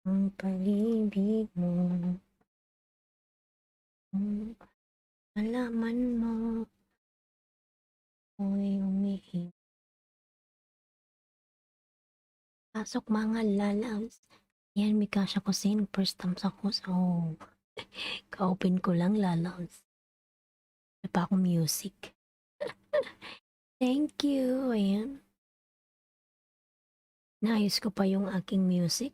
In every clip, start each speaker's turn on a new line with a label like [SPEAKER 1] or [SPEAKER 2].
[SPEAKER 1] Ang pag-ibig mo, malaman mo, ako'y umihip. Pasok mga lalabs. Yan, may Kasha Kusin. First time ako. So, ka-open ko lang lalabs. May pa akong music. Thank you. Ayan. Naayos ko pa yung aking music.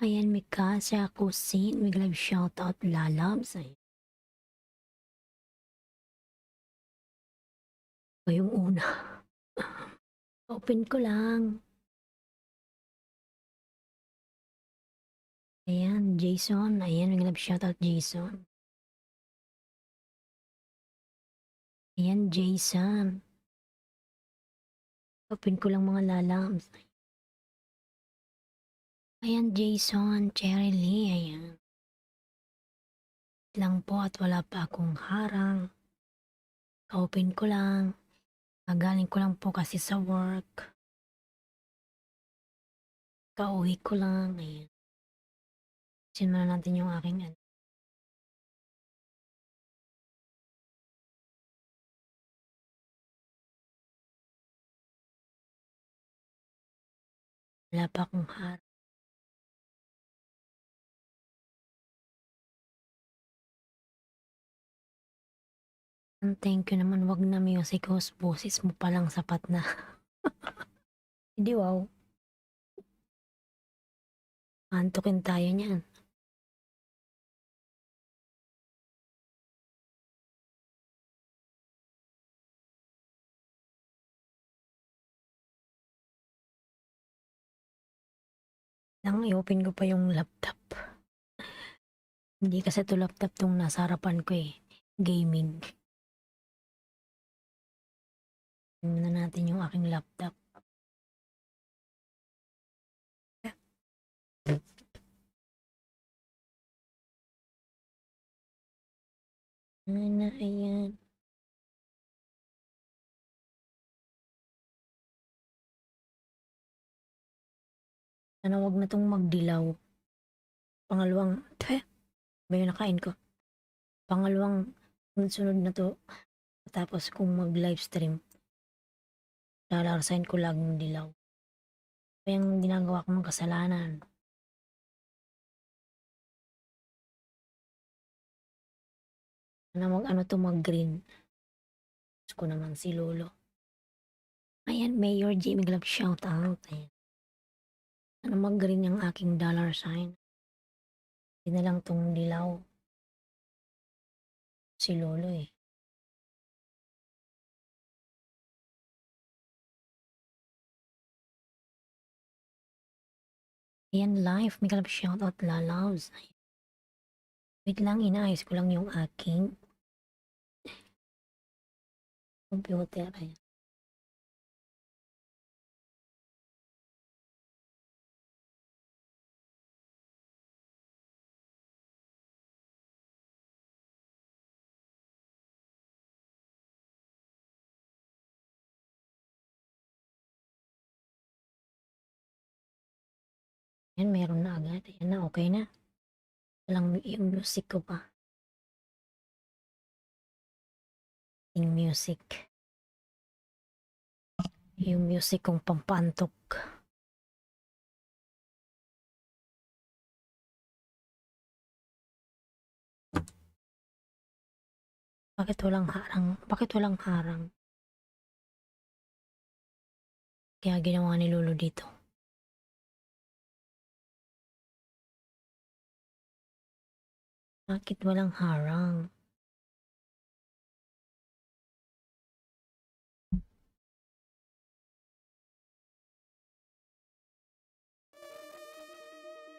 [SPEAKER 1] Ayan, may Kasha Kusin. May live shoutout lalabs. Ayan. Ito yung una. Open ko lang. Ayan, Jason. Ayan, may live shoutout Jason. Ayan, Jason. Open ko lang mga lalabs. Ayan, Jason. Cherry Lee. Ayan. Lang po at wala pa akong harang. Ka-open ko lang. Galing ko lang po kasi sa work. Kauwi ko lang. Ayan. Simulan natin yung aking ano. Wala pa akong harang. Thank you naman. Wag na music host. Boses mo palang sapat na. Hindi wow. Antukin tayo niyan. Lang i-open ko pa yung laptop. Hindi kasi to laptop tong nasa harapan ko eh. Gaming. Tingnan na natin yung aking laptop. Ayan. Sana wag na tong magdilaw. Pangalawang, ba yung nakain ko? Pangalawang sunod na to. Tapos kung mag-livestream, lalarsahin ko laging dilaw. Kaya yung ginagawa ko ng kasalanan. Sana ano to mag-green. Gusto ko naman si Lolo. Ayan, Mayor Jimmy Glove shout out. Ayan. Sana mag-green yung aking dollar sign. Hindi na lang tong dilaw. Si Lolo eh. Ayan, live. May kalap shoutout lalaws. Wait lang, inaayos ko lang yung aking computer. Ayan. Ayan, meron na agad. Ayan na, okay na. Walang yung music ko pa. Yung music. Yung music kong pampantok. Bakit walang harang? Bakit walang harang? Kaya ginawa ni Lolo dito. Bakit walang harang?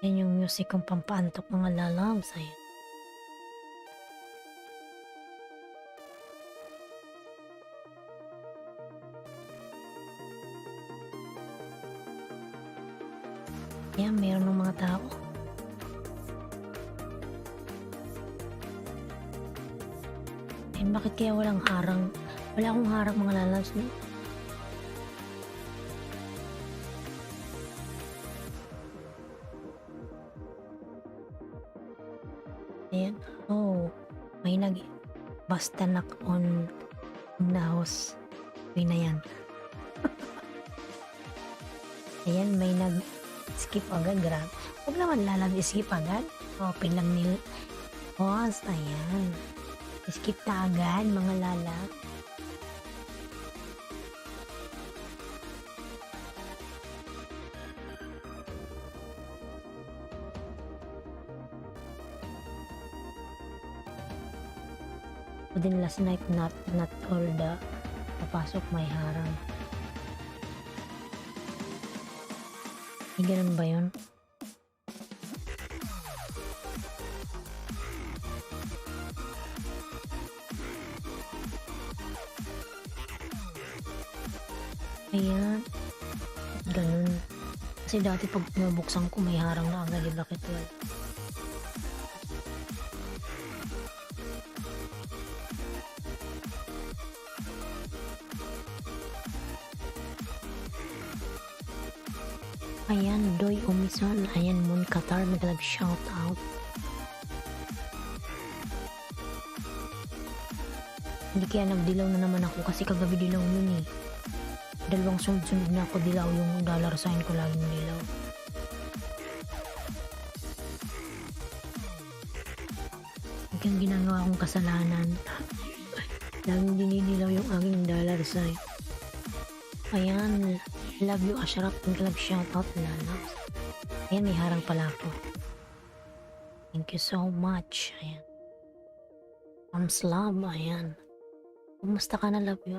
[SPEAKER 1] Yan yung music kong pampantok mga lalabs. Ayan. Yan, meron ng mga tao. Ayan, bakit kaya walang harang? Wala akong harang mga lalabs. No? basta knock on the house. Uy na yan. Ayan, may nag-skip agad. Huwag naman skip agad. Open lang nila. Pause. Ayan. Skip na agad, mga lalag. Then last night, not all the papasok may harang. Ay, ganun ba yun? Ayan. Ganun. Kasi dati pag nabuksan ko may harang na agad. Bakit wala? Ayan, Doy Umison. Ayan, Moon Qatar. Shout out. Hindi kaya nagdilaw na naman ako kasi kagabi dilaw yun eh. Dalawang sunod-sunod na ako dilaw, yung dollar sign ko laging dilaw. Hanggang ginagawa kong kasalanan. Laging dinidilaw yung aking dollar sign. Ayan, love you Ashraf. Shout out Lala. Ayan, may harang pala ako. Thank you so much. Ayan. Love. Ayan. Kumusta ka na, love you?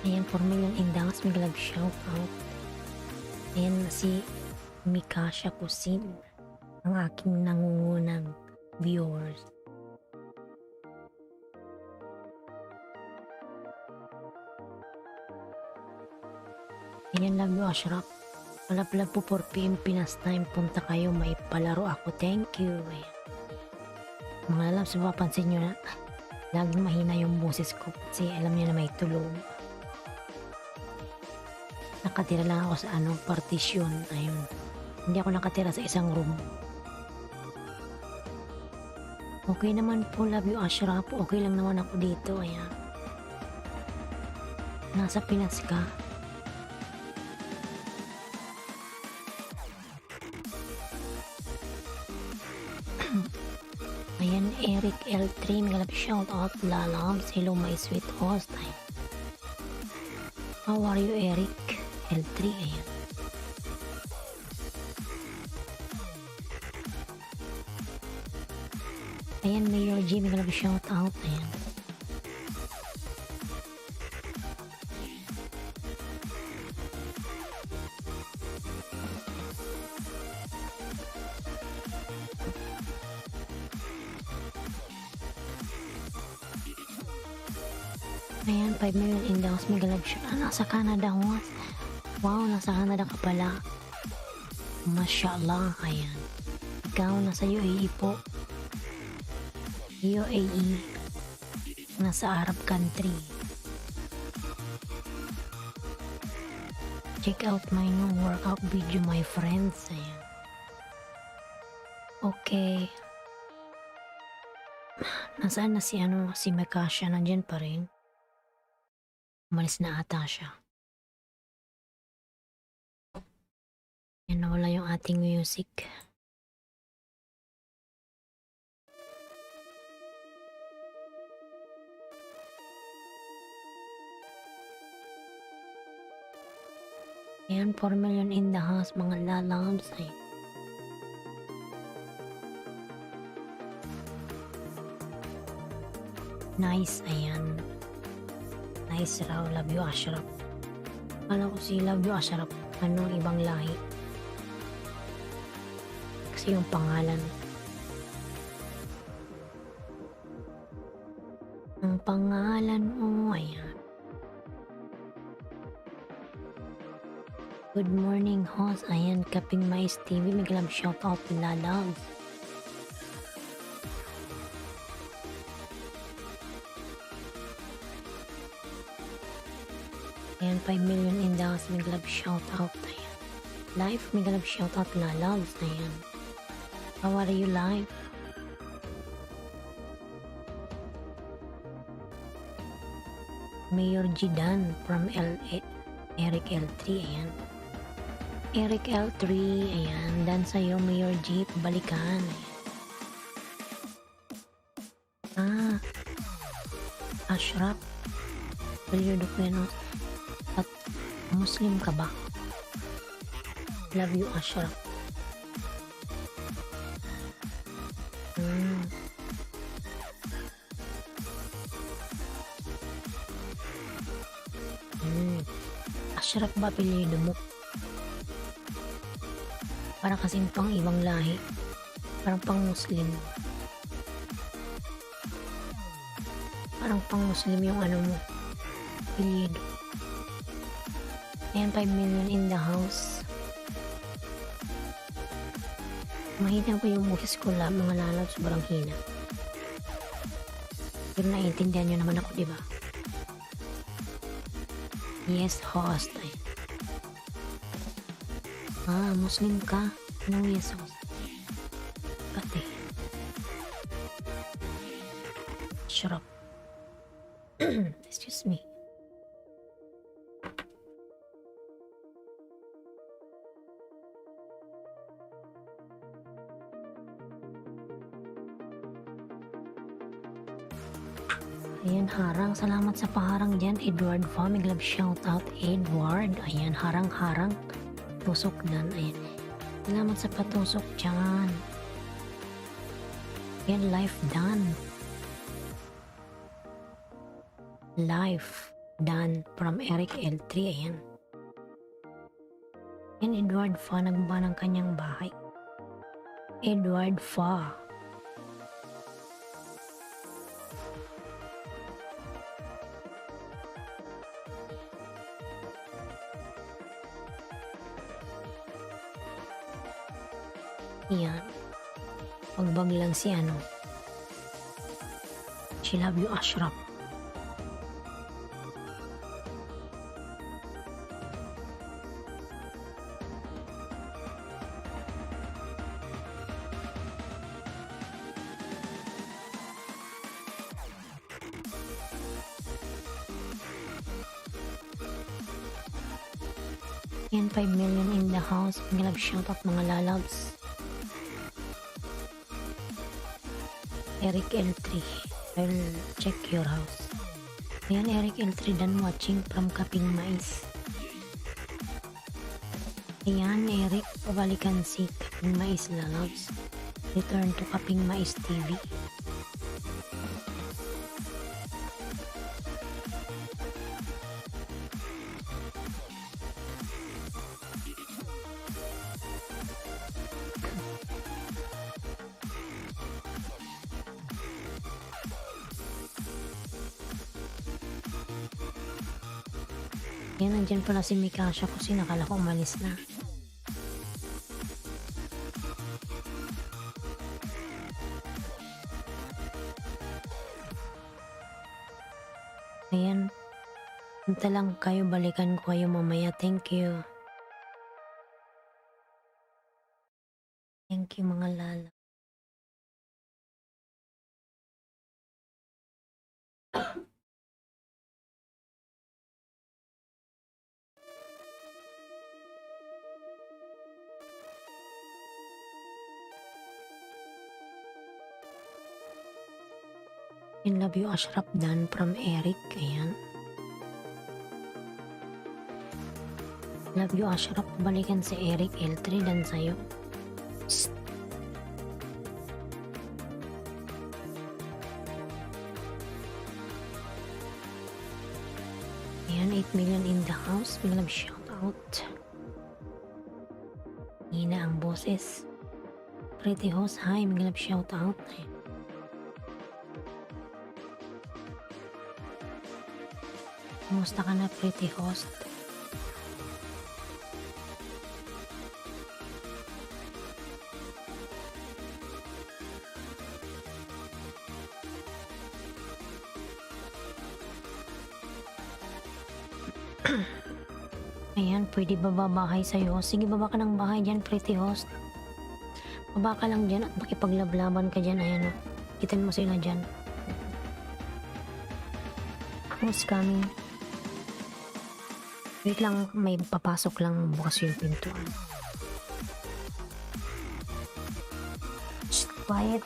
[SPEAKER 1] Ayan, 4 million indangas. Shout out. Ayan, si Mikasha Kusin, ang aking nangungunang viewers. Ayan, love you Ashraf. Palab po 4 PM Pinas time. Punta kayo, may palaro ako. Thank you. Ayan. Mga loves, mapapansin nyo na laging mahina yung boses ko kasi alam niya na may tulog. Nakatira lang ako sa partition. Ayun. Hindi ako nakatira sa isang room. Okay naman po, love you Ashraf. Okay lang naman ako dito. Ayan. Nasa Pinas ka. Ayan, Eric L3. Shout out Lalabs. Hello my sweet host. How are you, Eric L3? Ayan. Ayan, Mayor G. Shout out. Ayan. Ayan, 5 million in the house. Nasa Canada ako. Wow, nasa Canada ka pala. Mashallah. Ayan. Ikaw, nasa UAE po. UAE. Nasa Arab country. Check out my new workout video, my friends. Ayan. Okay. Nasaan na si Mekasha? Nandyan pa rin. Umalis na ata siya. Yan, nawala yung ating music. Ayan, 4 million in the house, mga lalabs. Ay. Nice, ayan. Nice raw, love you Ashraf. Kala ko si love you Ashraf, ibang lahi. Kasi yung pangalan. Ang pangalan mo, ayan. Good morning, host. Ayan, Kaping Mais TV. Shout out Lalabs. Ayan, 5 million in the house. Mega love shoutout. Ayan. Life, mega love shoutout na loves. Ayan. How are you, life? Mayor Jidan from Eric L3. Ayan. Eric L3. Ayan. Dan sa'yo, Mayor G. Balikan. Ayan. Ashraf. Periodo ko yan. At Muslim ka ba? Love you, Ashraf. Ashraf ba apelyido mo? Parang kasing pang ibang lahi. Parang pang Muslim. Parang pang Muslim yung ano mo. Apelyido. Ayan, 5 million in the house. Mahina po yung boses ko lang, mga lalab, sobrang hina. Pero naiintindihan nyo naman ako, diba? Yes, host. Ay. Muslim ka? Anong yes, host? Pati. Shut up. Excuse me. Ayan, harang. Salamat sa paharang dyan. Edward Family Love shoutout. Edward. Ayan, harang-harang. Tusok dan. Ayan. Salamat sa patusok dyan. Ayan, life done. Life done from Eric L3. Ayan. Ayan, Edward Fa. Nagba ng kanyang bahay. Edward Fa. Yan. Pagbag lang si ano. She love you, Ashraf. Yan, 5 million in the house. Mga love shoutout, mga lalabs. Eric L3, I'll check your house. Ayan, Eric L3 done watching from Kaping Mais. Ayan, Eric, pabalikan si Kaping Mais lalabs. Return to Kaping Mais TV. Yan, nandyan pala si Mikasha kasi nakala ko umalis na. Ayan. Punta lang kayo, balikan ko kayo mamaya. Thank you. Thank you, mga lala. I love you, Ashraf Dan from Eric. Ayan. Love you, Ashraf. Balikan si Eric L3 dan sa'yo. Psst. Ayan, 8 million in the house. May love shout out. Hina ang boses. Pretty host, hi. May love shout out. Ayan. Kumusta ka na, pretty host? Ayan, pwede ba babahay sa'yo? Sige, baba ka ng bahay dyan, pretty host. Baba ka lang dyan at makipaglaban ka dyan. Ayan o. Kitin mo sila dyan. Who's coming? Wait lang, may papasok lang. Bukas yung pintuan. Shh, quiet.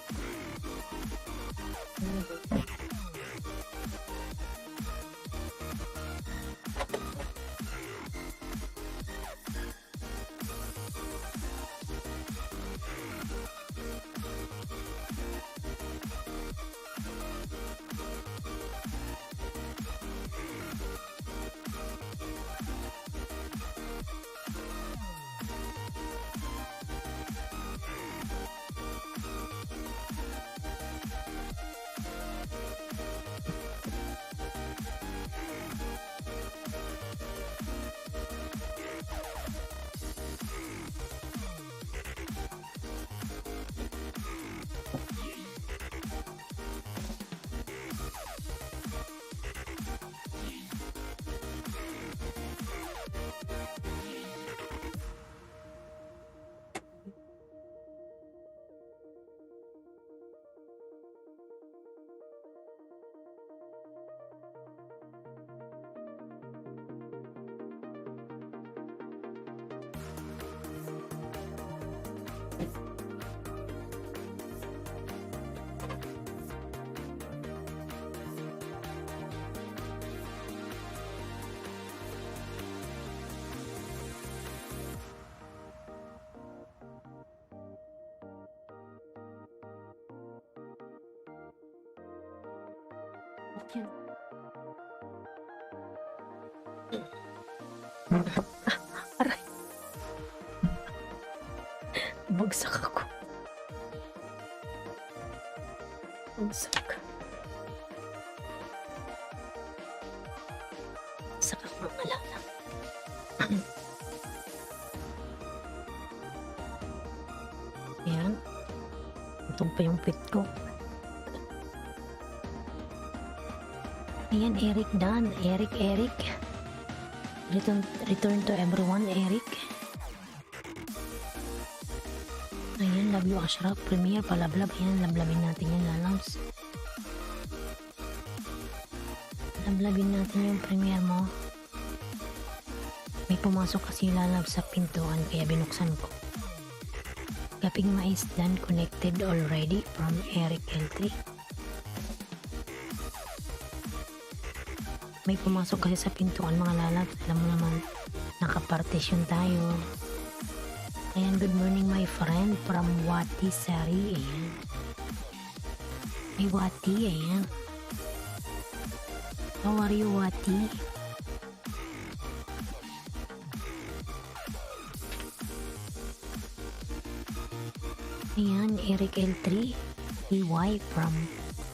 [SPEAKER 1] Yan. Aray. Bagsak ako. Bagsak. Bagsak ako ng alala. Ayan. Itong pa yung pit ko. Ayan, Eric Dan. Eric. Return to everyone, Eric. Ayan, love you, Ashraf. Premier, palablab. Ayan, lablabin natin yan, lalabs. Lablabin natin yung premier mo. May pumasok kasi lalabs sa pintuan, kaya binuksan ko. Kaping mais dan connected already from Eric L3. May pumasok kasi sa pintuan, mga lalabs. Alam mo naman, nakapartisyon tayo. Ayan, good morning my friend from Wati Sari. Ayan. May Wati, ayan. How are you, Wati? Ayan, Eric L3. EY from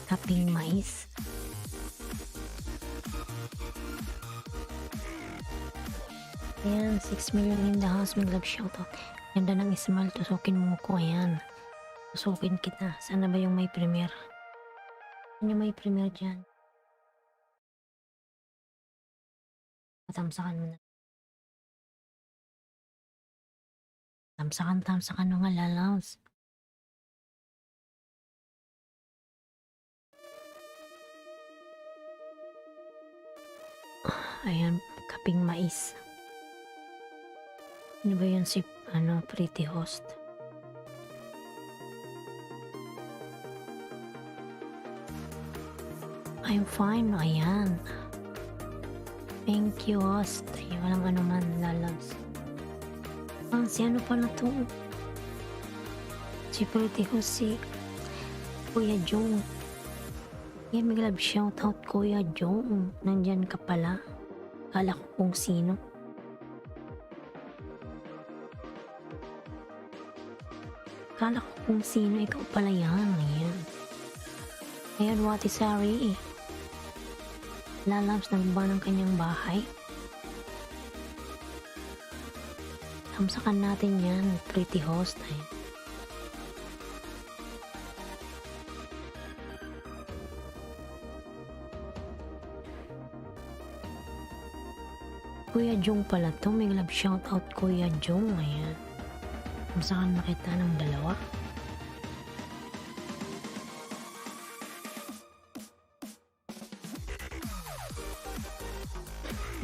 [SPEAKER 1] Kaping Mais. Ayan, 6 million in the house. May love shoutout. Ganda ng smile. Tusukin mo ko. Ayan. Tusukin kita. Sana ba yung may premier? Ano yung may premier dyan? Tamsakan mo na. Tamsakan mga lalaws. Ayan, Kaping Mais. Ano ba yun si, pretty host? I'm fine, ayan. Thank you, host. Ay, walang anuman, lalabs. Si ano pala to? Si pretty host, si Kuya Jong. Yan, may love shoutout, Kuya Jong. Nandyan ka pala. Kala ko kung sino. Kala ko kung sino, ikaw pala yan. Ayan. Ayan, Wati Sari. Lalabs, nagba ng kanyang bahay. Tamsakan natin yan, pretty host. Ayan. Kuya Jong pala 'to, may love shoutout Kuya Jong, ayan. Kung saan makita ng dalawa.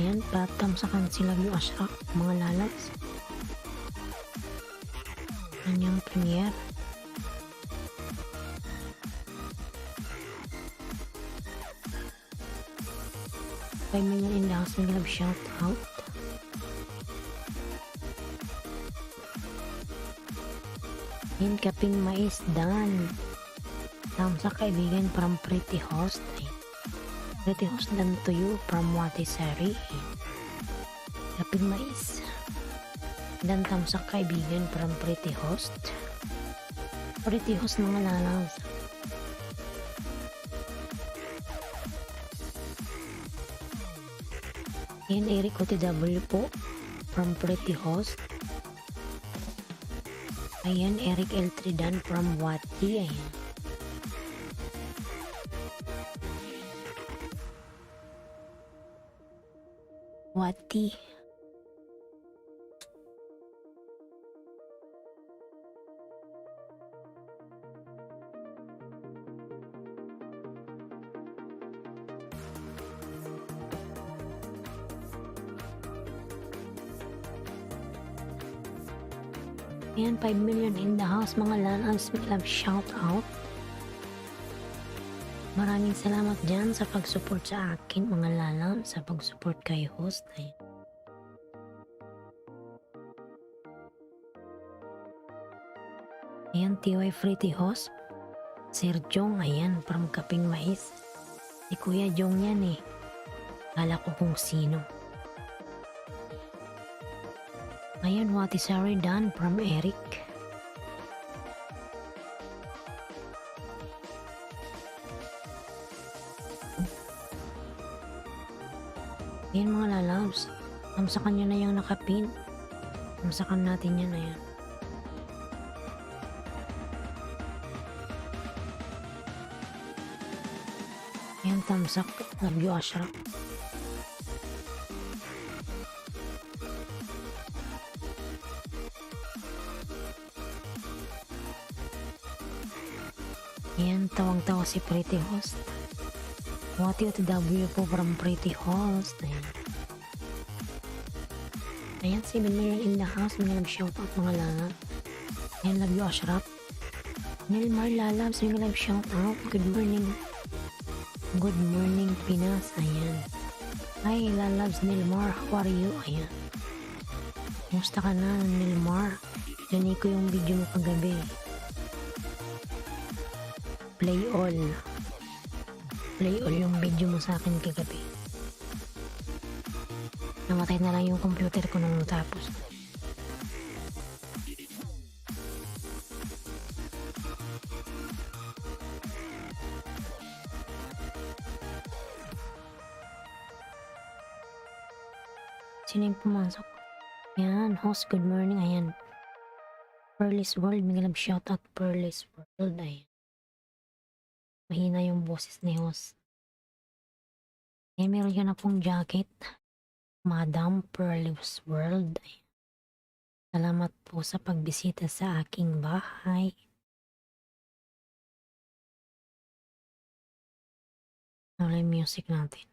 [SPEAKER 1] Ayan, tatamsakan sila yung Ashraf, mga lalabs. Kanyang premiere. Kay Million in the house, may love shoutout. Ayan, kaping mais dan. Tamsak kaibigan from Pretty Host. Pretty Host dan to you from Watisari. Kaping mais. Dan tamsak kaibigan from Pretty Host. Pretty Host mga lalabs. Ayan, Eric OTW po from Pretty Host. Ayan, Eric L. Tridan from Wati. Ayan. Wati. Ayan, 5 million in the house mga lalabs, may love shout out. Maraming salamat dyan sa pag-support sa akin mga lalabs, sa pag-support kay host. Ayan. Ayan, TY Pretty Host. Sir Jong, ayan, from Kaping Mais. Si Kuya Jong yan eh. Kala ko kung sino. Ayan, Watisari Dan from Eric. Ayan mga lalabs. Tamsakan nyo na yung nakapin. Tamsakan natin yan, ayan. Ayan, tamsak. Love you, Ashraf. Ayan, tawang-tawa si Pretty Host. Wati OTW po from Pretty Host. Ayan. Ayan, 7 million in the house. May love shoutout mga lalab. Ayan, love you Ashraf. Nilmar lalabs, may love shoutout. Good morning. Good morning Pinas. Ayan. Hi lalabs Nilmar, how are you? Ayan. Kumusta ka na Nilmar? Diyan ko yung video mo kagabi. Play all yung video mo sa akin kagabi. Namatay na lang yung computer ko nung natapos. Sino yung pumasok? Yan, host, good morning. Ayan, Pearly's World, may love shoutout Pearly's World. Ayan, mahina yung boses ni host. Ayan, meron ka na pong jacket, Madam Pearly's World. Ayan. Salamat po sa pagbisita sa aking bahay. Wala yung music natin.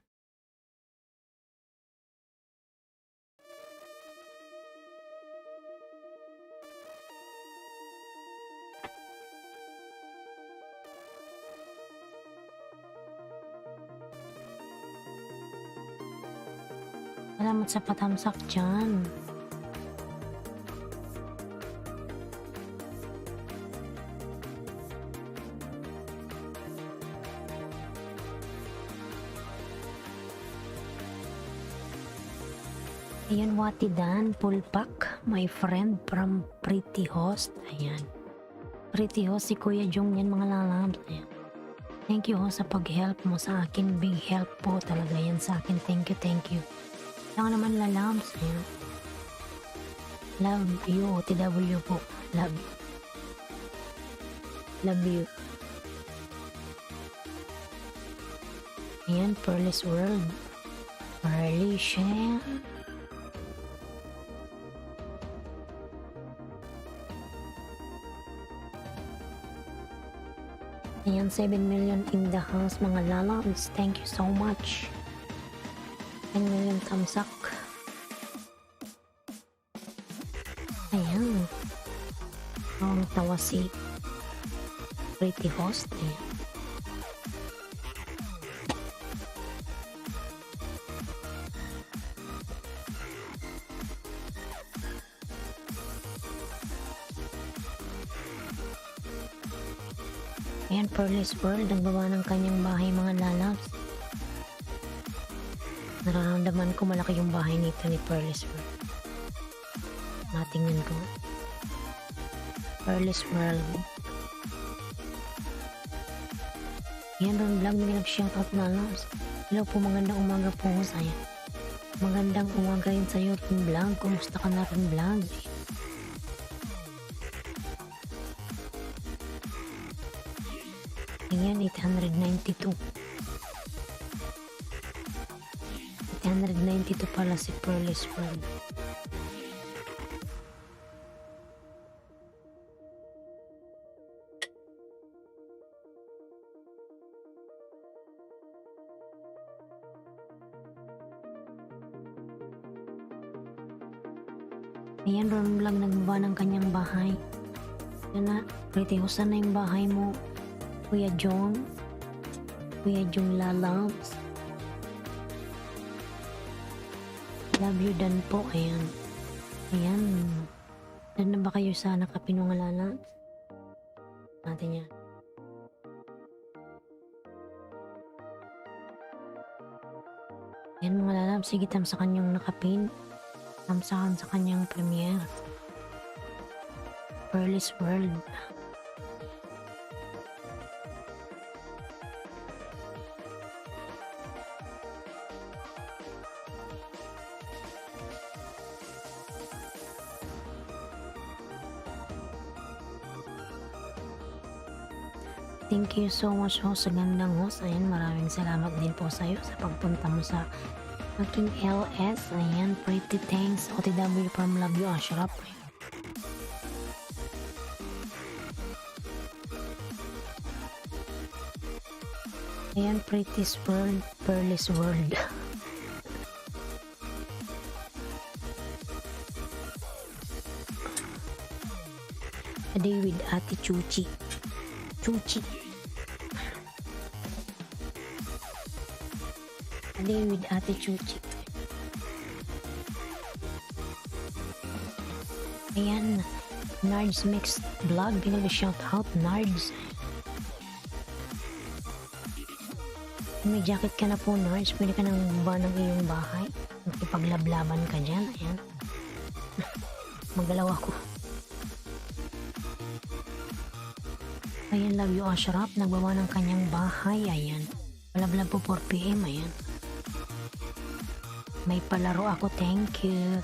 [SPEAKER 1] Salamat sa patamsak dyan. Ayan, Wati Dan, full pack, my friend from Pretty Host. Ayan. Pretty Host, si Kuya Jong yan mga lalabs. Ayan. Thank you ho sa pag-help mo sa akin. Big help po talaga yan sa akin. Thank you, thank you. Lang naman lalabs. Ayan. Love you, OTW po. Love you. Love you. Ayan, Pearly's World. Pearly Shell. Ayan, 7 million in the house mga lalabs. Thank you so much. 10 million thumbs up. Ayan. Ang tawa si Pretty Host. Ayan. Ayan, Pearl's World, nagbaba ng kanyang bahay mga lalabs. Nararamdaman ko malaki yung bahay nito ni Pearl's World. Natingnan ko. Pearl's World. Ayan, Ron Vlog, may nag-shoutout na lalabs. Hello po, magandang umaga po sa iyo. Magandang umaga rin sa iyo, Ron Vlog. Kumusta ka na, Ron Vlog? Ayan, 892. 892 pala si Pearl's World. Ayan, Ron Vlog, nagbaba ng kanyang bahay. Yan na, pretty husan na yung bahay mo. Kuya Jong lalabs. Love you dan po. Ayan. Dan na ba kayo sa nakapin mga lalabs? Natin yan. Ayan mga lalabs, sige tam sa kanyang nakapin. Tamsakan sa kanyang premiere. Pearl's World. Thank you so much ho sa gandang host. Ayan, maraming salamat din po sa iyo sa pagpunta mo sa aking LS. Ayan, pretty thanks. OTW from Love You, Ashraf. Ayan, Pretty's World, Pearl's World. A day with Ate Chuchi. A day with Ate Chuchi. Ayan, Nards Mixed Vlog. Binag shout out, Nards. May jacket ka na po, Nards. Pwede ka nang bumaba ng iyong bahay. Ipaglaban ka dyan. Ayan. Magalaw ako. Ayan, Love You, Ashraf. Nagbaba ng kanyang bahay. Ayan. Palablab po 4 PM. Ayan. May palaro ako. Thank you.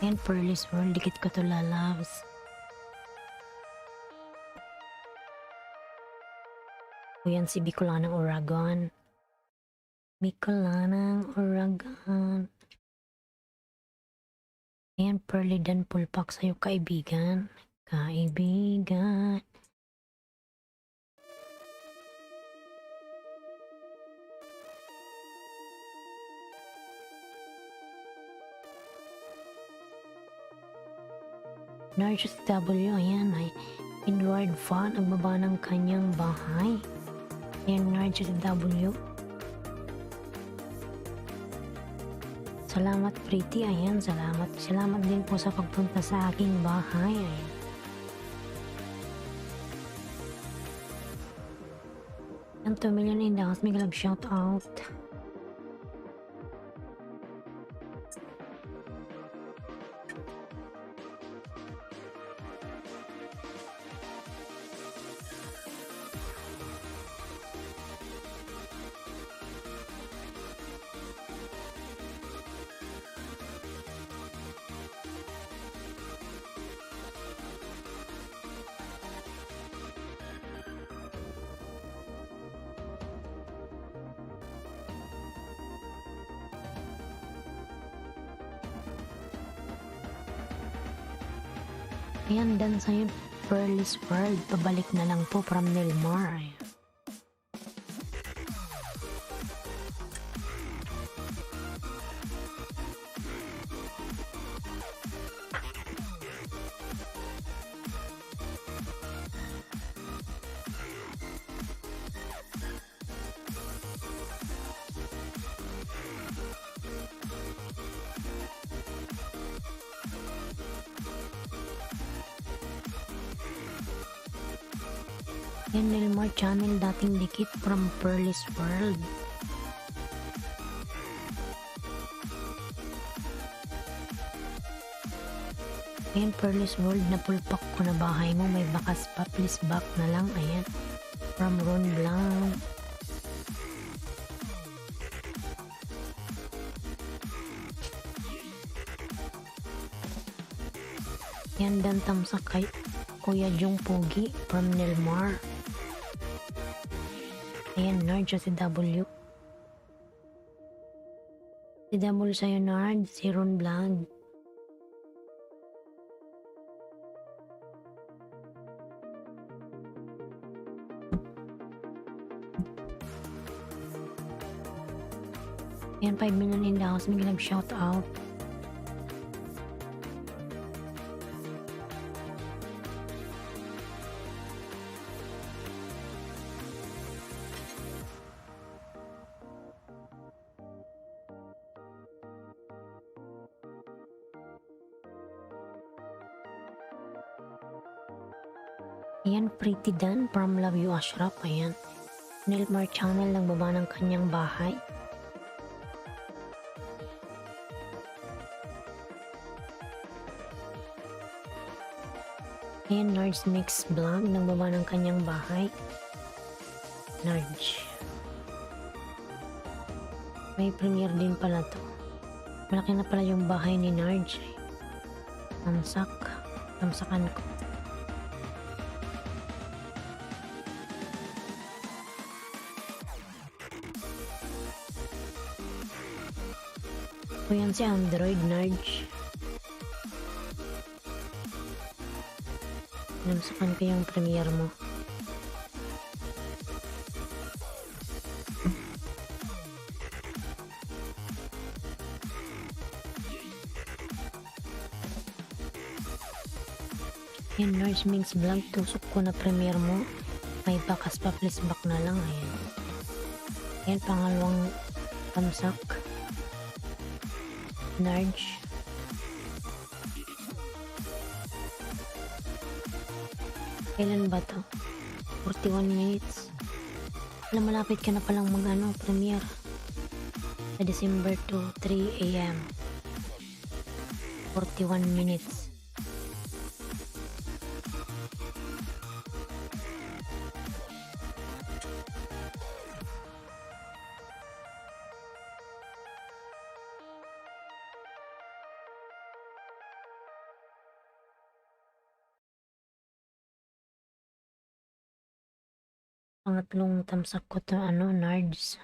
[SPEAKER 1] Ayan, Pearl's World. Dikit ko to lalabs. Ayan, si Bicolanang Oragon. Bicolanang Oragon. Ayan, Pearly Dan Pulpak sa'yo, kaibigan. Kaibigan. Narjus W, ayan, ay Inward Fan, nagbaba ng kanyang bahay. Ayan, Narjus W. Salamat, Pretty. Ayan, salamat. Salamat din po sa pagpunta sa aking bahay. Ayan. Ang 2 million in the house. May galab shout out. Ayan, dan sa'yo. Pearl's World, pabalik na lang po from Nilmar. Yan, Nilmar channel, dating dikit from Pearl's World. Ayan, Pearl's World, napulpak ko na bahay mo, may bakas pa, please back na lang. Ayan, from Ron Blanc. Yan, dan tamsak kay Kuya Jong Pogi from Nilmar. Ayan, Nard, si W. Si W sa'yo, Nard, si Ron Blanc. Ayan, 5 million in the house, may shout out. Ayan, Pretty Dan from Love You Ashraf. Ayan, Nilmar channel, nagbaba ng kanyang bahay. Ayan, Nard's Mix Vlog, nagbaba ng kanyang bahay. Nard's. May premiere din pala to. Malaki na pala yung bahay ni Nard's. Tamsakan ko. So yan si Android, Nard's. Namsakan ko yung premiere mo. Yan, Nard's Mix Vlog, tusok ko na premiere mo. May bakas pa, please back na lang. Ayan. Yan, pangalawang tamsak. Nard's. Kailan ba to? 41 minutes. Alam, malapit ka na palang premiere. Sa December 2, 3 AM. 41 minutes. Pangatlong tamsak ko to, Nard's.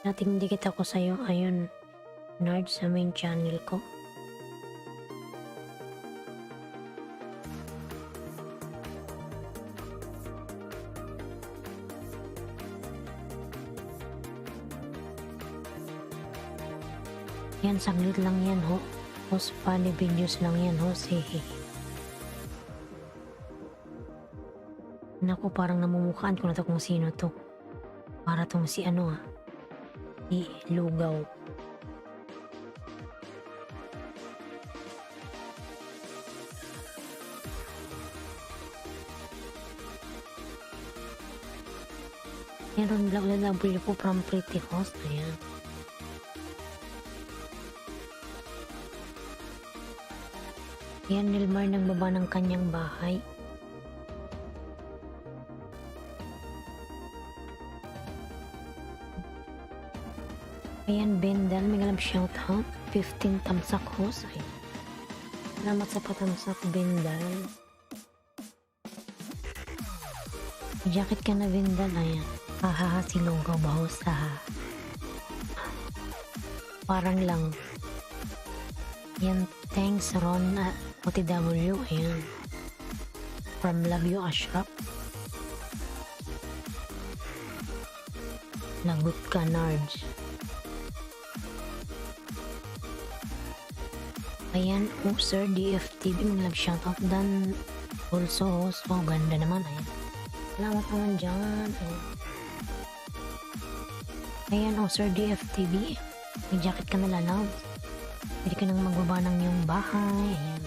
[SPEAKER 1] Dating dikit ako sa'yo, ayun, Nard's sa main channel ko. Yan, saglit lang yan, ho. Post funny videos lang yan, ho. Naku, parang namumukhaan ko na to kung sino to. Para tong si si Lugaw. Meron vlog na W po from Pretty Host. Ayan. Ayan, Nilmar nagbaba ng kanyang bahay. Ayan, Bendal, may galab shoutout. 15 tamsak host. Ayan. Salamat sa patamsak, Bendal. May jacket ka na, Bendal. Ayan. Hahaha, sinugaw bahos, haha. Parang lang. Yan, thanks Ron OTW, ayan. From Love You Ashraf. Lagot ka, Narj. Ayan, sir, DFTV, mag-love shoutout. Dan also host. Wow, ganda naman, ayan. Salamat naman dyan, ayan. Ayan, sir, DFTV. May jacket ka na lalaw. Pwede ka nang magbaba ng iyong bahay. Ayan.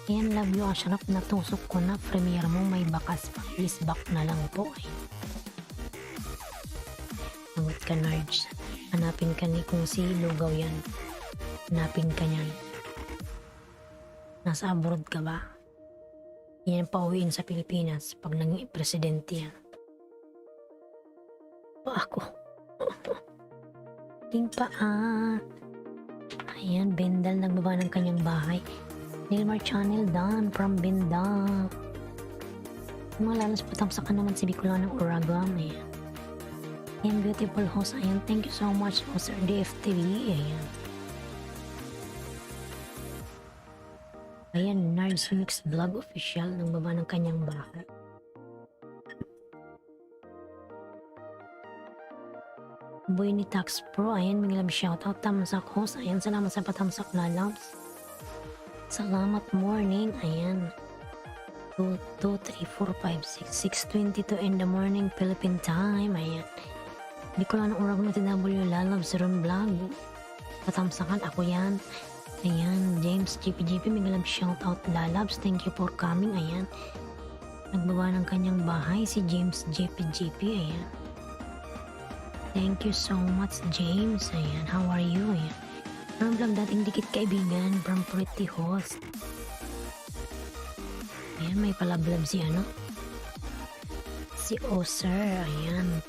[SPEAKER 1] Ayan, Love You Ashraf, natusok ko na. Premiere mo may bakas pa. Please back na lang po. Ayan. Mangot ka, Narj. Hanapin ka ni kung si Lugaw yan. Hanapin ka niyan. Nasa abroad ka ba? Yan pauwiin sa Pilipinas pag naging presidente yan. Ako. Ting paa. Ayan, Bendal nagbaba ng kanyang bahay. Nilmar Channel Dan from Bendal. Mga lalas patamsakan naman si Bicolanong Uragam. Ayan. Ayan, beautiful host. Ayan, thank you so much po sir DFTV. Ayan. Ayan, Nards Mix Vlog Official nagbaba ng kanyang bahay. Boy ni Tax Pro, ayan, may love shoutout. Tamsak host, ayan, salamat sa patamsak na loves. Salamat morning, ayan. 2, 3, 4, 5, 6, 6:22 in the morning Philippine time, ayan. Hindi ko lang ng urag na TW lalabs ron vlog. Patamsakan ako yan. Ayan, James GPGP, may love shoutout lalabs. Thank you for coming, ayan. Nagbaba ng kanyang bahay si James GPGP, ayan. Thank you so much, James. Ayan, how are you? Ayan. From vlog dating dikit kaibigan from Pretty Host. Ayan, may palablab si ano? Si Oser. Ayan.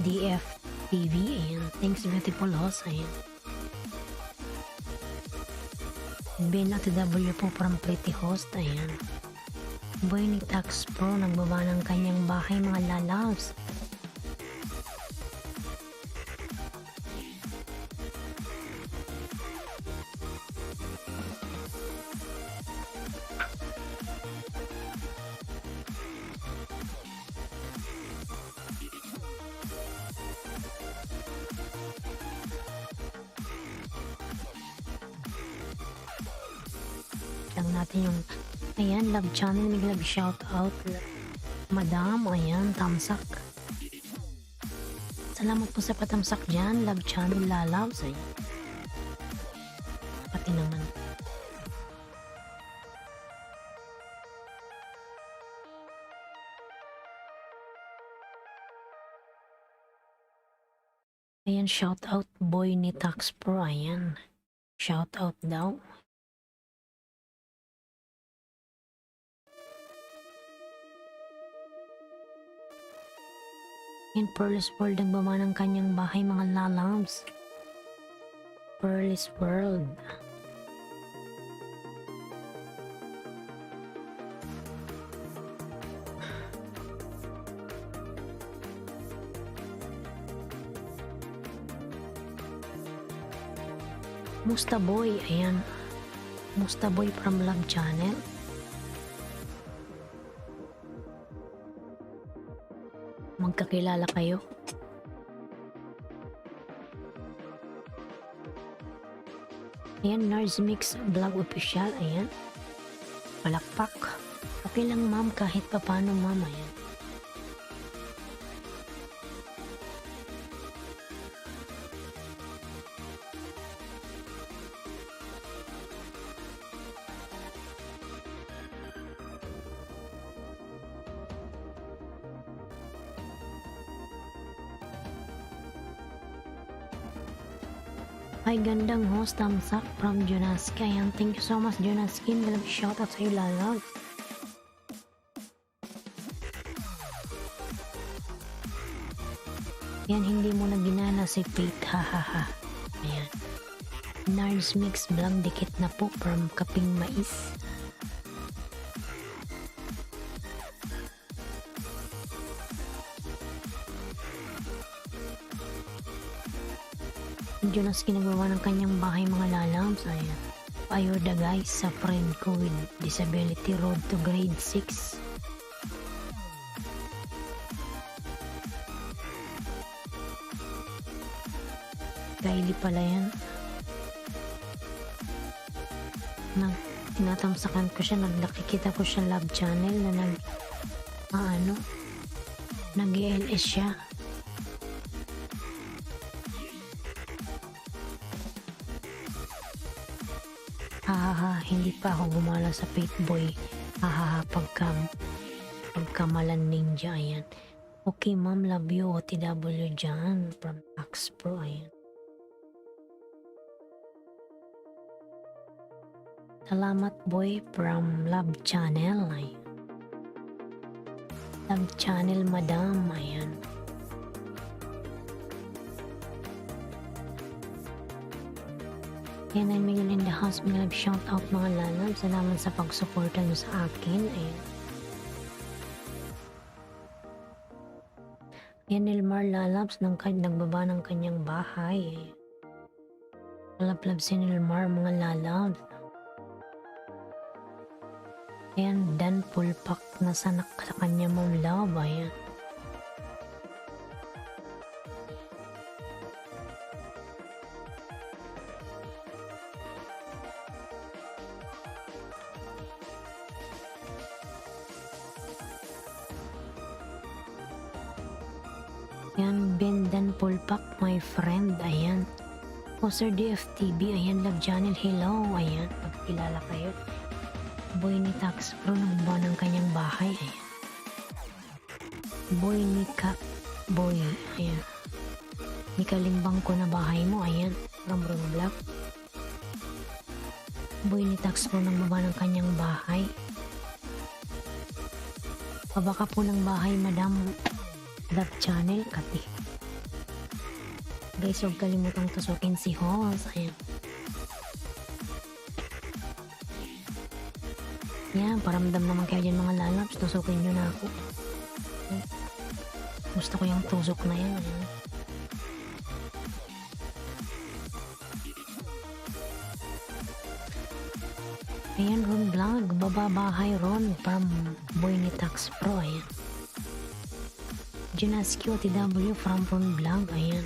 [SPEAKER 1] DFTV. Ayan. Thanks, beautiful host. Ayan. Ben at W po from Pretty Host. Ayan. Boy ni Tax Pro nagbaba ng kanyang bahay mga lalabs. Lang natin yung ayan, love channel, may love shout out madam, ayan, tamsak. Salamat po sa patamsak dyan, love channel lalabs, ayan. Pati naman ayan, shout out boy ni Tax Pro, ayan, shout out daw. In Pearl's World, nagbaba ng kanyang bahay mga lalabs. Pearl's World. Musta Boy, ayan. Musta Boy from Love Channel. Magkakilala kayo. Ayan, Nards Mix Vlog Official. Ayan. Palakpak. Okay lang ma'am, kahit pa paano ma'am. Ayan. Ay, gandang host, thumbs up from Jonaski. Ayan, thank you so much, Jonaski. Malang shoutout sa iyo, lalaw. Ayan, hindi mo na ginana si Faith, hahaha. Ayan. Nards Mix Vlog, dikit na po from Kaping Mais. Jonas ginagawa ng kanyang bahay mga lalabs. Ayan. Ayuda guys sa friend ko with disability road to grade 6. Kylie pala yan. Tinatamsakan ko siya, nakikita ko siya love channel na nag-ELS siya. Hahaha, hindi pa ako gumala sa Fate Boy. Hahaha, pagkamalan ninja, ayan. Okay ma'am, love you, OTW dyan, from Axe Pro, ayan. Salamat boy from Love Channel, ayan. Love Channel madam, ayan. Yan ay Miguel in the house, may love shout out mga lalab. Salamat sa pagsuporta nyo sa akin, ayan. Yan Nilmar lalabs nagbaba ng kanyang bahay, ayan. Love si Nilmar mga lalabs. Ayan, Dan Pulpak na sanak sa kanya mong love, ayan. Ayan, Ben Dan Pulpak, my friend, ayan. O Sir DFTB, ayan, Love Channel, hello, ayan, pagkilala kayo. Boy ni Tax Pro nagbuwa ng kanyang bahay, ayan. Boy ni Boy, ayan. Ikalimbang ko na bahay mo, ayan, from Ron Black. Boy ni Tax Pro nagbuwa ng kanyang bahay. Pabaka po ng bahay, Madam Love Channel, kati. Guys, huwag kalimutang tusukin si Halls, ayan. Yan, paramdam naman kayo dyan mga lalabs. Tusukin nyo na ako. Gusto ko yung tusok na yan. Ayan, Ron Vlog. Bababahay Ron from Boy ni Tax Pro. Ayan. Junaski OTW from Ron Vlog. Ayan.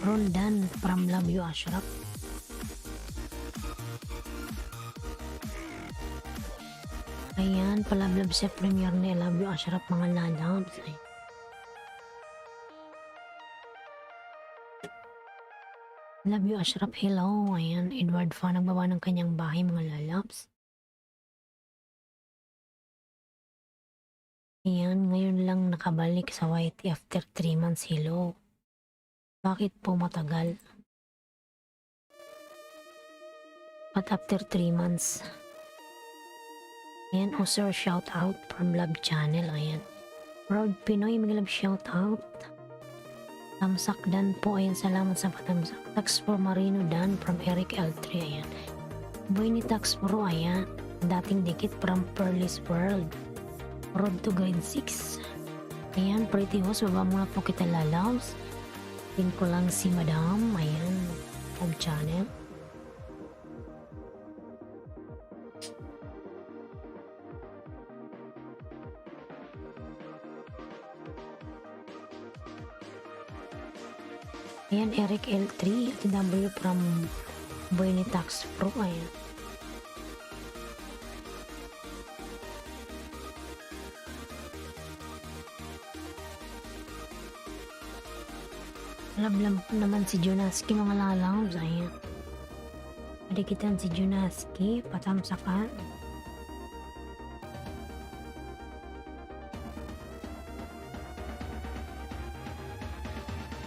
[SPEAKER 1] Ron Dan from Love You Ashraf. Ayan, palablab sa premiere ni Love You Ashraf mga lalabs. Love You Ashraf, hello. Ayan, Edward Fa nagbaba ng kanyang bahay mga lalabs. Ayan, ngayon lang nakabalik sa YT after 3 months, hello. Bakit po matagal? But after 3 months. Ayan, o sir, shout out from Love Channel, ayan. Proud Pinoy, may love shout out. Tamsak Dan po, ayan, salamat sa patamsak. Tax for Marino Dan from Eric L3, ayan. Boy ni Tax Pro, ayan. Dating dikit from Pearl's World. Road to grade 6. Ayan, pretty host, baba muna po kita lalaws. Tin ko lang si Madam, ayan, Love Channel. Ayan, Eric L3, TW from Boy ni Tax Pro, ayan. Love naman si Junaski mga lalabs, ayan. Padikitan si Junaski, patamsakan.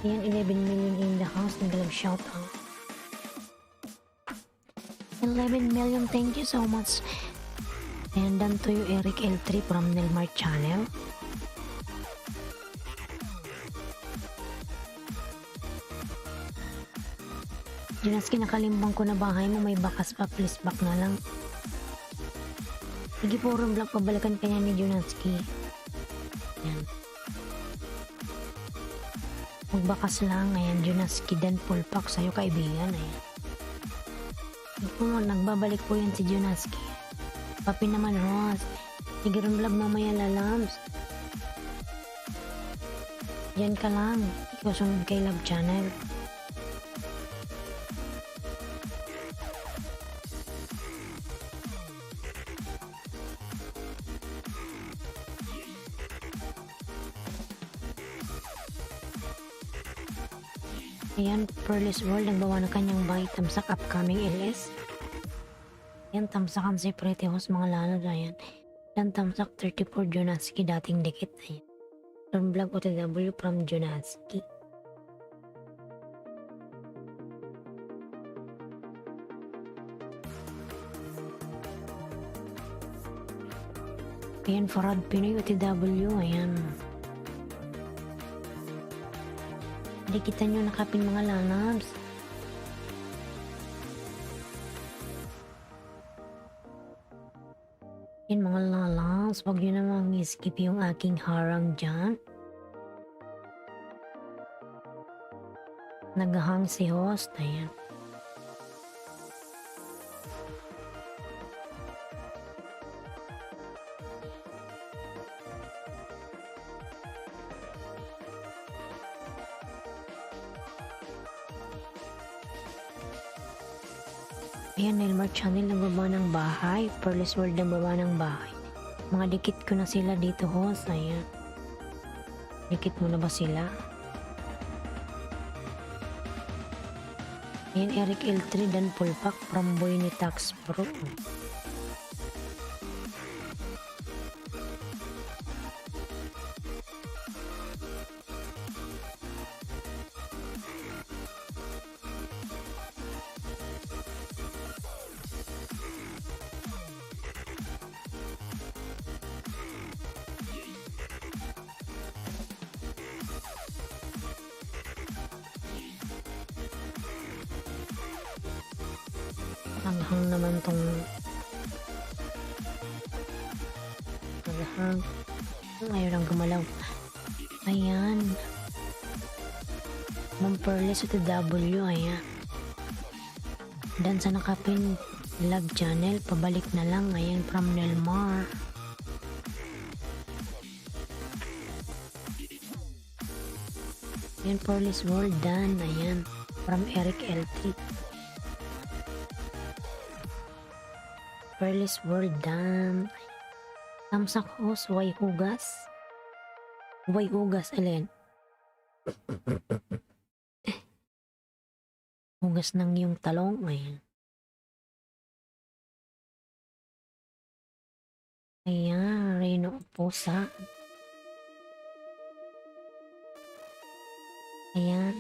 [SPEAKER 1] Ayan, 11 million in the house. Nag-love shout out. 11 million, thank you so much. And done to you, Eric L3 from Nilmar Channel. Junaski, nakalimbang ko na bahay mo. May bakas pa, please back na lang. Sige po, Ron Black, pabalikan kanya ni Junaski. Ayan. Magbakas lang. Ayan, Junaski Dan Pulpak sa'yo kaibigan. Ayan. Nagbabalik po yan si Junaski. Papi naman Ross. Tigiron vlog mamaya lalabs. Yan ka lang. Ikaw sunod kay Love Channel. Ayan, Pearl's World nagbawa ng kanyang bahay tamsak upcoming LS. Ayan, tamsakan si Pretty Host mga lalad. Ayan. Yan tamsak 34 Junaski dating dikit. Ayan. From vlog OTW from Junaski. Ayan, Farad Pinoy OTW. Ayan. Dikitan nyo nakapin mga lalabs. Yan mga lalabs, wag nyo namang skip yung aking harang dyan. Naghahang si host. Ayan. Ayan, Elmar Channel nagbaba ng bahay. Pearl's World nagbaba ng bahay. Mga dikit ko na sila dito, host. Ayan. Dikit mo na ba sila? Ayan, Eric L3 Dan Pulpak from Boy ni Tax Pro. Naghang naman tong naghang. Ayaw lang gumalaw. Ayan. Ma'am Pearl's sa W. Ayan. Dan sa nakapin Love Channel. Pabalik na lang. Ayan, from Nelmar. Ayan, Pearl's World Dan. Ayan. From Eric L3. Pearl's World Dan. Tamsak host, way hugas. Way hugas, alin? Hugas ng yung talong. Ayan. Ayan, Reno Pusa. Ayan.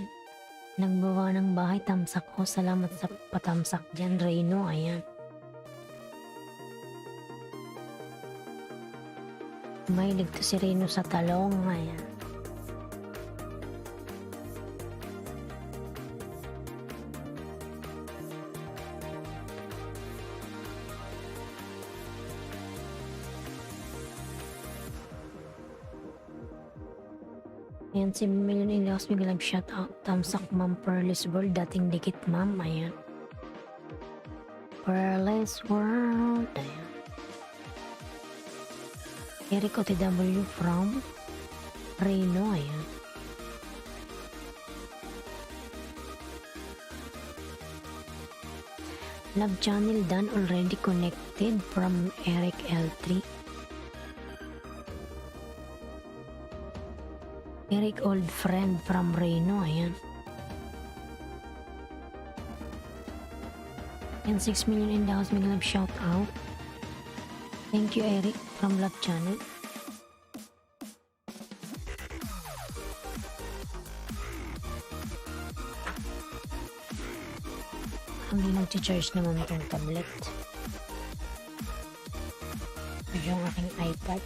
[SPEAKER 1] Nagbawa ng bahay, tamsak host. Salamat sa patamsak dyan, Reno. Ayan. May ligto si Reno sa talong. Ayan. Ayan, si Million Ilios biglang shout out. Tamsak Ma'am Pearl's World. Dating dikit ma'am. Ayan. Pearl's World. Ayan. Eric OTW from Reno. Ayan. Love Channel Dan already connected from Eric L3. Eric old friend from Reno. Ayan. And 6 million in the house. May love shout out. Thank you, Eric from Love Channel. Hindi nag-charge naman itong tablet. Ito yung aking iPad.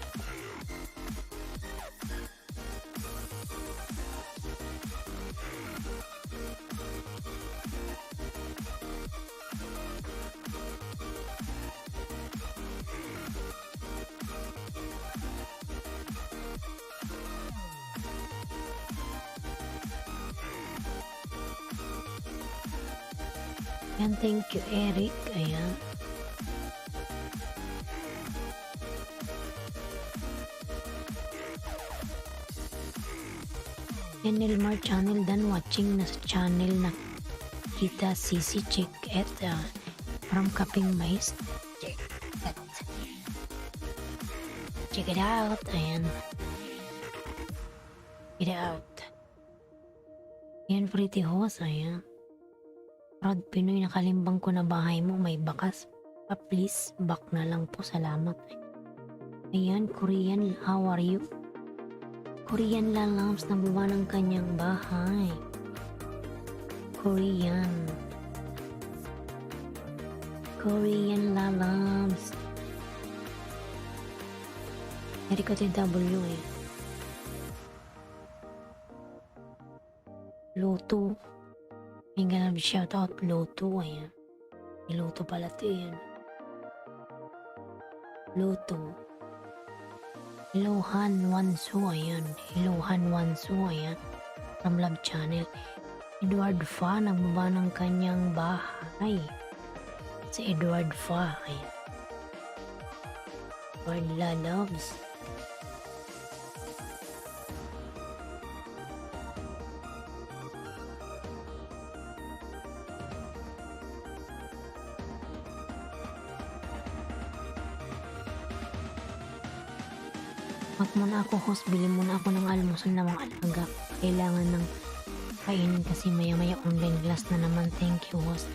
[SPEAKER 1] Ayan, thank you Eric. Ayan. Yan Nilmar channel dan watching na sa channel na kita Sisi check at from Kaping Mais. Check it out. Ayan. Check it out. Yan pretty horse. Ayan. Proud Pinoy, nakalimbang ko na bahay mo may bakas. Please, back na lang po. Salamat. Ayan, Korean, how are you? Korean lalams na buwa ng kanyang bahay. Korean lalams. Eriko TW eh. Luto. May ganap shoutout Luto. Ayan. May Luto pala ito yan. Luto. Ilohan Wansu, ayan. Ilohan Wansu, ayan. From Love Channel. Edward Fa, nagbaba ng kanyang bahay. Si Edward Fa, ayan. Edward Loves. Wag muna ako host, bili muna ako ng almusal na mga alaga. Kailangan ng kainin kasi maya online class na naman. Thank you host.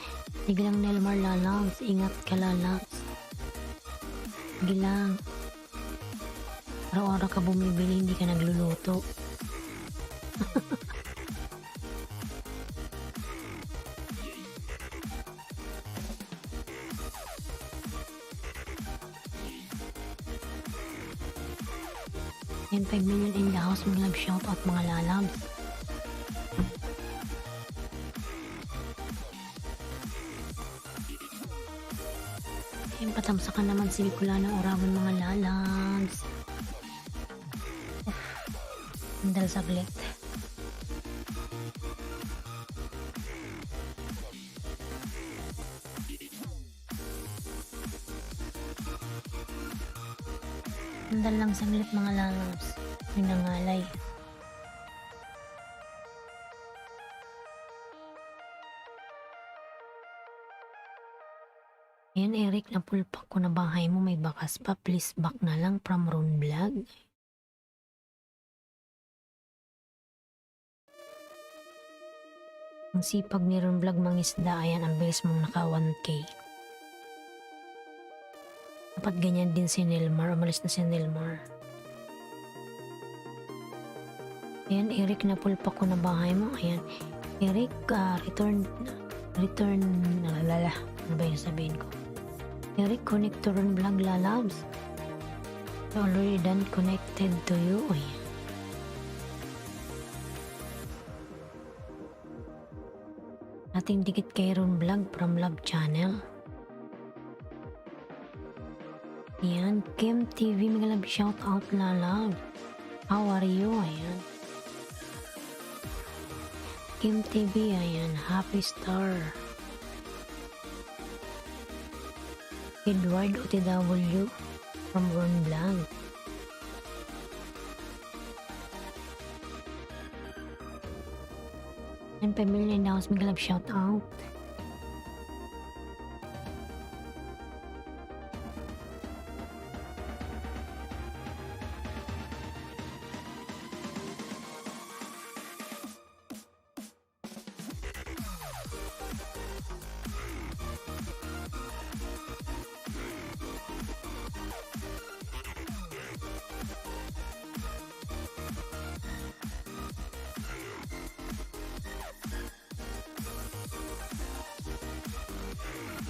[SPEAKER 1] Sige lang Nilmar lalams, ingat ka lalams. Sige lang. Araw-araw ka bumibili, hindi ka nagluluto. Yan, 5 million in the house. Mga love shoutout mga lalabs. Yan, patamsakan naman si Bicolano Oragon mga lalabs. Andal saglit. Andal lang saglit mga lalabs. Minangalay. Ayan Eric, napulpak ko na bahay mo, may bakas pa. Please back na lang from Ron Vlog. Ang sipag ni Ron Vlog mangisda, ayan ang bilis mong naka 1K. Dapat ganyan din si Nilmar. Umalis na si Nilmar. Ayan, Eric, napulpak ko na bahay mo. Ayan, Eric, return, nalala. Ano ba yung sabihin ko? Eric, connect to Ron Vlog lalabs. Already done connected to you. Ayan. Ating dikit kay Ron Vlog from Love Channel. Ayan, Kim TV, mga love shout out lalab. How are you? Ayan. Kim TV, ayan, Happy Star. Edward OTW from Ron Vlog. And family in the house, mga love shout out.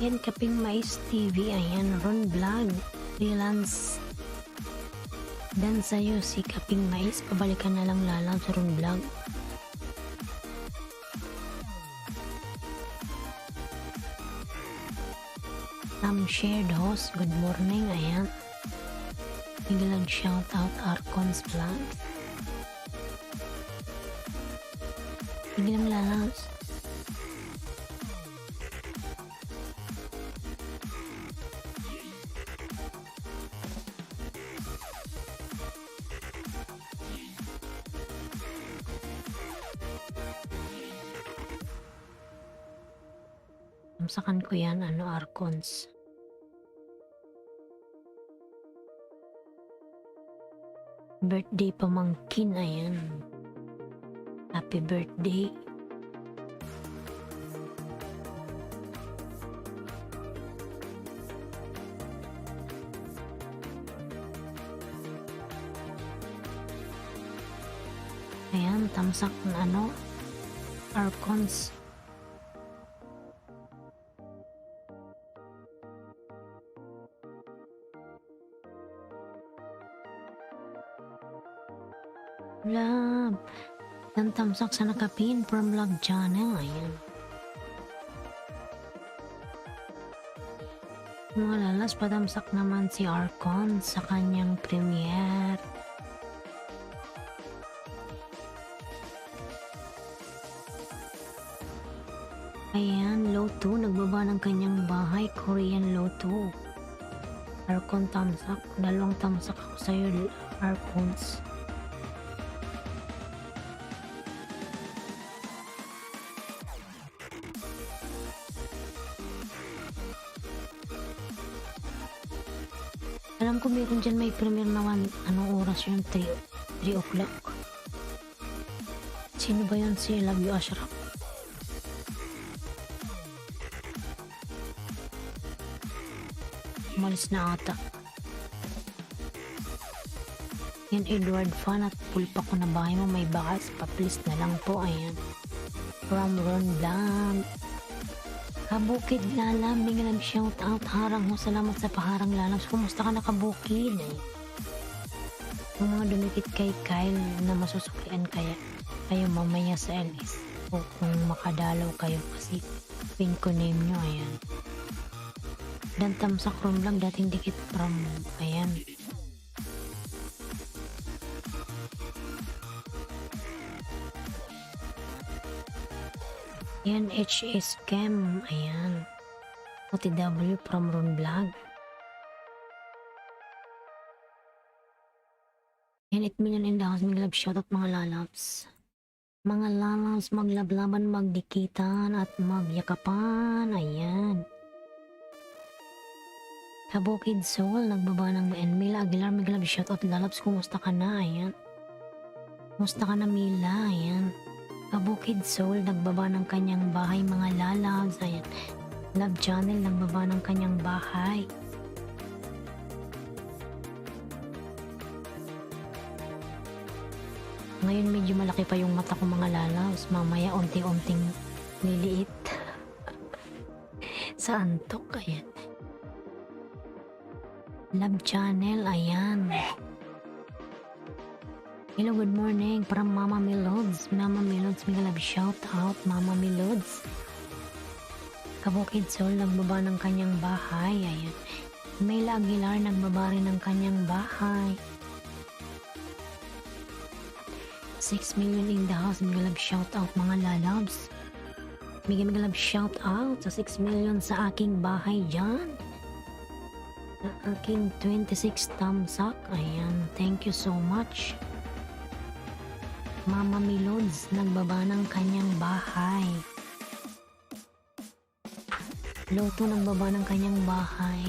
[SPEAKER 1] Yan, Kaping Mais TV, ayan, Ron Vlog, freelance. Dan sa'yo si Kaping Mais, pabalikan na lang lalab sa Ron Vlog. Shared host, good morning, ayan. Biglang shout out Arcons Vlog. Biglang lalabs. Tamsakan ko yan, Archons. Birthday pamangkin, ayan. Happy birthday. Ayan, tamsak ng Archons. Love. Yan tamsak sa nakapin from Love Channel. Ayan. Mga lalas, patamsak naman si Archon sa kanyang premiere. Ayan, Loto, nagbaba ng kanyang bahay, Korean Loto. Archon tamsak, dalawang tamsak ako sa'yo, Archons. Alam ko meron dyan may premiere naman, anong oras yun? 3 o'clock. Sino ba yun? Si Love You Ashraf. Umalis na ata. Yan, Edward fan at pulpa ko na bahay mo, may bakas, pa-please na lang po. Ayan. From Ron Blanc. Kabukid Lalam, biglang shout out, harang mo, salamat sa paharang Lalam. Kumusta ka na Kabukid? Yung mga dumikit kay Kyle na masusuklian kayo mamaya sa LS o kung makadalaw kayo kasi pin ko name nyo. Ayan. Dan tamsak room lang, dating dikit from, ayan. Yan, HS Cam, ayan. OTW from Ron Vlog. Yan, 8 million in the house, may love shoutout mga lalabs. Mga lalabs, maglablaban, magdikitan at magyakapan, ayan. Kabukid Soul, nagbaba ng Mila Aguilar, may love shoutout lalabs, kumusta ka na, ayan. Kumusta ka na Mila, ayan. Kabukid Soul, nagbaba ng kanyang bahay mga lalabs. Ayan. Love Channel, nagbaba ng kanyang bahay. Ngayon medyo malaki pa yung mata ko mga lalabs. Mamaya unti-unting liliit. Sa antok, ayan. Love Channel, ayan. Hello, good morning from Mama Melods. Mama Melods, may love shout out, Mama Melods. Kabukid Soul, nagbaba ng kanyang bahay. Ayan. Mila Aguilar, nagbaba rin ng kanyang bahay. 6 million in the house, may love shout out mga lalabs. May love shout out sa 6 million sa aking bahay dyan. Sa aking 26 thumbs up. Ayan, thank you so much. Mama Melods, nagbaba ng kanyang bahay. Loto, nagbaba ng kanyang bahay.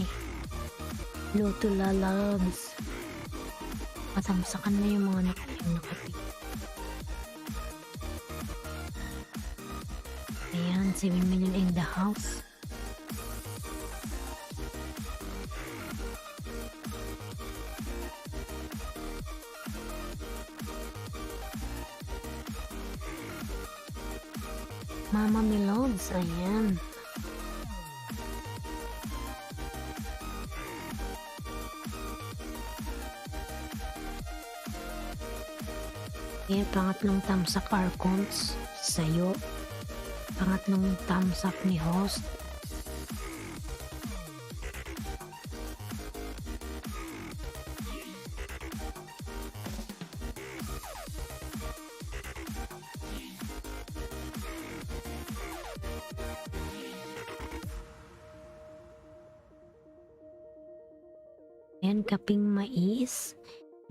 [SPEAKER 1] Loto lalabs. Patamsakan na yung mga nakapit. Ayan, 7 million in the house. Mama Melods, ayan. Ayan, pangatlong tamsak Archons sa'yo. Pangatlong tamsak ni host. Ayan, Kaping Mais.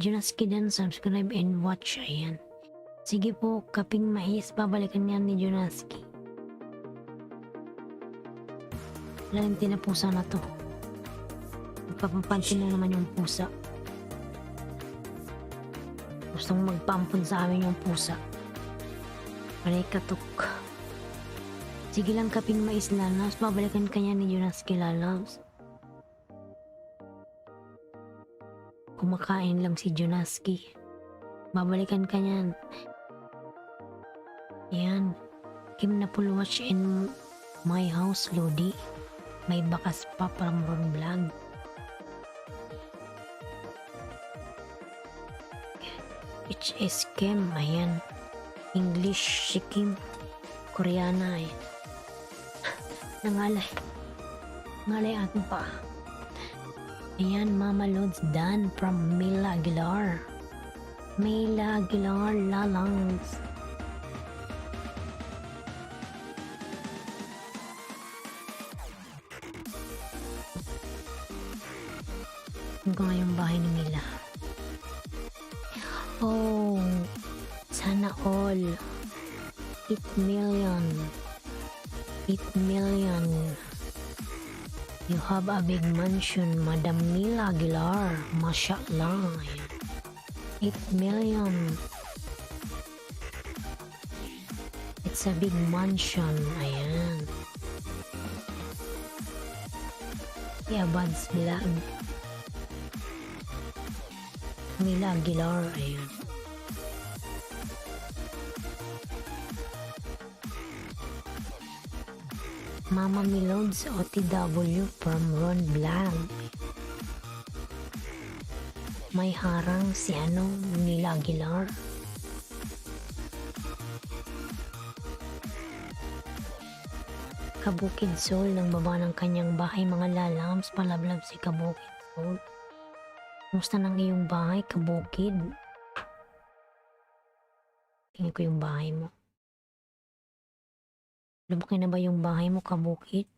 [SPEAKER 1] Junaski din, subscribe and watch. Ayan. Sige po, Kaping Mais, babalikan nga ni Junaski. Lalenti na pusa na to. Papapansin na naman yung pusa. Gustong magpampun sa amin yung pusa. Panay katok. Sige lang kaping mais lalabs. Babalikan kanya ni Junaski lalabs. Kumakain lang si Junaski. Babalikan kanya. Yan. Kim na full watch in my house, Lodi. May bakas pa from Ron Vlog. HS Kim, ayan. English si Kim. Koreana eh. Nangalay. Ngalay atin pa. Ayan, Mama Lods Dan from Mila Aguilar. Mila Aguilar Lalangs. Ito nga yung bahay ni Mila. Oh, sana all. 8 million. 8 million. You have a big mansion, Madam Mila Aguilar. Mashallah. 8 million. It's a big mansion. Ayan. Yeah, Bud's Vlog. Mila Aguilar. Ayan. Mama Milods OTW from Ron Vlog. May harang si Mila Aguilar. Kabukid Soul ng baba ng kanyang bahay, mga lalams, palablab si Kabukid Soul. Kumusta ng iyong bahay, Kabukid? Tingnan ko yung bahay mo. Lumaki na ba yung bahay mo, Kabukid?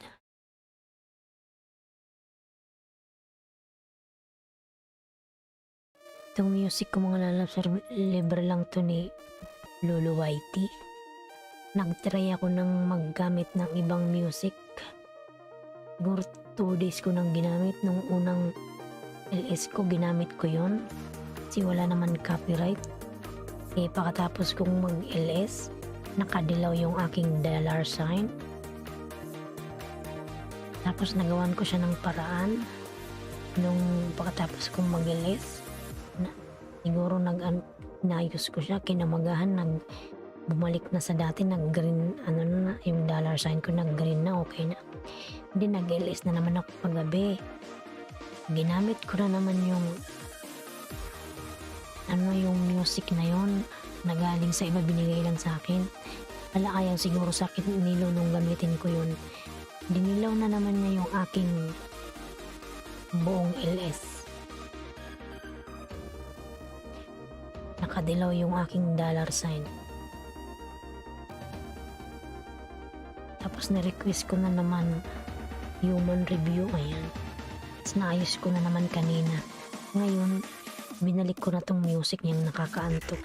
[SPEAKER 1] Itong music ko mga lalabs, libre lang to ni Lolo Whitey. Nag-try ako ng maggamit ng ibang music. Siguro 2 days ko nang ginamit. Nung unang LS ko, ginamit ko yon kasi wala naman copyright. Pagkatapos kong mag-LS, nakadilaw yung aking dollar sign. Tapos nagawan ko siya ng paraan nung pagkatapos kong mag-LS. Siguro nayos ko siya, kinamagahan, bumalik na sa dati, nag-green, na, yung dollar sign ko nag-green na, okay na. Hindi, nag-LS na naman ako paggabi. Ginamit ko na naman yung yung music na yon na galing sa iba, binigay lang sa akin. Wala kaya siguro sa akin nilo nung gamitin ko yun. Dinilaw na naman niya yung aking buong LS. Nakadilaw yung aking dollar sign. Tapos na-request ko na naman human review, ayan. Tapos naayos ko na naman kanina. Ngayon, binalik ko na tong music niyang nakakaantok.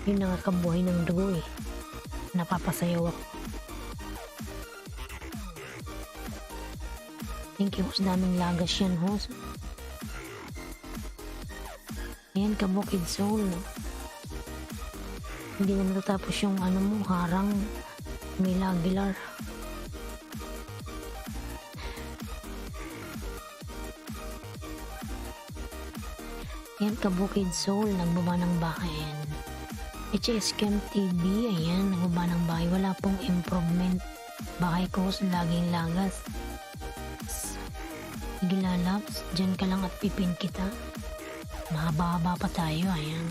[SPEAKER 1] Yung nakakabuhay ng dugo eh. Napapasayaw ako. Thank you, host. Daming lagas yan, host. Ayan, Kabukid Soul. Hindi na natatapos yung mo, harang Mila Aguilar. Ayan, Kabukid Soul, nagbaba ng bahay. Ayan. HS Cam TV, ayan, nagbaba ng bahay. Wala pong improvement. Bahay ko, laging lagas. Sige lalabs, dyan ka lang at pipin kita. Mahaba-haba pa tayo, ayan.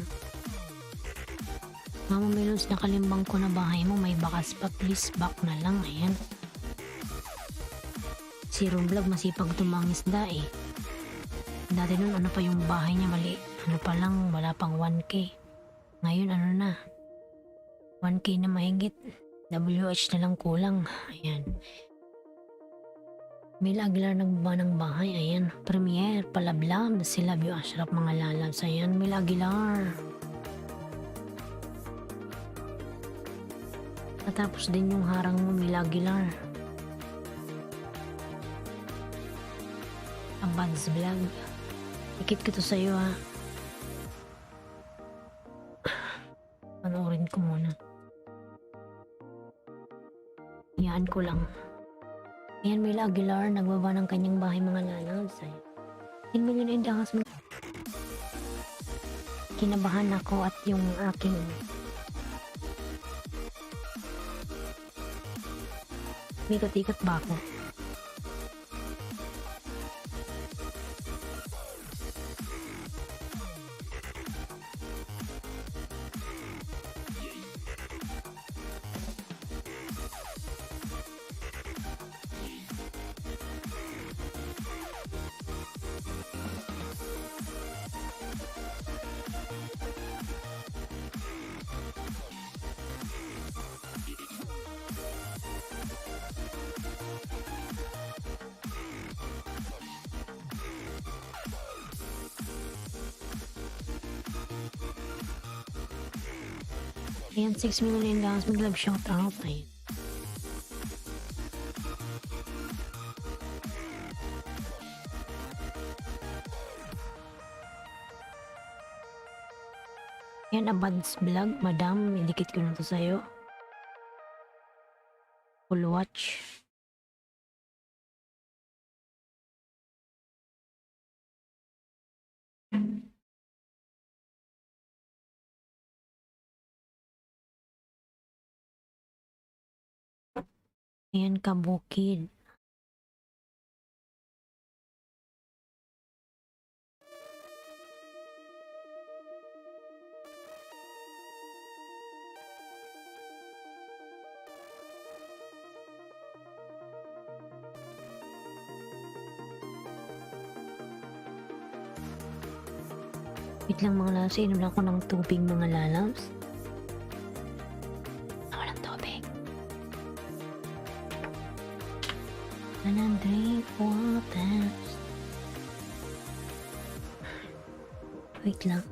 [SPEAKER 1] Mama Melods, nakalimbang ko na bahay mo, may bakas pa, please back na lang, ayan. Si Rumblog masipag tumangisda eh. Dati nun pa yung bahay niya, mali. Pa lang, wala pang 1K. Ngayon na, 1K na mahigit. WH na lang kulang, ayan. Mila Aguilar nagbaba ng bahay, ayan. Premier, palablab, sila Bio Ashraf, mga lalabs, ayan. Mila Aguilar. Natapos din yung harang mo, Mila Aguilar. Abans Vlog. Ikit ko to sa'yo ha. Panoorin ko muna. Hayaan ko lang. Ayan, Mila Aguilar, nagbaba ng kanyang bahay mga lalabs. 10 million indahas. Kinabahan ako at yung aking ikot-ikot ba ako? Ayan, 6 million indahas. Mag-love shoutout. Ayan. Yan, Abans Vlog, madam, indikit ko na to sa'yo. Full watch. Ayan, kabukid. Wait lang mga lalabs, inom lang ako ng tubig mga lalabs. Walang tubig. And drink water. Wait lang.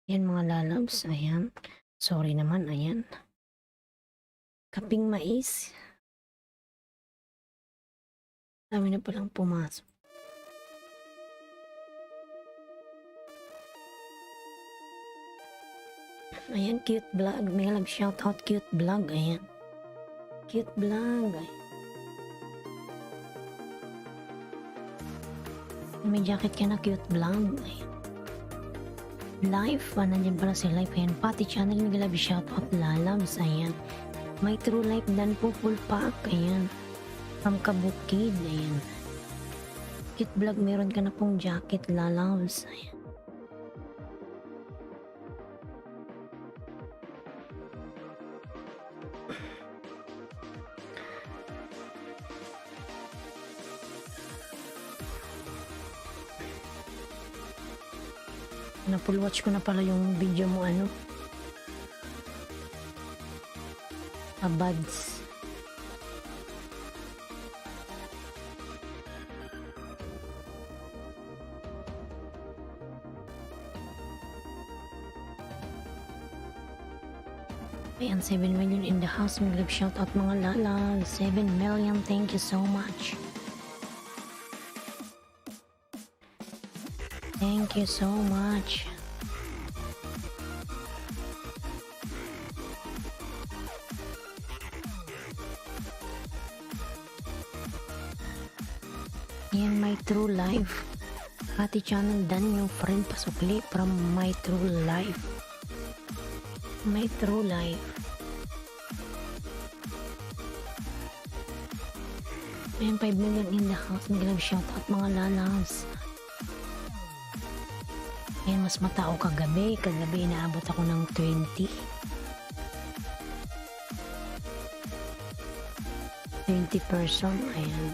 [SPEAKER 1] Yan mga lalabs, ayan. Sorry naman, ayan. Kaping mais. Dami na palang pumasok. Ayan, cute vlog. May love shout out, cute vlog. Ayan. Cute vlog. May jacket ka na, cute vlog. Ayan. Life, nandiyan pala si Life. Ayan, pati channel, may love shout out, lalabs. Ayan. My true life, dan po full pack. Ayan. From Kabukid. Ayan. Cute vlog, meron ka na pong jacket, lalabs. Ayan. Na-full watch ko na pala yung video mo, ano? Abads. Ayan, 7 million in the house. Mag-live shout out mga lalag. 7 million, thank you so much. Thank you so much. Yan, My True Life. Pati channel dan yung friend pasukli from My True Life. My True Life. Ayan, 5 million in the house. Mag-live shout out mga lalas. Ayan, mas matao kagabi. Kagabi inaabot ako ng 20. 20 person. Ayan.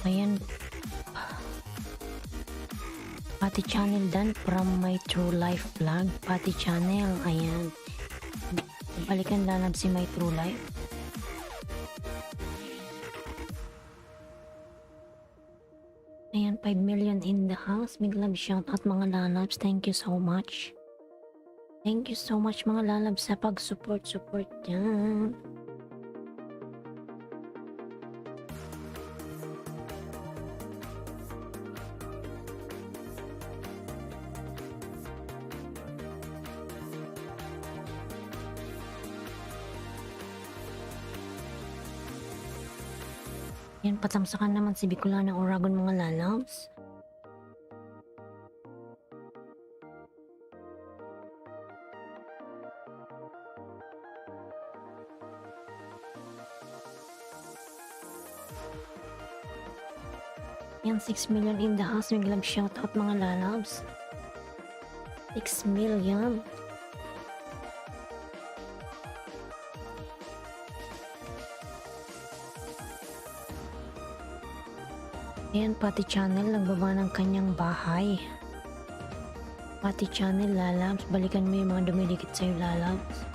[SPEAKER 1] Ayan. Pati channel dan from My True Life vlog. Pati channel. Ayan. Balikan lalab si My True Life. 5 million in the house. Big love shout out mga lalabs. Thank you so much. Thank you so much mga lalabs sa pag-support dyan. Yan, patamsakan naman si Bicolana Oragon mga lalabs. Yan, 6 million in the house. Big love shout out mga lalabs. 6 million. Ayan, Pati Channel, nagbaba ng kanyang bahay. Pati Channel, lalabs, balikan mo yung mga dumidikit sa'yo, lalabs.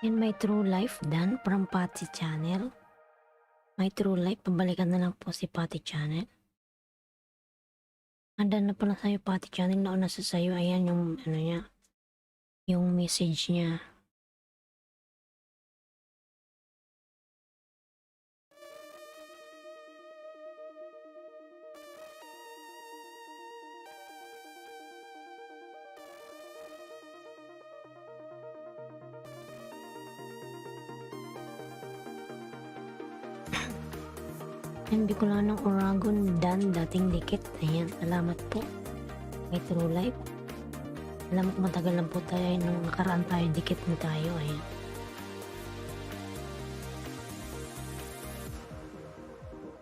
[SPEAKER 1] In My True Life Dan from Pati Channel. My True Life, pabalikan na lang po si Pati Channel. Handa na pala sa'yo Pati Channel, nauna sa sa'yo. Ayan yung ano niya, yung message niya. Yan, Bicolana Oragon Dan, dating dikit. Ayan, salamat po. May True Life. Alam mo, matagal lang po tayo nung nakaraan tayo, dikit mo tayo. Ayan.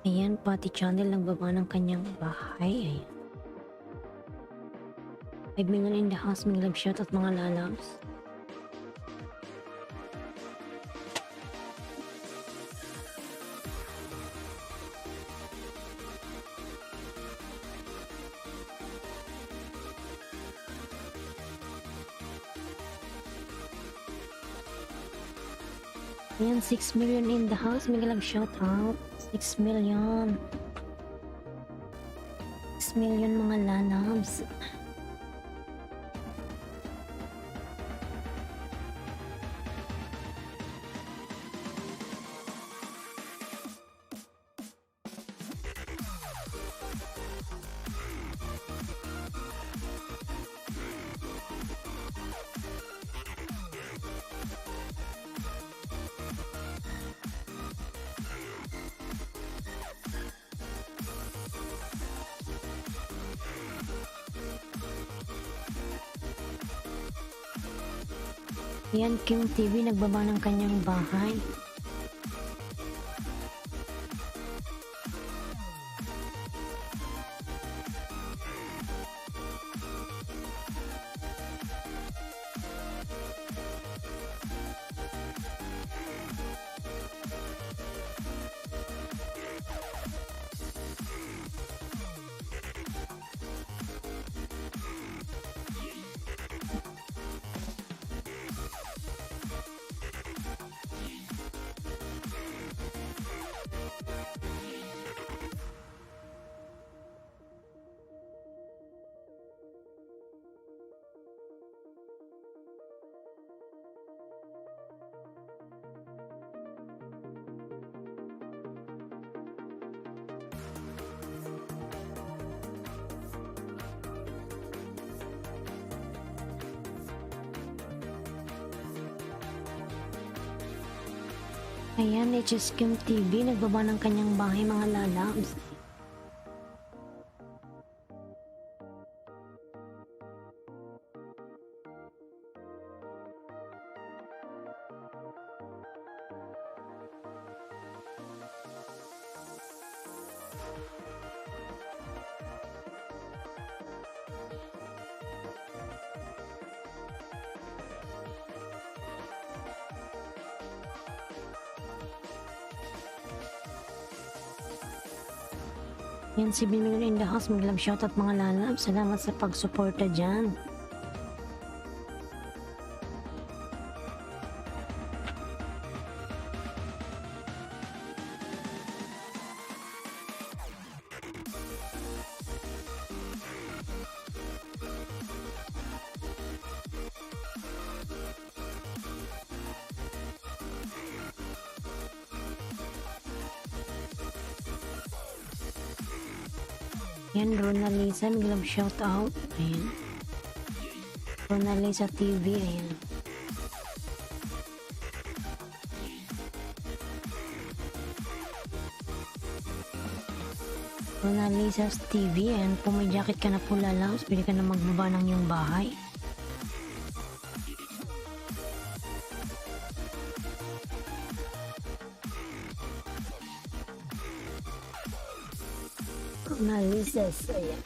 [SPEAKER 1] Ayan, Pati Channel, nagbaba ng kanyang bahay. Ayan. 5 million in the house, may love shout at mga lalabs. Ayan, 6 million in the house. May love shout out. 6 million. 6 million mga lalabs. Yan, King TV, nagbaba ng kanyang bahay. Ayan, HSQM TV, nagbaba ng kanyang bahay mga lalabs. Yan si Bilmigan in the house, mag-love shoutout mga lalabs. Salamat sa pagsuporta dyan. Yan, Ronalisa, mag-love shoutout. Ayan. Ronalisa TV, ayan. Ronalisa's TV, ayan. Kung may jacket ka na po lalabs, pwede ka na magbaba ng iyong bahay. Ronalisa's, ayan.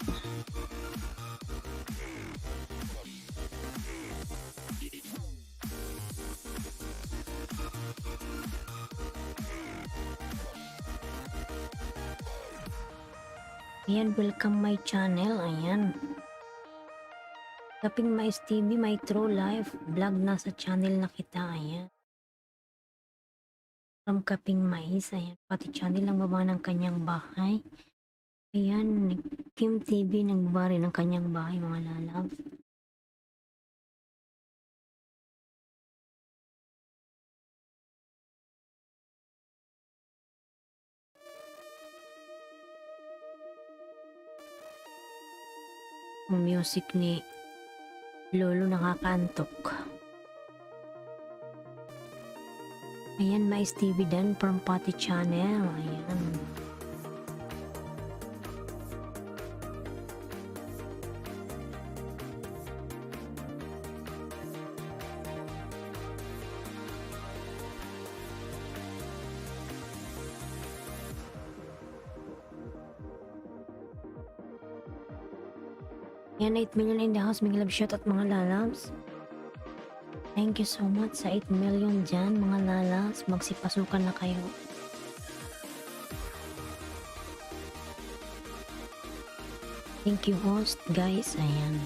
[SPEAKER 1] Ayan, welcome my channel, ayan. Kaping Mais TV, my true life vlog na sa channel na kita, ayan. From Kaping Mais, ayan. Pati channel ang baba ng kanyang bahay. Ayan, Kim TV nagbaba rin ng kanyang bahay, mga lalabs. Ang music ni Lolo nakakantok. Ayan, Mais TV dan from Pati Channel. Ayan. Ayan, 8 million in the house. May love shout at mga lalabs. Thank you so much sa 8 million dyan, mga lalabs. Magsipasukan na kayo. Thank you, host, guys. Ayan.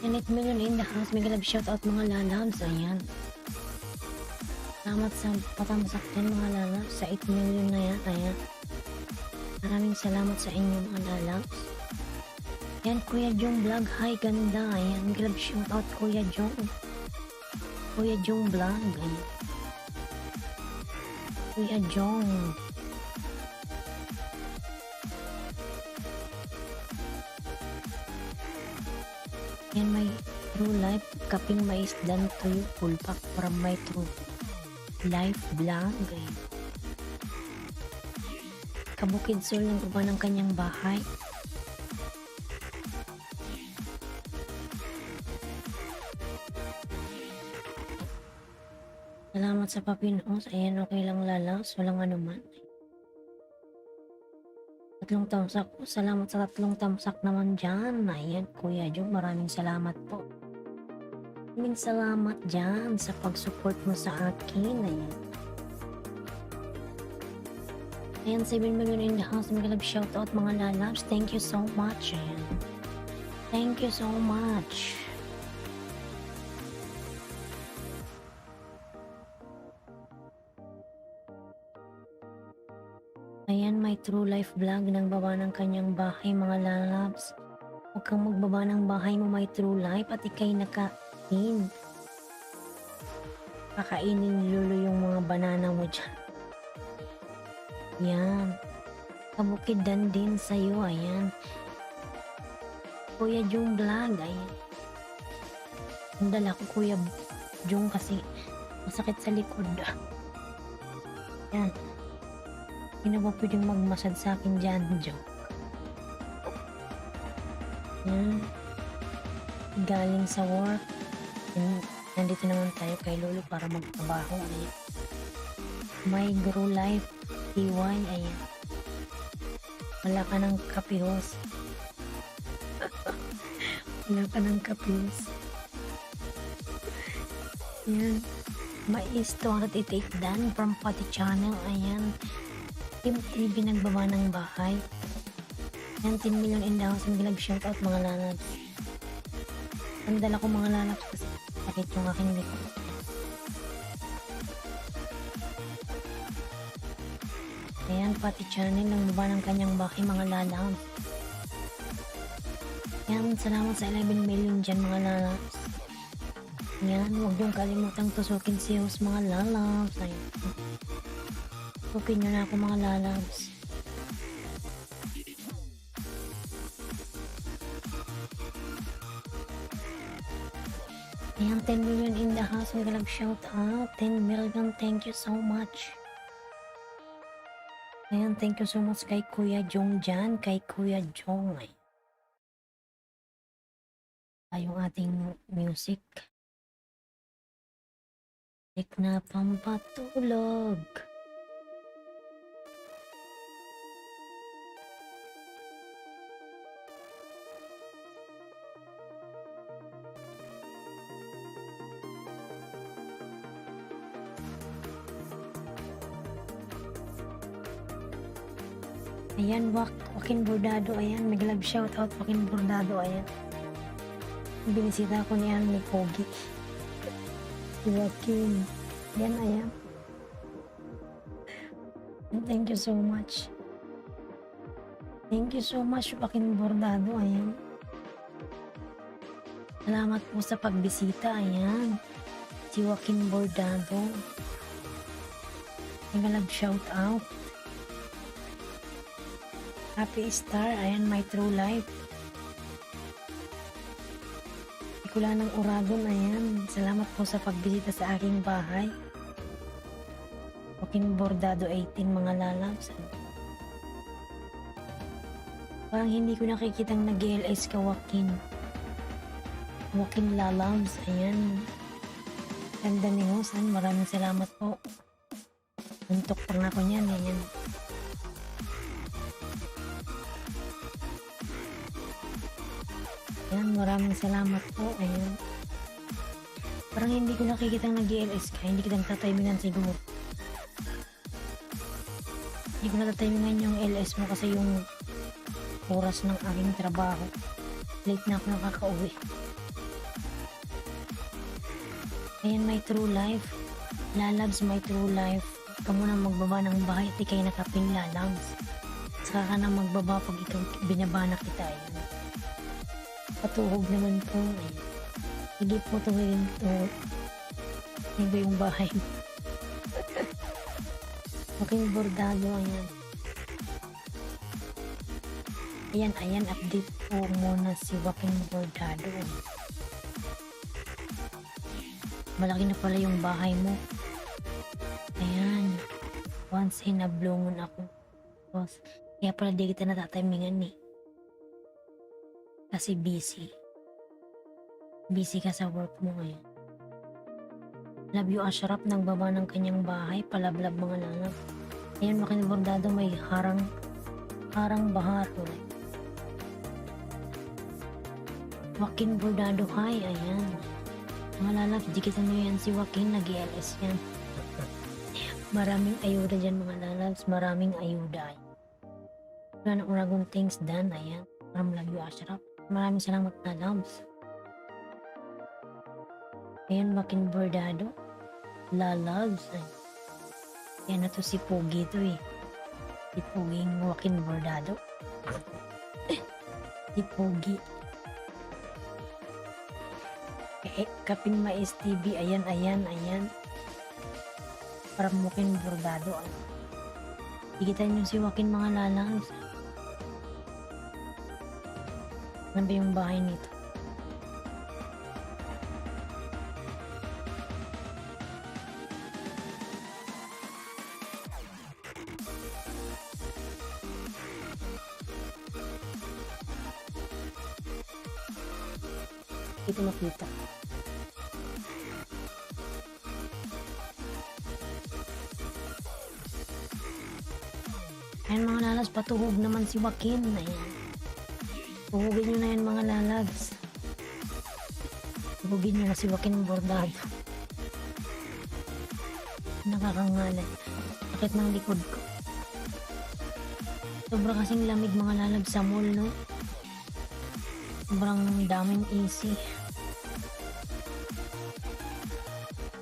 [SPEAKER 1] And 8 million in the house. May love shout out mga lalabs. Ayan. Salamat sa patamsak din mga lalabs. Sa 8 million na yan. Ayan. Maraming salamat sa inyo mga lalabs. Yan, Kuya Jong Vlog. Hi, ganda. Ayan. May love shout out Kuya Jong. Kuya Jong Vlog. Ayan. Kuya Jong. Yan, may true life, Kaping Mais dan tuyo, full pack from my true life vlog. Ayan. Kabukid Sol ng baba ng kanyang bahay. Salamat sa papinos. Ayan, okay lang lalas. Walang anuman. Tatlong tamsak po. Salamat sa tatlong tamsak naman dyan. Ayan, Kuya Jong, maraming salamat po. Maraming salamat dyan sa pag-support mo sa akin. Ayan. Ayan, 7 million in the house. Mga love shoutout mga lalabs. Thank you so much. Ayan. Thank you so much. Ayan, may true life vlog ng baba ng kanyang bahay, mga lalabs. Huwag kang magbaba ng bahay mo, may true life, at ikay nakain. Kakainin ni Lolo yung mga banana mo dyan. Yan. Kabukidan din sa'yo, ayan. Kuya Jung vlog, ayan. Ang dala ko Kuya Jung kasi masakit sa likod. Yan. Hindi na ba pwedeng magmasad sa akin dyan, Joe? Yan. Galing sa work. Yan. Nandito naman tayo kay Lolo para magtrabaho. Ayan. My Grow Life TY, ayan. Wala ka ng kapihos. Wala ka ng kapihos. Ayan. May story to take down from Pati Channel. Ayan. Team TV nagbaba ng bahay. Ayan, 10 million in the house. Ang shoutout mga lalabs. Ang dala ko mga lalabs kasi sakit yung aking likod. Ayan, Pati Channel nagbaba ng kanyang bahay mga lalabs. Ayan, salamat sa 11 million dyan mga lalabs. Ayan, huwag yung kalimutang tusukin si host mga lalabs. Ayan. Tusukin nyo na ako mga lalabs. Ayan, 10 million in the house. Magalag shout out. 10 million. Thank you so much. Ayan, thank you so much kay Kuya Jong dyan. Kay Kuya Jong. Yung ating music. Na pampatulog. Ayan, Joaquin Bordado, ayan, nag-love shoutout, Joaquin Bordado, ayan. Binisita ko niyan ni Pogi. Joaquin, ayan. Thank you so much. Thank you so much, Joaquin Bordado, ayan. Salamat po sa pagbisita, ayan. Si Joaquin Bordado. Nag-love shoutout. Happy Star, ayan, my true life. Ikula ng Uragon, ayan. Salamat po sa pagbisita sa aking bahay. Joaquin Bordado 18 mga lalabs. Parang hindi ko nakikitang nag-LS ka Joaquin. Joaquin lalabs, ayan. Ganda ni Hosan, maraming salamat po. Untok pa nga ako niyan, ayan. Ayan, maraming salamat po. Ayan. Parang hindi ko nakikitang nag-LS ka. Hindi kitang tatimingan siguro. Hindi ko natatimingan yung LS mo kasi yung oras ng aking trabaho. Late na ako nakaka-uwi. Ayan, my true life. Lalabs, my true life. Ikaw muna magbaba ng bahay at ikay nakaping lalabs. Saka ka na magbaba pag ikaw binaba na kita. Ayan. Patuhog naman po. Hindi po tuhigin ito. Hindi ba yung bahay mo? Joaquin Bordado, ayan. Ayan, update po muna si Joaquin Bordado. Malaki na pala yung bahay mo. Ayan. Once in a blue moon ako. Kaya pala di kita natatimingan eh. Kasi busy. Busy ka sa work mo ngayon. Love you Ashraf, nagbaba ng kanyang bahay, palablab mga lalab. Ayan, Joaquin Bordado, may harang bahar. Joaquin Bordado, hi, ayan. Mga lalab, dikitan nyo yan si Joaquin, nag-LS yan. Maraming ayuda dyan mga lalabs, maraming ayuda. Wala na Uragon things done, ayan. From Love you Ashraf. Maraming salamat na loves. Ayan, Joaquin Bordado. La loves. Yan na to si Pogi to eh. Si Poging Joaquin Bordado. Si Pogi. Kaping Mais TV. Ayan. Para Joaquin Bordado. Ikitan nyo si Joaquin mga lalabs. Ano ba yung bahay nito? Dito makita. Ayan mga lalas, patuhog naman si Joaquin. Ayan. Tuhugin nyo na yan mga lalas. Tuhugin nyo na si Joaquin Bordado. Nakakangalan. Sakit ng likod ko. Sobra kasing lamig mga lalabs sa mall, no? Sobrang daming AC.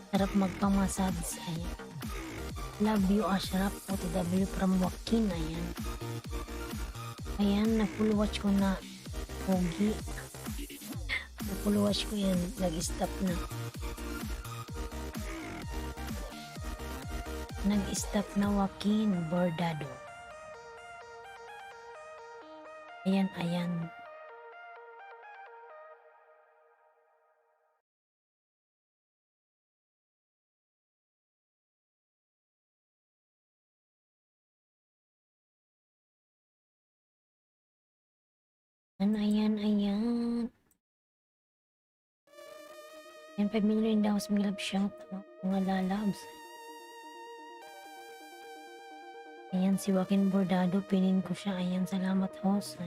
[SPEAKER 1] Sarap magpamassage. Ayan. Love you, Ashraf. OTW from Joaquin. Ayan. Ayan, na-full watch ko na Pogi. Na-full watch ko yan. Nag-stop na. Nag-stop na Joaquin Bordado. Ayan. Ayan. Ayan, 5 million daw sa mga love shout. Mga lalabs. Ayan, si Joaquin Bordado. Pinin ko siya. Ayan, salamat host.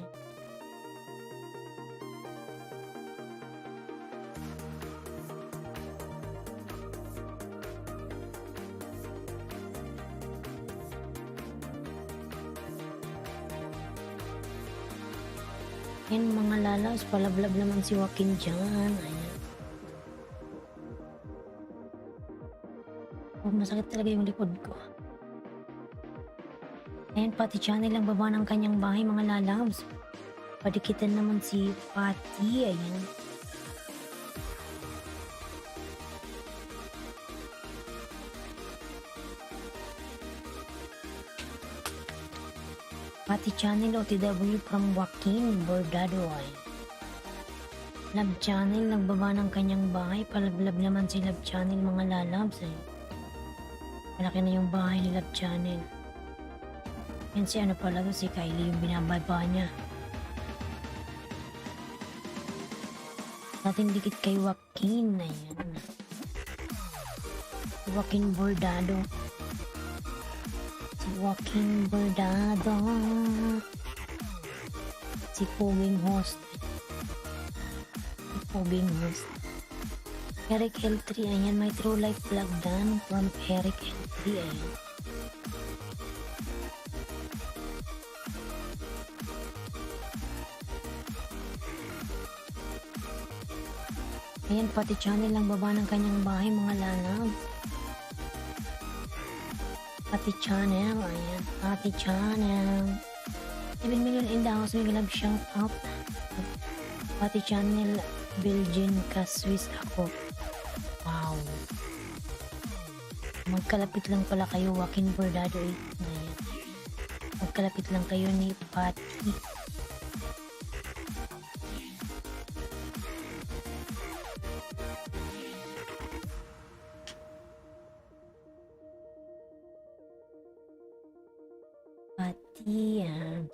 [SPEAKER 1] Ayan, mga lalabs. Palablab naman si Joaquin dyan. Ayan. Masakit talaga yung likod ko. Ayan, Pati Channel ang baba ng kanyang bahay mga lalabs. Padikitan naman si Pati. Ayan. Pati Channel OTW from Joaquin Bordado. Ayan. Love Channel nagbaba ng kanyang bahay. Palablab naman si Love Channel mga lalabs. Ayan. Malaki na yung bahay ni Love Channel. Yan si ano pala to, si Kylie yung binababa niya. Natin dikit kay Joaquin. Ayan. Joaquin Bordado. Si Joaquin Bordado. Si Poging host. Si Poging host. Eric L3, ayan, may true life vlog done from Eric L3, ayan. Ayan, Pati Channel ang baba ng kanyang bahay, mga lalab. Pati Channel, ayan, Pati Channel. 7 million in the house, may love shout out. Pati Channel, Belgian ka Swiss ako. Wow. Magkalapit lang pala kayo, Joaquin Bordado. Ayan. Magkalapit lang kayo ni Pati. Pati, yan.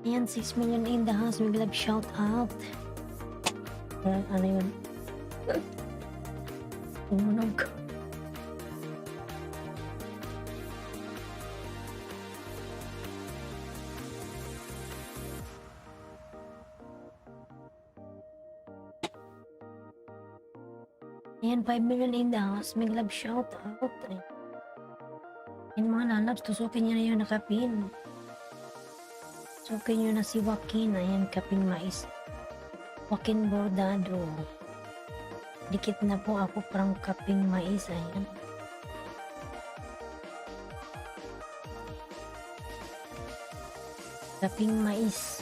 [SPEAKER 1] Ayan, 6 million in the house. May love shout out. Ano yun? Tumunog. Ayan, 5 million in the house. May love shout out. Yan mga lalabs, tusukin niyo na yung nakapin. Tusukin niyo na si Joaquin. Ayan, kaping mais. Joaquin bordado. Dikit na po ako parang kaping mais. Ayan. Kaping mais.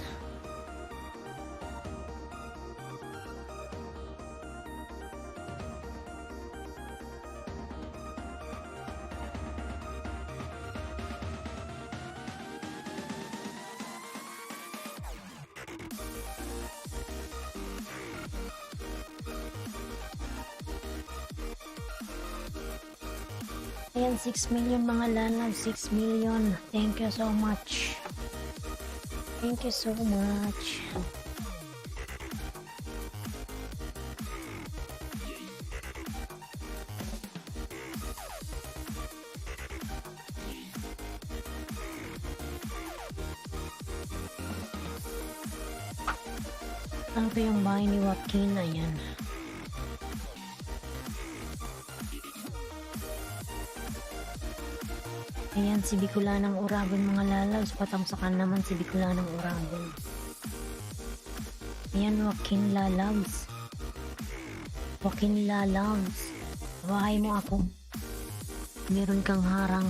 [SPEAKER 1] Ayan, 6 million mga lalab, 6 million. Thank you so much. Thank you so much. Ano pa yung bahay ni Joaquin? Ayan. Ayan, si Bicolanang Uragon mga lalabs. Patamsakan naman si Bicolanang Uragon. Ayan, Joaquin lalabs. Joaquin lalabs. Bahay mo ako. Meron kang harang.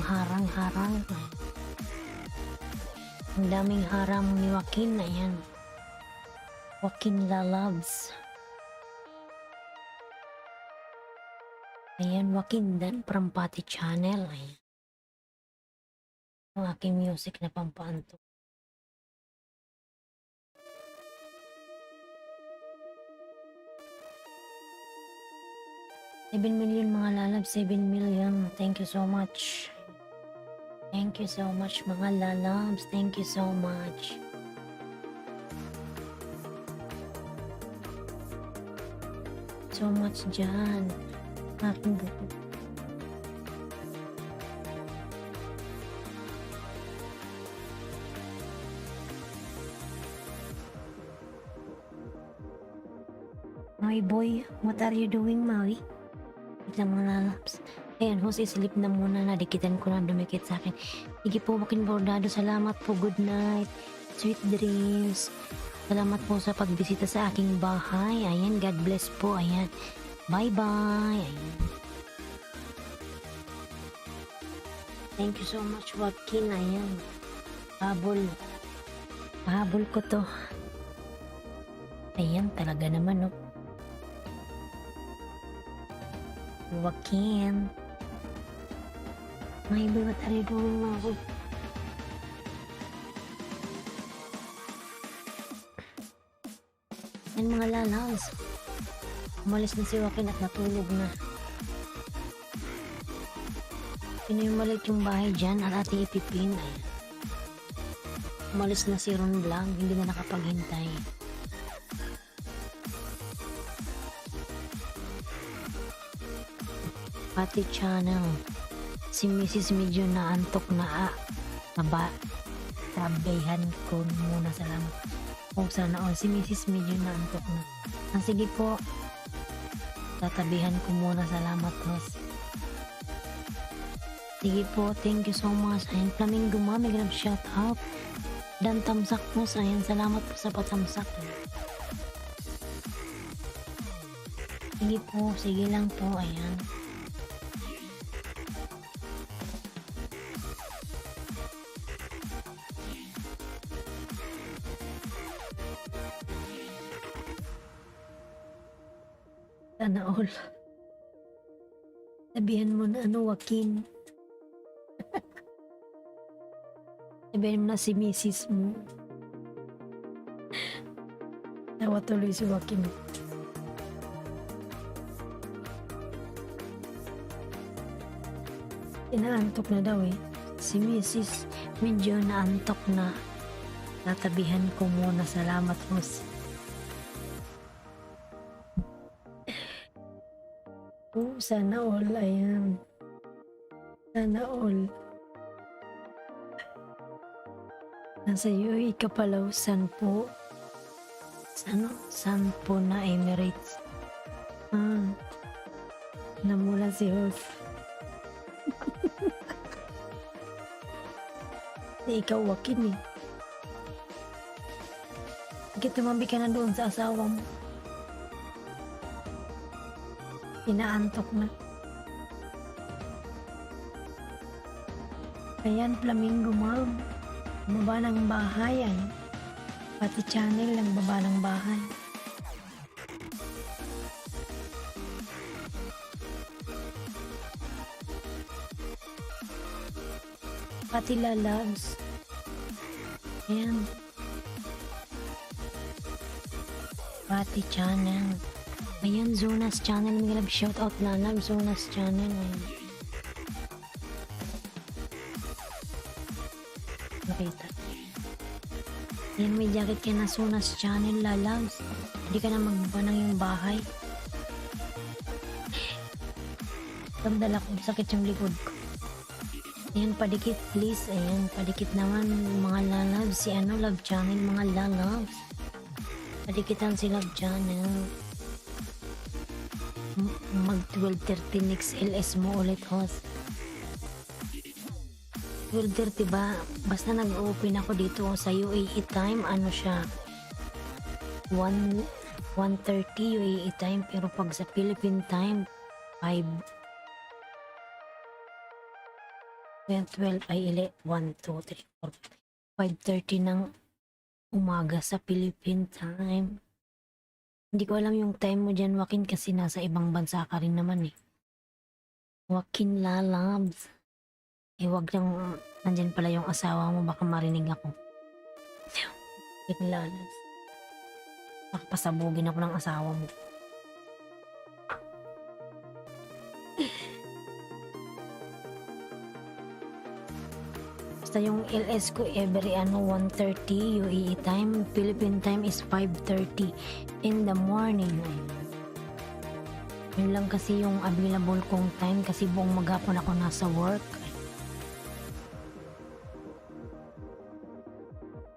[SPEAKER 1] Ang daming harang ni Joaquin. Ayan. Joaquin lalabs. Ayan, Joaquin Dan from Pati Channel. Ayan. Ang aking music na pampaanto. $7 million mga lalab, 7 million. Thank you so much. Thank you so much mga lalabs. Thank you so much. So much dyan. Aking buko. Maui boy, what are you doing, Maui? Biglang mga lalabs. Ayan, Jose, silip na muna. Nadikitan ko na dumikit sa akin. Sige po, Joaquin bordado. Salamat po. Good night. Sweet dreams. Salamat po sa pagbisita sa aking bahay. Ayan, God bless po. Ayan. Bye-bye. Ayan. Thank you so much, Joaquin. Ayan. Habol. Habol ko to. Ayan, talaga naman, no? Joaquin. My boy, what are you doing, Mao? Yan mga lalabs. Umalis na si Joaquin at natulog na. Pinayumalik yung bahay dyan at ating ipipin. Ayan. Umalis na si Ron Blanc, hindi na nakapaghintay. Pati Channel. Si Mrs. medyo naantok na tabayhan ko muna, salamat. Kung sana si Mrs. medyo naantok na. Sige po. Tatabihan ko muna, salamat boss. Sige po, thank you so much. Ayan, Flamingo Mami, grab shout out. Dan tamsak po, ayan, salamat po sa patamsak. Sige po, sige lang po, ayan. Sana all. Sabihan mo na Joaquin. Sabihan mo na si Mrs. mo. Tawa tuloy si Joaquin. Inaantok na daw eh. Si Mrs. medyo naantok na. Tatabihan ko muna, salamat boss. Sana all, ayan. Sana all. Nasa UAE ka pala, Sanpo. Sanpo na Emirates. Namula si host. ikaw Joaquin eh. Bakit tumabi ka na doon sa asawa mo? Inaantok na. Ayan, Flamingo Mom. Baba ng bahay ay. Pati channel lang baba ng bahay. Pati lalabs. Ayan. Pati channel. Ayan, Zonas channel. May love shoutout lalab. Zonas channel. Ayan. Nakita. Ayan, may jacket ka na Zonas channel lalabs. Hindi ka na magbaba ng yung bahay. Damdala ko. Sakit yung likod ko. Ayan, padikit please. Ayan, padikit naman mga lalabs. Si ano, love channel, mga lalabs. Padikitan si love channel. Mag 12:30 next LS mo ulit, host. 12:30 ba? Basta nag-open ako dito sa UAE time. Ano siya? 1:30 UAE time. Pero pag sa Philippine time, 5. 12 ay 1, 2, 3, 4, 5:30 ng umaga sa Philippine time. Hindi ko alam yung time mo dyan, Joaquin, kasi nasa ibang bansa ka rin naman eh. Joaquin lalabs. Eh, wag lang, nandyan pala yung asawa mo, baka marinig ako. Joaquin lalabs. Baka pasabugin ako ng asawa mo. Basta yung LS ko every 1:30 UAE time. Philippine time is 5:30 in the morning. Yun lang kasi yung available kong time kasi buong maghapon ako nasa work.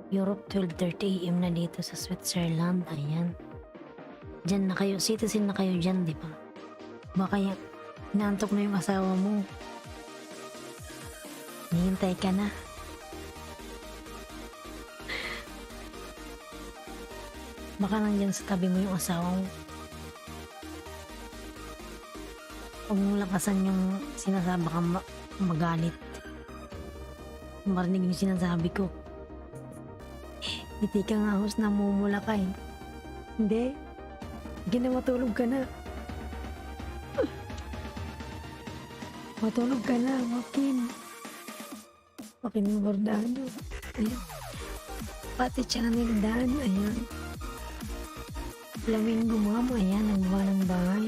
[SPEAKER 1] Europe 12:30 AM na dito sa Switzerland. Ayan. Diyan na kayo. Citizen na kayo dyan, di ba? Baka yan, inaantok na yung asawa mo. Hihintay ka na. Baka nandyan sa tabi mo yung asawa mo. Huwag mong lakasan yung sinasabi, baka magalit. Marinig yung sinasabi ko. Hindi ka nga host, namumula ka eh. Hindi. Hindi na matulog ka na. Matulog ka na, Joaquin. Joaquin Bordado. Ayan. Pati channel Dan. Ayan. Flamingo Mom. Ayan. Nagbawa ng bahay.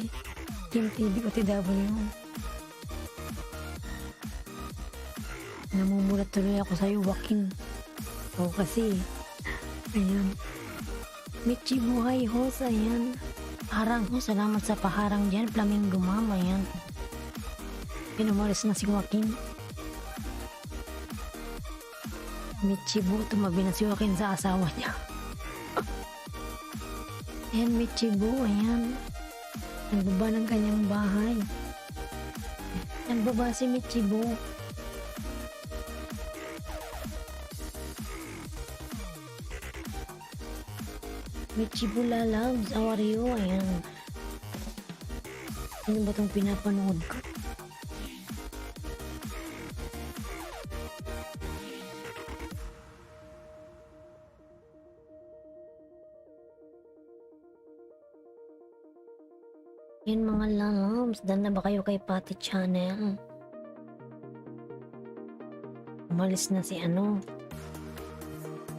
[SPEAKER 1] Kim TV OTW. Namumulat tuloy ako sa'yo, Joaquin. Oo kasi. Ayan. Michi buhay host. Ayan. Harang ho. Salamat sa paharang dyan. Flamingo Mom. Ayan. Pinumaris na si Joaquin. Michibu, tumabi na si Joaquin sa asawa niya. Ayan, Michibu, ayan. Nagbaba ng kanyang bahay. Nagbaba si Michibu. Michibu lalabs, how are you? Ayan. Ano ba itong pinapanood ko? Yan mga lalabs, dan na ba kayo kay Pati Channel? Umalis na si ano?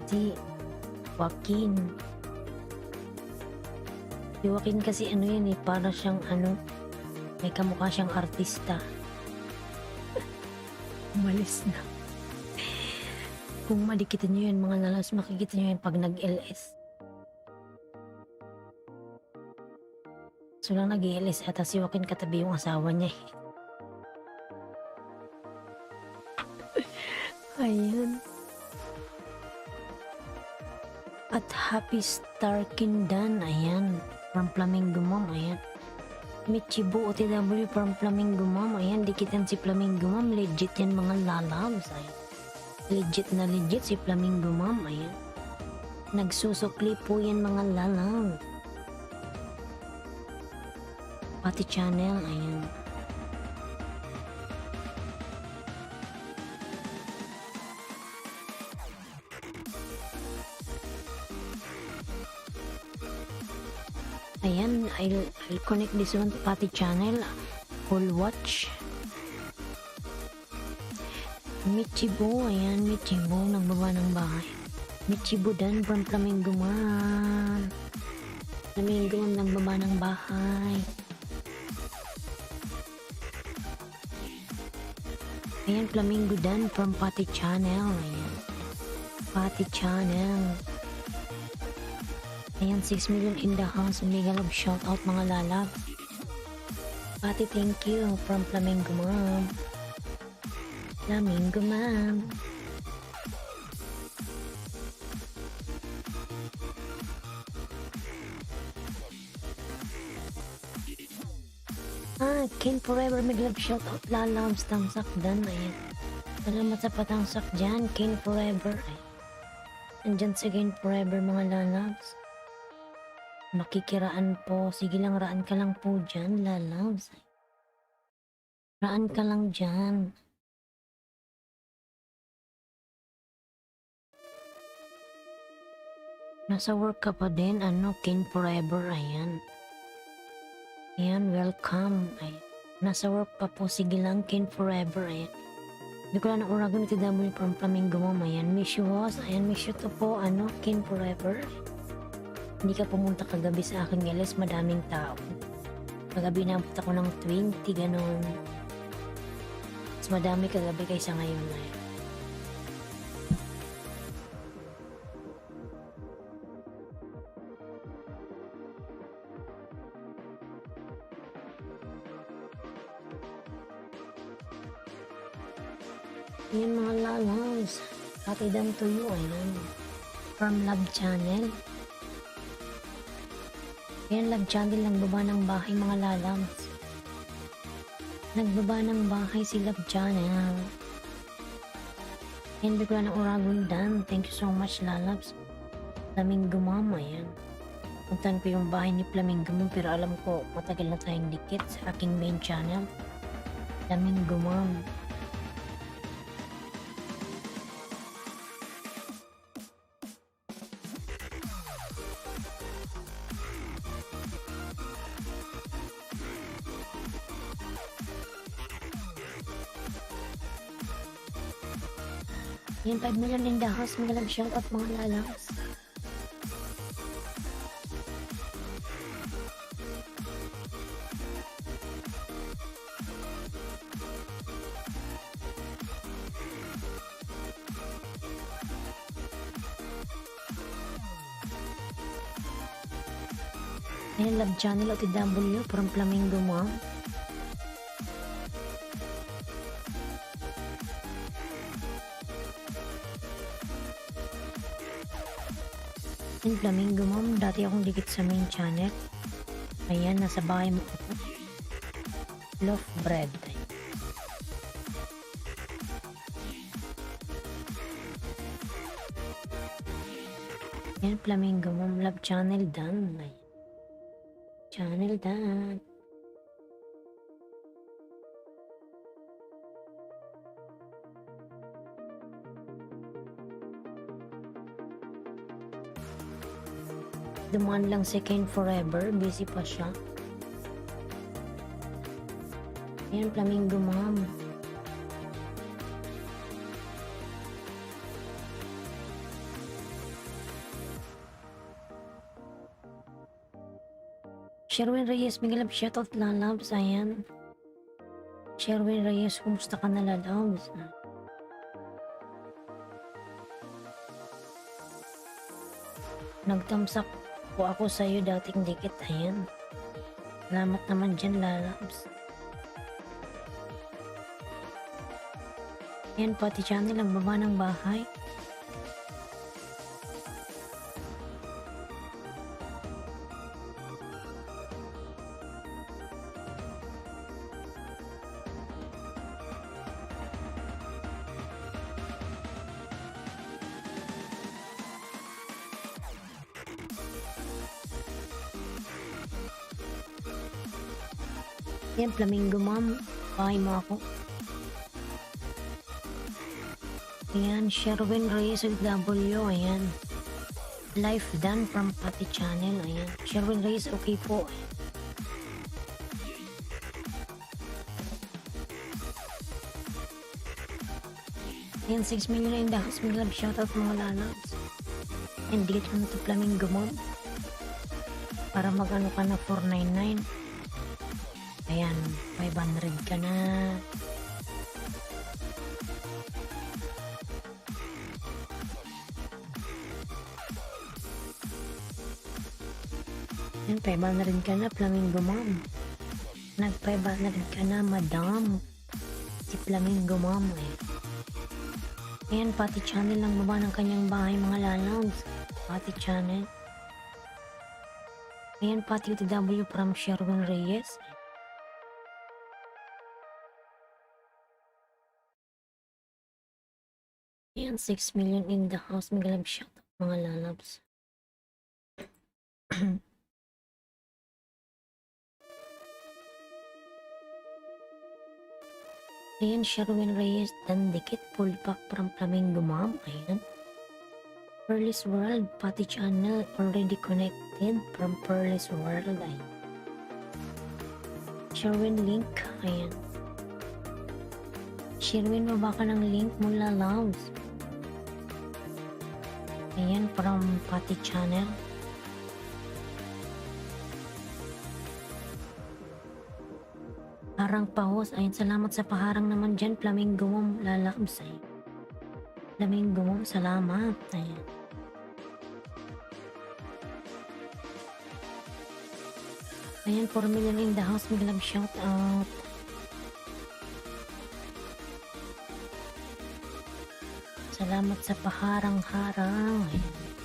[SPEAKER 1] Si Joaquin. Si Joaquin kasi ano yan eh, para siyang ano, may kamukha siyang artista. Umalis na. Kung madikitin nyo yan mga lalabs, makikita nyo yan pag nag-LS. So lang nag-LS ata si Joaquin katabi yung asawa niya eh. Ayan. At Happy Starkin Dan. Ayan. From Flamingo Mom. Ayan. Michibu OTW from Flamingo Mom. Ayan. Dikitan si Flamingo Mom. Legit yan mga lalabs. Ayan. Legit na legit si Flamingo Ma'am, ayan. Nagsusukli po yan mga lalang. Pati channel, ayan. Ayan, I'll connect this one to Pati channel. Full watch. Michibo, ayan, Michibo, nagbaba ng bahay. Michibo dan from Flamingo Man. Flamingo Man, nagbaba ng bahay. Ayan, Flamingo dan from Pati channel, ayan. Pati channel. Ayan, 6 million in the house. Mega love shout out mga lalab. Pati, thank you from Flamingo Mom. Flamingo Mom. Ken Forever, mega love shout out lalabs. Tamsak dan, ayan. Salamat sa patangsak dyan, Ken Forever. Ay. Andyan sa Ken Forever mga lalabs. Makikiraan po. Sige lang, raan ka lang po dyan, lalabs. Raan ka lang dyan. Nasa work ka pa din, Ken Forever, ayan. Ayan, welcome. Ayan. Nasa work pa po, sige lang, Ken Forever, ayan. Hindi ko lang na Uragon ito W from Flamingo Mom, ayan. Miss you, host. Ayan, miss you to po, Ken Forever. Hindi ka pumunta kagabi sa akin, guys, madaming tao. Kagabi na ako ng 20, ganun. Mas madami kagabi kaysa ngayon, ayan. Yan mga lalabs. Katidan to you, ayan. From Love Channel. Yan, Love Channel, nagbaba ng bahay mga lalabs. Nagbaba ng bahay si Love Channel. Yan, bigla ng Uragon dan. Thank you so much, lalabs. Flamingo Mom, ayan. Puntan ko yung bahay ni Flamingo Mom, pero alam ko matagal na tayong dikit sa aking main channel. Flamingo Mom. Yan, 5 million in the house. Mga lang shout out mga lalabs. Yan, Love Channel OTW from Flamingo Mom. Yan, Flamingo Mom, dati akong dikit sa main channel. Ayan, nasa bahay mo ako. Loaf bread. Yan, Flamingo Mom, Love Channel dan. Ayan. Channel dan. Dumaan lang si Ken Forever, busy pa siya. Ayan, Flamingo Mom. Sherwin Reyes, Miguel Love, shoutout lalabs, ayan. Sherwin Reyes, kumusta ka na lalabs? Nagtamsak po ako sa iyo dating dikit, ayan. Salamat naman dyan, lalabs. Ayan, Pati channel, ang baba ng bahay. Yan, Flamingo Ma'am. Bahay mo ako. Ayan, Sherwin Reyes with W. Ayan. Life done from Pati Channel. Ayan. Sherwin Reyes, okay po. Ayan, 6 million na in the house. May love shoutout mga lalabs. And delete mo na ito Flamingo Mom. Para magano ka na 499. Ayan, 500 ka na. Ayan, 500 ka na Flamingo Mom. Nag 500 ka na madam. Si Flamingo Mom eh. Ayan, Pati Channel lang baba ng kanyang bahay mga lalabs. Pati Channel. Ayan, Pati UTW from Sherwin Reyes. Ayan, 6 million in the house. Magalab shout out mga lalabs. Ayan, Sherwin Reyes, Dandikit, full pack from Flamingo Mom. Ayan. Pearl's World, Pati Channel, already connected from Pearl's World. Ayan. Sherwin link. Ayan. Sherwin, baba ka ng link mula loves. Ayan, from Pati Channel. Harang pahos. Ayun, salamat sa paharang naman dyan. Flamingo Mom, lalabs. Ayun. Flamingo Mom, salamat. Ayun. Ayan, 4 million in the house. Maglab shout out. Salamat sa paharang-harang. Ayun.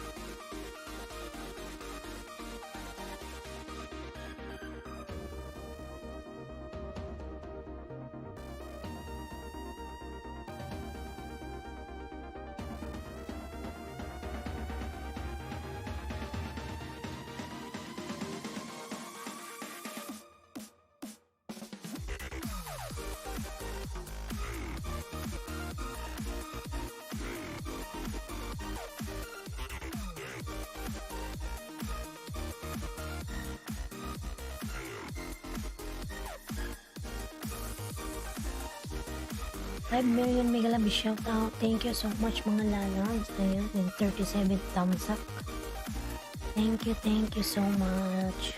[SPEAKER 1] $5 million Megalab shout out. Thank you so much mga lalabs. Ayan, and 37 thumbs up. Thank you so much.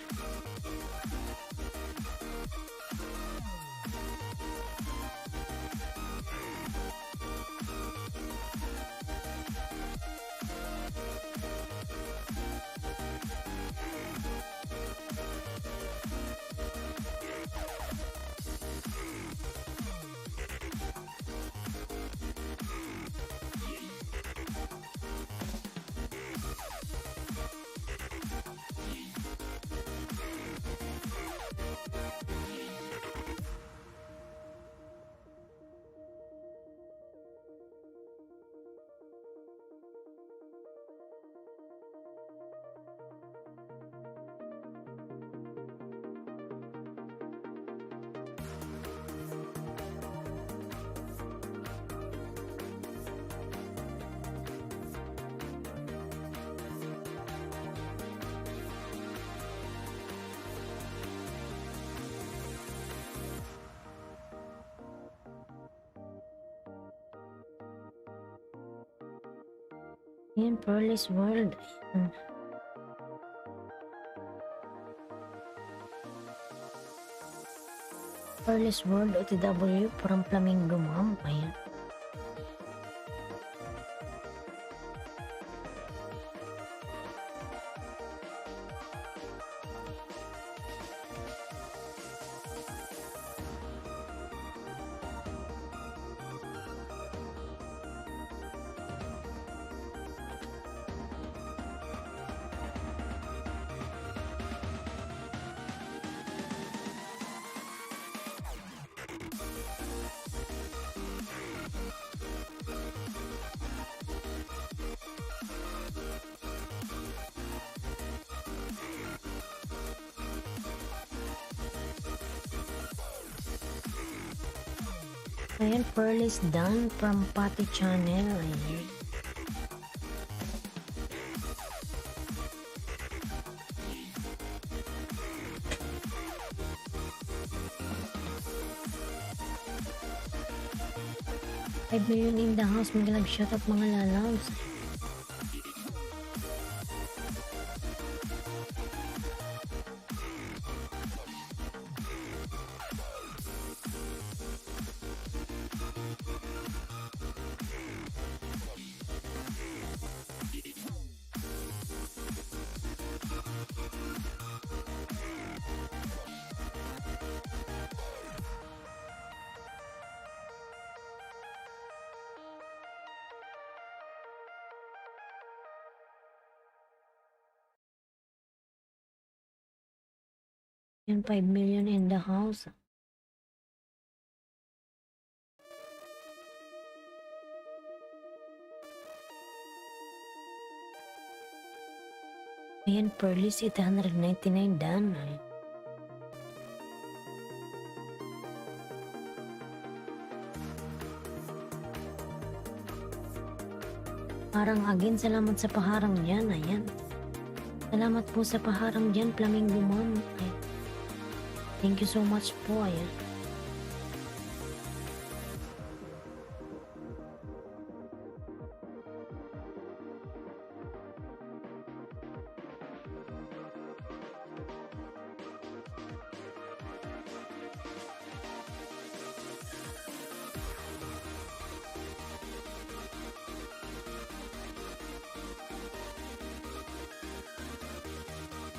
[SPEAKER 1] Ayan, Pearl's World. Ayan. Pearl's World OTW from Flamingo Mom. Ayan. Ayan, Pearl is done from Pati Channel. Ayan. $5 million in the house. Magalag shout out mga lalaws. Yan, 5 million in the house. Ayan, Pearl is 899 done. Ayan. Parang again, salamat sa paharang dyan. Ayan. Salamat po sa paharang dyan, Flamingo Mom. Ayan. Thank you so much po. Ayan.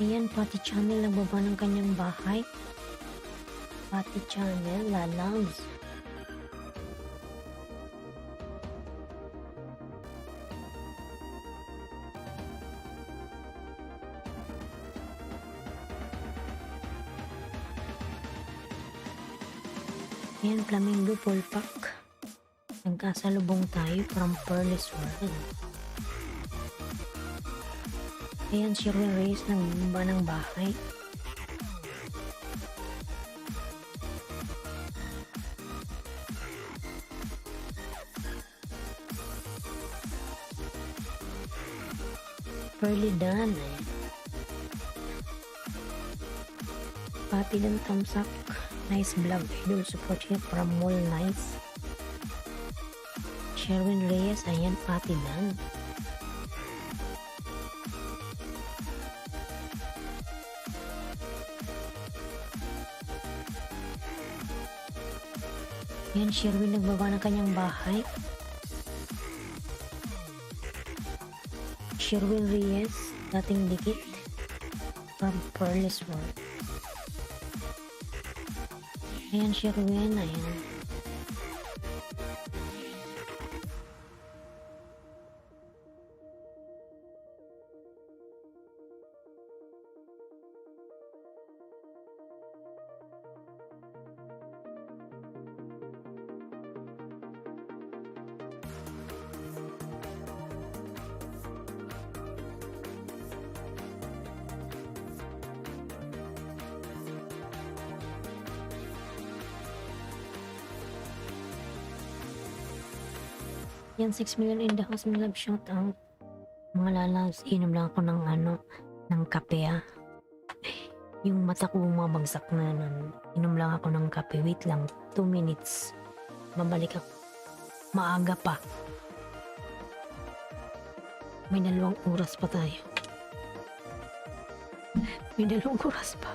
[SPEAKER 1] Ayan, Pati Channel nagbaba ng kanyang bahay. Pati Channel, lalaws. Ayan, Flamingo full pack. Nagkasalubong tayo from Pearl's World. Ayan, Sherwin Reyes ng bumba ng bahay. Pearly done. Pati ng thumbs up. Nice vlog. Idol support here from Mall Nice. Sherwin Reyes. Ayan, Pati done. Ayan, Sherwin nagbaba ng kanyang bahay. Sherwin Reyes, dating dikit from Pearl's World. Ayan, Sherwin, ayan. Yan, 6 million in the house. May love shout out. Mga lalaws, inom lang ako ng ng kape ah. Yung mata ko bumabagsak na nun. Inom lang ako ng kape. Wait lang, 2 minutes. Babalik ako. Maaga pa. May 2 oras pa tayo. May 2 oras pa.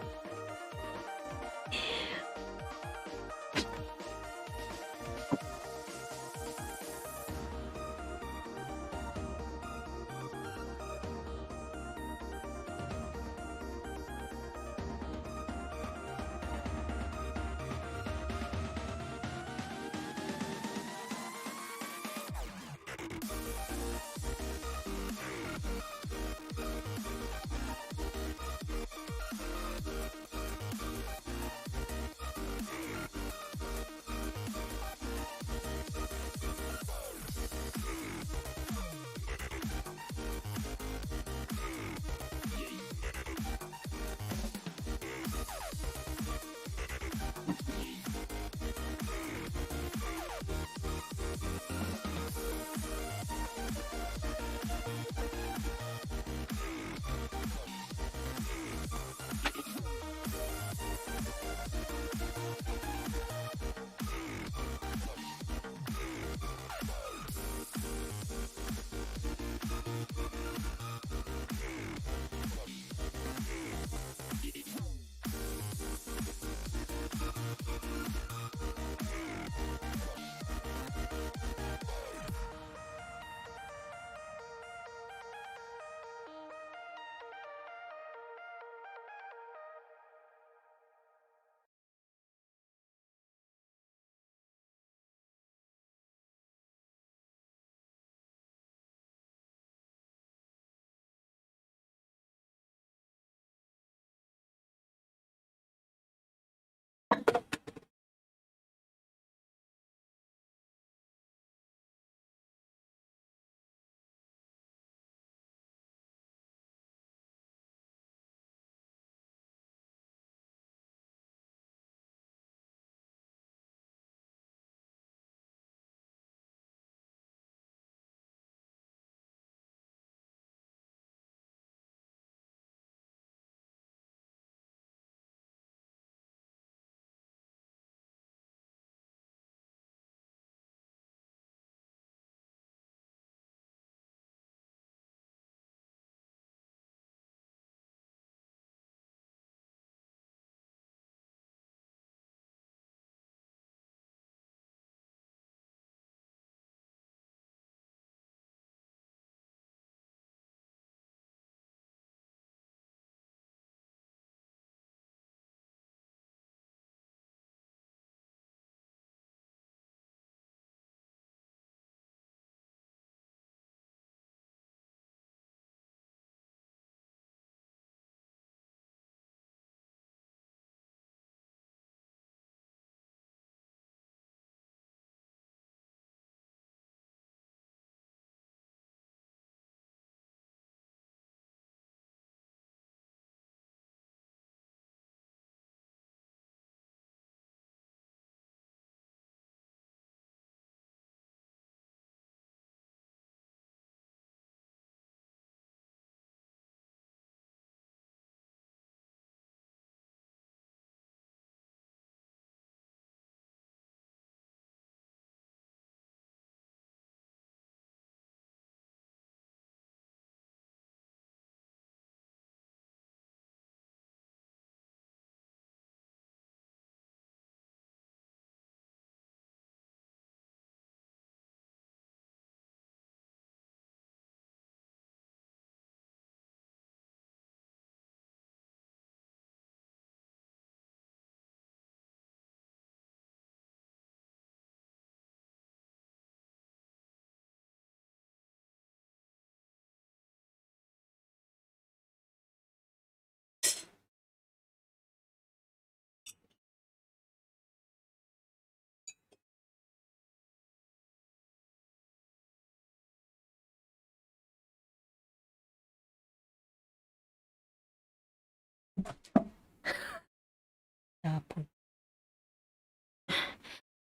[SPEAKER 1] Tapon.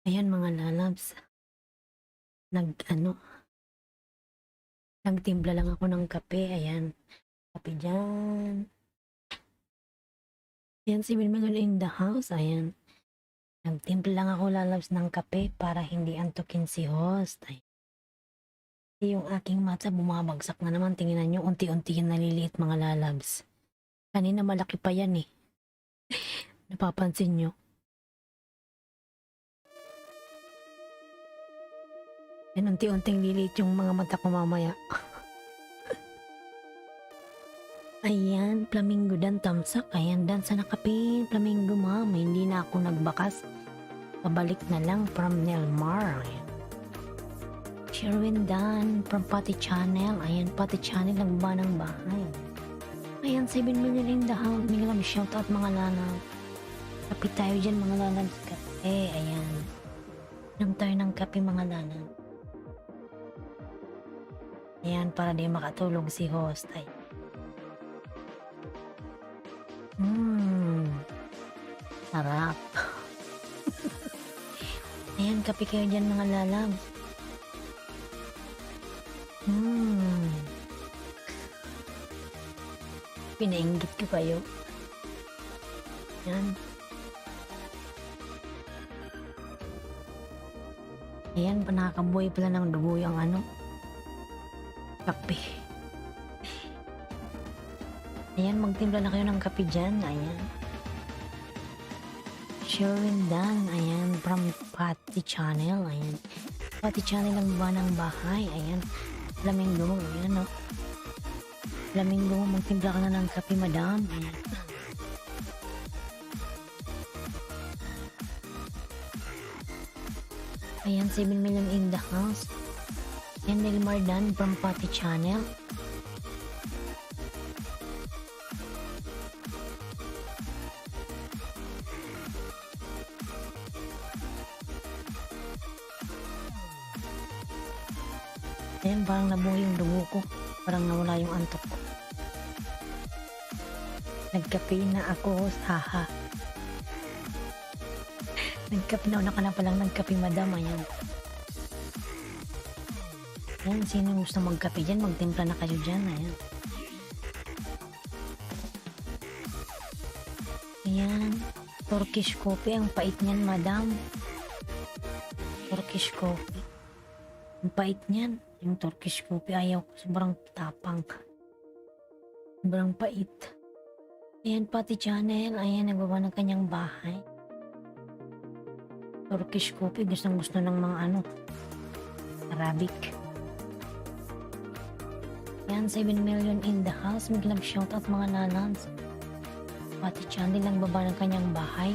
[SPEAKER 1] Ayan mga lalabs, nag-ano, nagtimpla lang ako ng kape. Ayan, kape dyan. Ayan, si Milmilon in the house. Ayan, nagtimpla lang ako lalabs ng kape para hindi antukin si host. Ay, yung aking matcha bumabagsak na naman. Tingnan nyo, unti-unti yan naliliit mga lalabs. Kanina malaki pa yan eh. Napapansin nyo? Yan, unti-unting liliit yung mga mata ko mamaya. Ayan, flamingo dan tamsak. Ayan, dan sa nakapin, flamingo ma'am. Hindi na ako nagbakas. Pabalik na lang from Nelmar. Ayan. Sherwin Dan from Pati Channel. Ayan, Pati Channel ang ba ng bahay. Ayan, 7 million in the house. May lang shout out mga lanaw. Kape tayo dyan mga lanaw sa kape. Ayan. Inom tayo ng kape mga lanaw. Ayan, para di makatulog si host. Ay. Sarap. Ayan, kape kayo dyan mga lalab. Pinainggit ko kayo. Ayan. Ayan, panakabuhay pala ng dugo yung ano. Kape. Ayan, magtimpla na kayo ng kape dyan. Ayan. Sherwin Dan. Ayan, from Pati Channel. Ayan. Pati Channel ang ba ng bahay. Ayan. Flamingo. Ayan, no. Flamingo, magtimpla ka na ng kape, madam. Ayan. Ayan, 7 million in the house. And Nelmar Dan from Pati Channel. Ayan, parang nabuhay yung dugo ko. Parang nawala yung antok ko. Nagkape na ako, haha. Nagkape na, una ka na palang nagkape, madam. Ayan. Ayan, sino gusto magkape dyan? Magtimpla na kayo dyan. Ayan. Ayan. Turkish coffee. Ang pait niyan, madam. Turkish coffee. Ang pait niyan. Yung Turkish coffee, ayaw ko. Sobrang tapang. Sobrang pait. Ayan, Pati Channel. Ayan, nagawa ng kanyang bahay. Turkish coffee. Gustong gusto ng mga ano. Arabic. Ayan, 7 million in the house. Biglang shoutout mga lalans. Pati Channel ang baba ng kanyang bahay.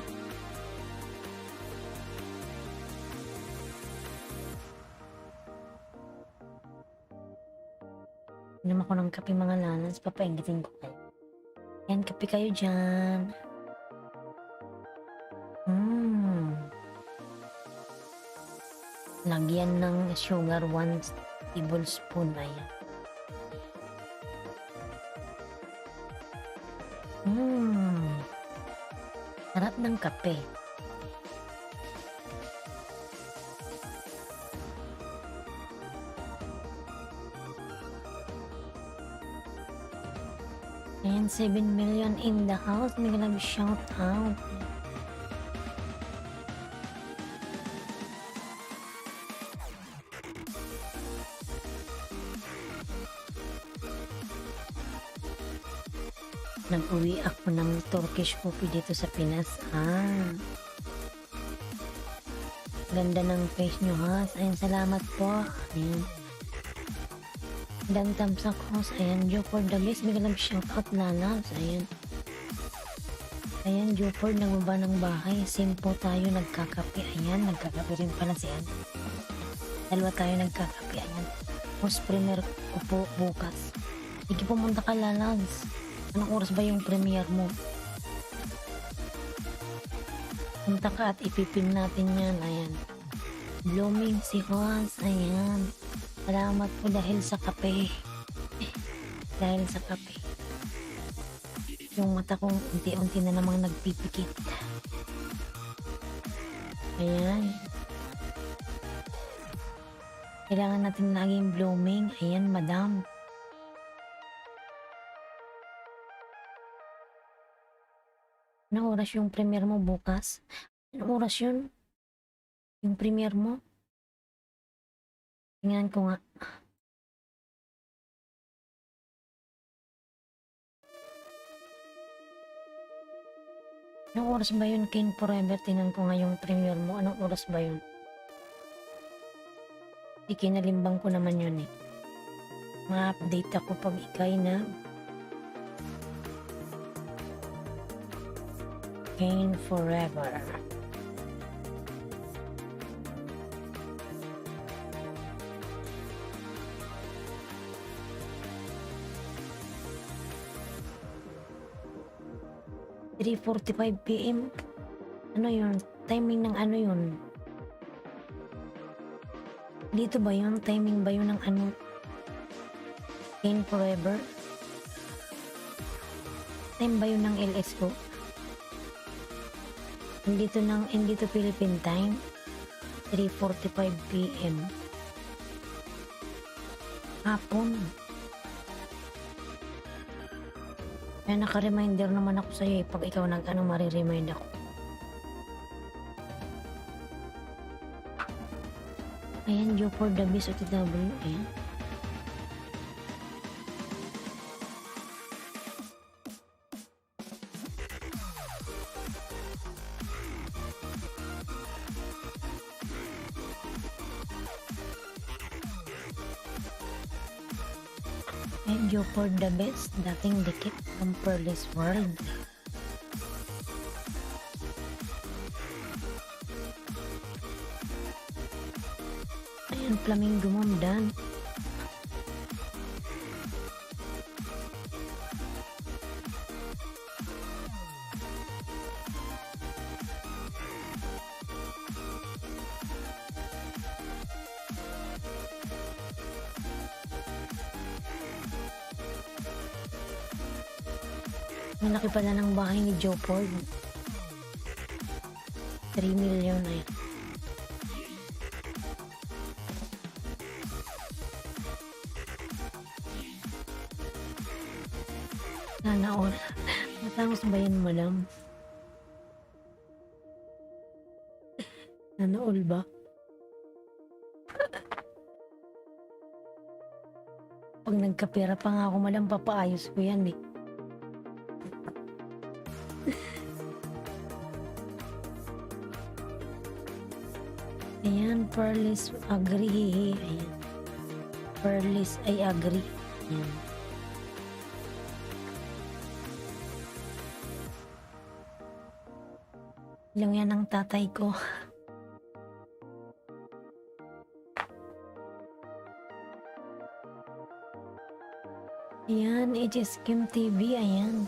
[SPEAKER 1] Inom ako ng kape mga lalans. Papaingitin ko kayo. Ayan, kape kayo dyan. Lagyan ng sugar 1 tablespoon. Ayan. Sarap ng kape. Ayan, 7 million in the house. May ganang shout out. Nag-uwi ako ng Turkish coffee dito sa Pinas. Ganda ng face nyo, ha? Ayan, salamat po. Ayan. Dan tamsak host. Ayan, Jopord Dagis. Biglang shoutout lalabs. Ayan. Ayan, Jopord nagbaba ng bahay. Simpo tayo nagkakape. Ayan, nagkakape rin pala si Ann. Dalawa tayo nagkakape. Ayan. Host premier ko po bukas. Sige, pumunta ka lalabs. Anong oras ba yung premiere mo? Punta ka at ipipin natin yan. Ayan. Blooming si Juan. Ayan. Salamat po dahil sa kape. Dahil sa kape. Yung mata ko unti-unti na namang nagpipikit. Ayan. Kailangan natin laging blooming. Ayan, madam. Anong oras yung premiere mo bukas? Anong oras yun? Yung premiere mo? Tingnan ko nga. Anong oras ba yun, King Forever? Tingnan ko nga yung premiere mo. Anong oras ba yun? Ikinalimbang ko naman yun eh. Ma-update ako pag ikay na King Forever. PM. Ano yun? Timing ng ano yun? Dito ba yun? Timing ba yun ng ano? King Forever? Time ba yun ng LS ko? Hindi to Philippine time. 3:45 PM. Hapon. Kaya naka-reminder naman ako sa'yo eh. Pag ikaw nag-ano, mariremind ako. Ayan, due for the best OTW. Ayan. Ayan, due for the best. Dating dikit from Pearl's World. Ayan, Flamingo Mom Dan. Malaki pala ng bahay ni Joe Ford. 3 million na yun. Sana all. Matangos ba yan, madam? Sana all ba? Pag nagkapera pa nga ako, madam, papaayos ko yan eh. Ayan, Pearl's agree. Ayan. Pearl's ay agree. Ayan. Lang yan ang tatay ko. Ayan, HS Kim TV. Ayan.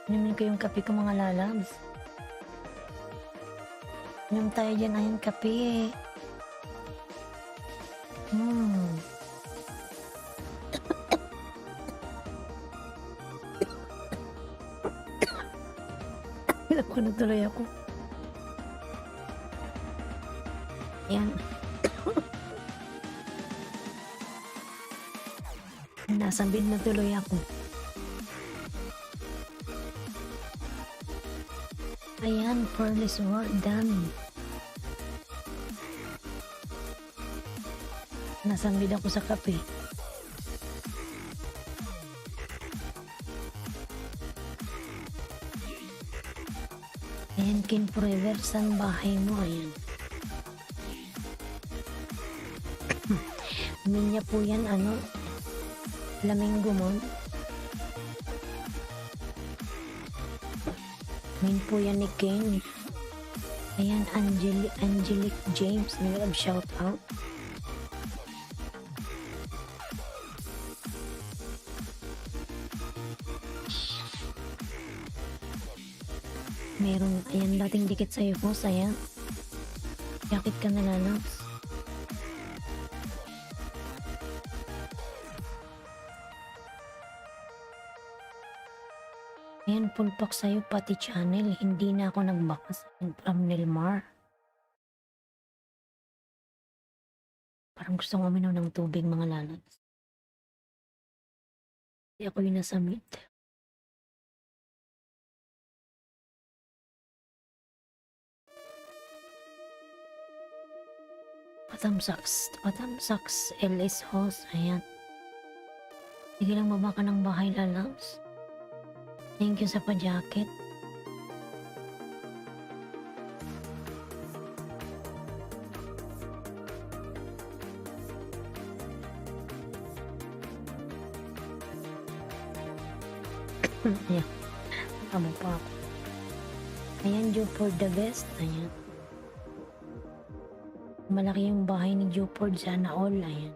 [SPEAKER 1] Inumin ko yung kape ko, mga lalabs. Inom tayo dyan. Ayan, kape. Alam ko, natuloy ako. Ayan. Nasambid na tuloy ako. Ayan, Pearl's World done. Nasambid ako sa kape. Ayan, King Forever, saan bahay mo? Ayan. Minya po yan, ano? Flamingo Mom. Min po yan ni King. Ayan, Angelic James. Nag shout out. Meron, ayan, dating dikit sa'yo po, ayan. Yakit ka na lalabs. Ayan, pulpak sa'yo pati channel. Hindi na ako nagbakas. From Nilmar. Parang gusto kong uminom ng tubig, mga lalabs. Hindi ako yung nasa mid. Patamsaks, LS host. Ayan. Sige lang baba ka ng bahay, lalabs. Thank you sa pa-jacket. Ayan. Tama pa ako. Ayan, Jupord the best. Ayan. Malaki yung bahay ni Jupord. Sana all. Ayan.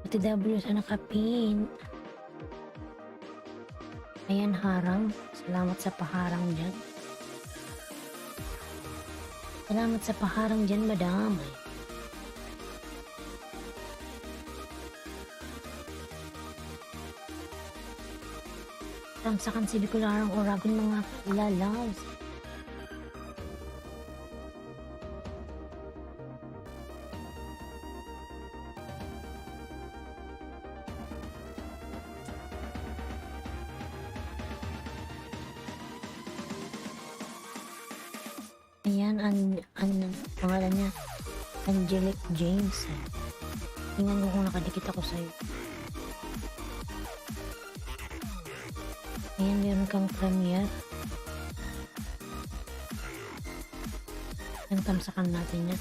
[SPEAKER 1] OTW sa nakapin. Ayan, harang. Salamat sa paharang dyan. Salamat sa paharang dyan, madam. Tamsakan si Bicolarang Oragon, mga lalabs. Ayan, pangalan niya, Angelic James. Tingnan mo kung nakadikit ako sa'yo. Ayan, meron kang premiere. Ayan, tamsakan natin yan.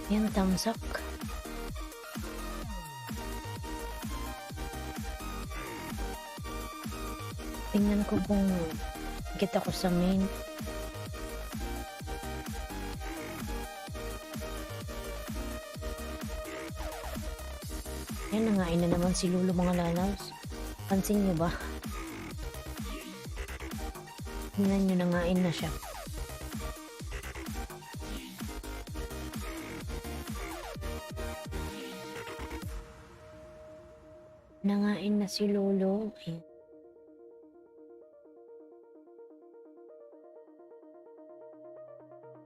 [SPEAKER 1] Ayan, tamsak. Tingnan ko kung kita ko sa main. Yan, nangain na naman si Lulu, mga lalaws. Pansin nyo ba? Tingnan nyo, nangain na siya. Nangain na si Lulu. Ayan.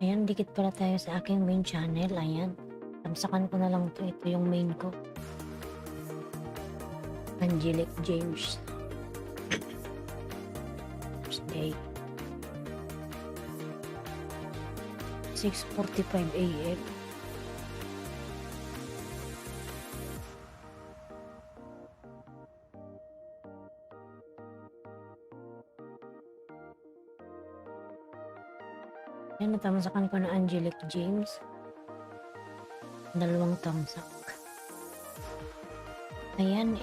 [SPEAKER 1] Ayan, dikit pala tayo sa aking main channel. Ayan. Tamsakan ko na lang to. Ito yung main ko. Angelic James. Thursday. 6:45 AM. Ayan, natamsakan ko na Angelic James. 2 tamsak. Ayan,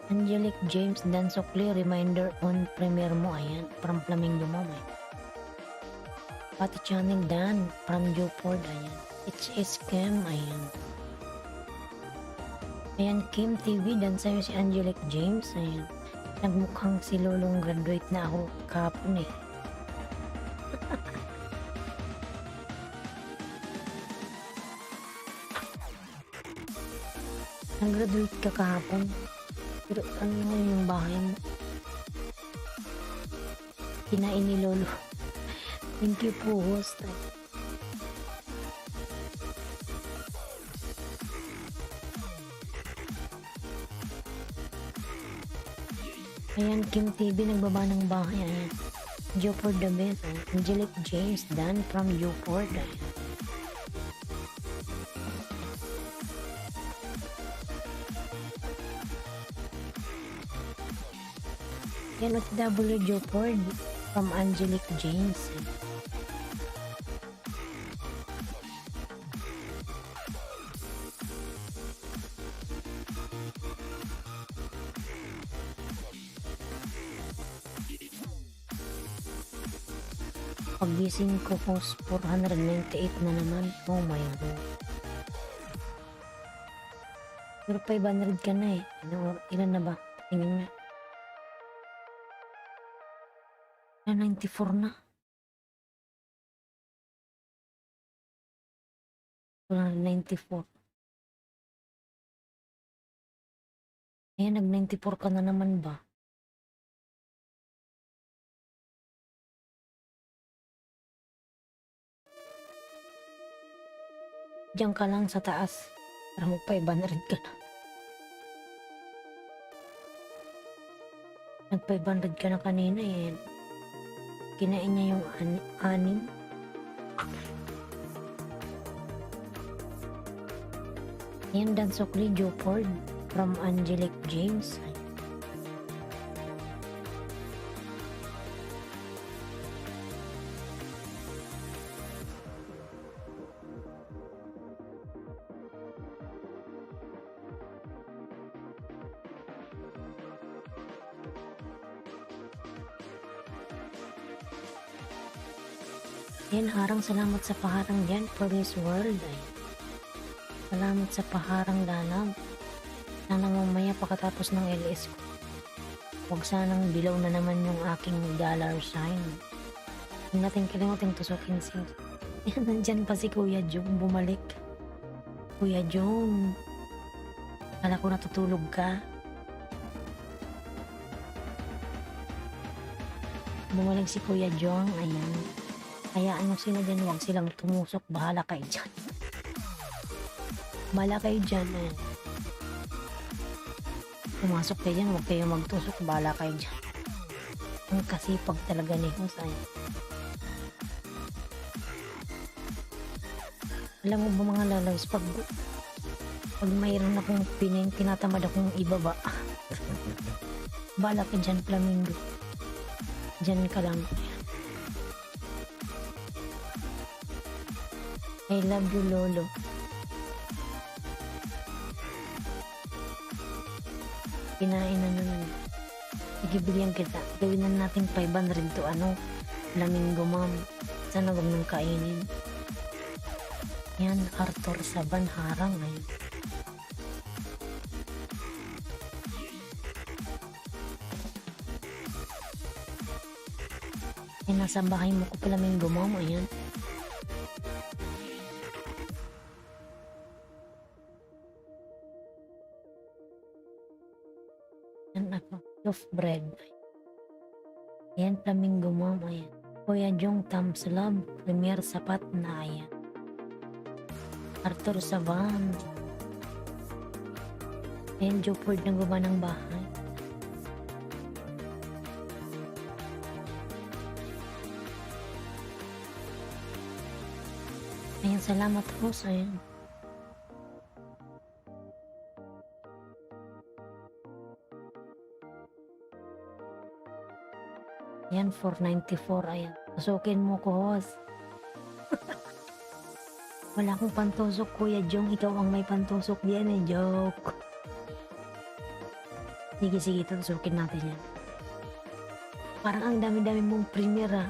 [SPEAKER 1] Angelic James Dan Sokli, reminder on premiere mo. Ayan, from Flamingo mo. Pati channel Dan, from Jupord. Ayan, it's Kim. Ayan. Ayan, Kim TV, dan sa'yo si Angelic James. Ayan, nagmukhang si Lulong graduate na ako kahapon eh. Nag-graduate ka kahapon. Pero ano yung bahay mo? Kinain ni Lolo. Thank you po, host. Ayan, Kim TV, nagbaba ng bahay. Ayan. Jupord the best. Angelic James Dan from Jupord. Ayan. Yan, OTW Jupord from Angelic James. Pagising ko, host 498 na naman. Oh my God. Pero 500 ka na eh. Ilan na ba? Tingin nga. 94 na. 194. Ayan, nag-94 ka na naman ba? Diyan ka lang sa taas. Para mag-500 ka na. Nag-500 ka na kanina eh. Kinain niya yung anim. Ayan, Dansokli Jopord from Angelic James. Ayan, harang, salamat sa paharang dyan for this world. Ay. Salamat sa paharang danab. Sana mamaya pagkatapos ng LS ko. Huwag sanang bilaw na naman yung aking dollar sign. Huwag natin kalimutin tusukin siya. Ayan, nandyan pa si Kuya Jong bumalik. Kuya Jong, kala ko natutulog ka. Bumalik si Kuya Jong, ayan. Hayaan mo sila dyan, huwag silang tumusok. Bahala kayo dyan. Bahala kayo dyan. Eh. Pumasok kayo dyan, huwag kayo magtusok. Bahala kayo dyan. Ang kasipag talaga ni Husay. Alam mo ba mga lalabs, pag mayroon akong tinatamad akong ibaba. Bahala kayo dyan, Flamingo. Dyan ka lang. I love you, Lolo. Kinain na nun. Sige, bigyan kita. Gawin na natin 500 to Flamingo, ma'am. Sana huwag nang kainin. Yan, Arthur Saban, harang ngayon. Yan, nasa bahay mo ko, Flamingo, ma'am. Ayan. Loaf bread. Ayan, Flamingo, ma'am. Ayan. Kuya Jong, thumbs love. Premier sapat na. Ayan. Arthur Saban. Ayan, Jopord na guba ng bahay. Ayan, salamat po. Ayan. Ayan, 494. Ayan. Tusukin mo ko, host. Wala akong pantusok, Kuya Jong. Ikaw ang may pantusok diyan eh. Joke. Sige, tusukin natin yan. Parang ang dami-dami mong premier ah.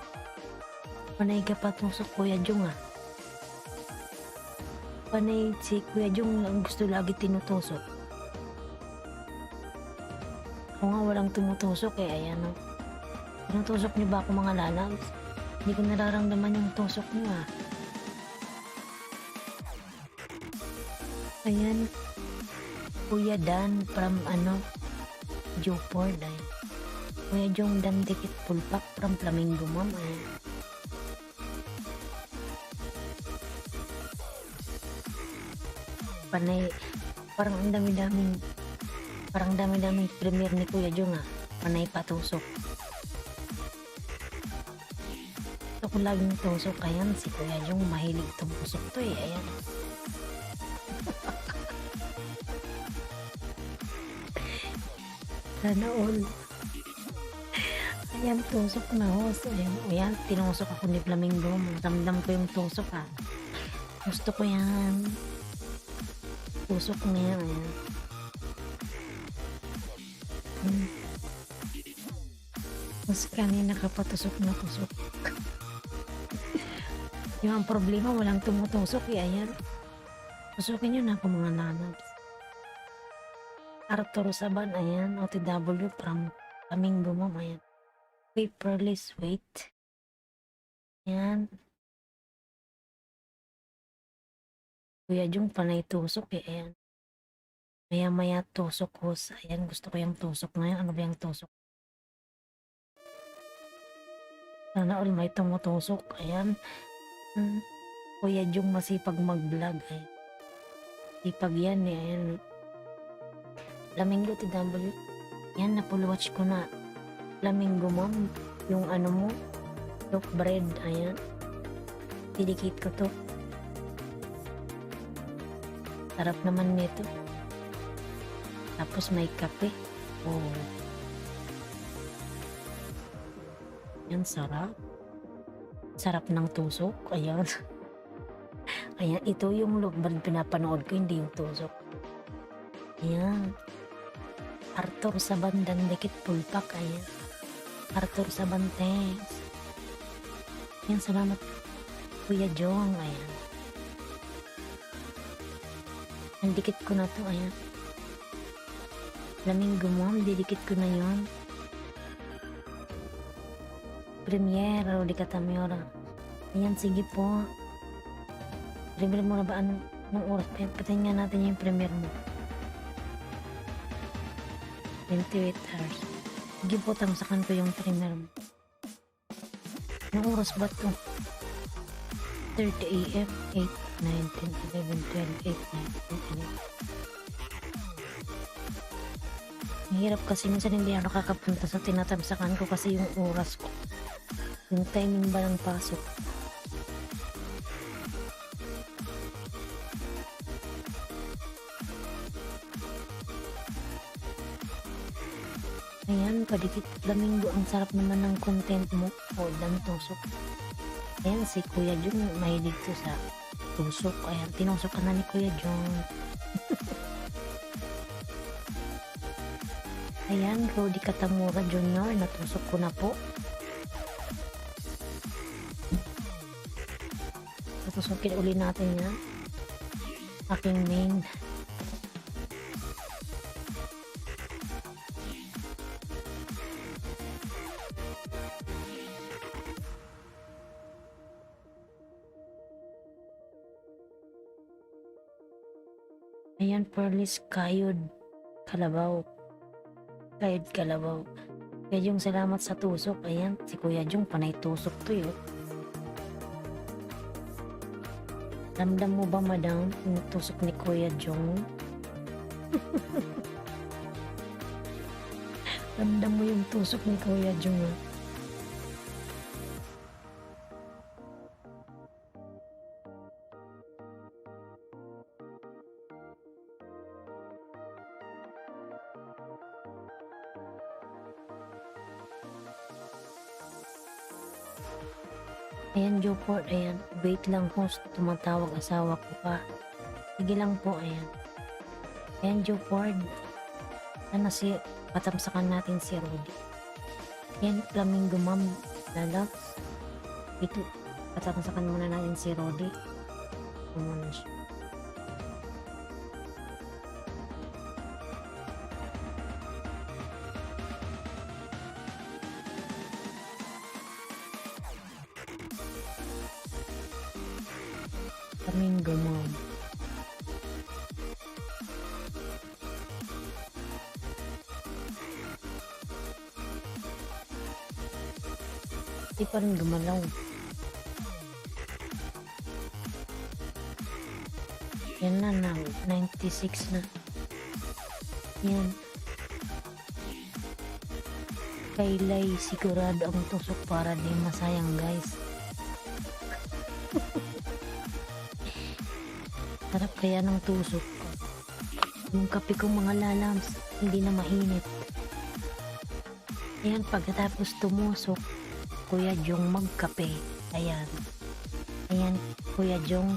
[SPEAKER 1] Panay ka patusok, Kuya Jong ah. Panay si Kuya Jong ang gusto lagi tinutusok. Ako nga walang tumutusok eh. Ayan oh. Tinutusok niyo ba ako mga lalabs? Hindi ko nararamdaman yung tusok niyo ah. Ayan. Kuya Dan from Jopord ay. Kuya Jong Dan Dikit Pulpak from Flamingo, ma'am ay. Panay, parang ang dami-daming premier ni Kuya Jong ah. Panay patusok. Gusto ko laging tusok. Ayan, si Kuya Jong mahilig tumusok to eh. Ayan. Sana all. Ayan, tusok na host. Ayan, tinusok ako ni Flamingo. Ramdam ko yung tusok ah. Gusto ko yan. Tusok na yan. Ayan. Mas kanina kapatusok na tusok. Yung ang problema, walang tumutusok eh. Ayan. Tusukin nyo na ako mga nanabs. Arthur Saban, ayan. OTW from Flamingo, ma'am. Ayan. Paperless weight. Ayan. Kuya Jung panay tusok eh, ayan. Maya-maya tusok hus. Ayan, gusto ko yung tusok na yan. Ano ba yung tusok? Sana all may tumutusok. Ayan. Kuya Jung masipag mag-vlog. Ayan. Sipag yan eh. Ayan. Flamingo TW. Ayan, napul watch ko na. Flamingo mom. Yung ano mo. Loaf bread. Ayan. Didikit ko to. Sarap naman nito. Tapos may kape. Oh. Yan, sarap. Sarap ng tusok. Ayan. Ayan, ito yung loaf bread pinapanood ko, hindi yung tusok. Ayan. Arthur Sabandan Dikit Pulpak. Ayan. Arthur Sabantes. Ayan, salamat. Kuya Jong. Ayan. Ang dikit ko na to. Ayan. Flamingo mom, didikit ko na yon. Premiere, Rodi Katamyora. Ayan, sige po. Premiere mo na ba? Anong oras? Patayin nga natin yung premiere mo. 28 hours. Sige po, tamsakan ko yung premiere mo. Anong oras ba to? 30 AM, 8, 9, 10, 11, 12, 8, 9, 10, 11. Mahirap kasi minsan hindi ako nakakapunta sa tinatamsakan ko kasi yung oras ko. Yung timing ba ng pasok. Ayan, padikit Flamingo. Ang sarap naman ng content mo. O, dan tusok. Ayan, si Kuya Jung mahilig to sa tusok. Ayan, tinusok ka na ni Kuya Jung. Ayan, Rodi Katamura Jr. Natusok ko na po. Tutusokin uli natin yan. Aking main. Ayan, Perlis Kayod Kalabaw. Kayod Kalabaw. Kaya yung salamat sa tusok. Ayan, si Kuya Jung panay tusok to yun. Ramdam mo ba, madam, yung tusok ni Kuya Jung? Ramdam mo yung tusok ni Kuya Jung. Ayan, Joport, ayan. Wait lang, host. Tumatawag asawa ko pa. Sige lang po, ayan. Ayan, Joport. Ano si, patamsakan natin si Rudy. Ayan, Flamingo mom. Lalabs. Ito, patamsakan muna natin si Rudy. Muna siya. Flamingo mom. Di pa rin gumalaw. Yan na, 96 na. Yan. Kaylay, sigurado ang tusok para di masayang, guys. Sarap kaya ng tusok ko. Yung kape kong mga lalams, hindi na mainit. Ayan, pagkatapos tumusok, Kuya Jung magkape. Ayan. Ayan, Kuya Jung.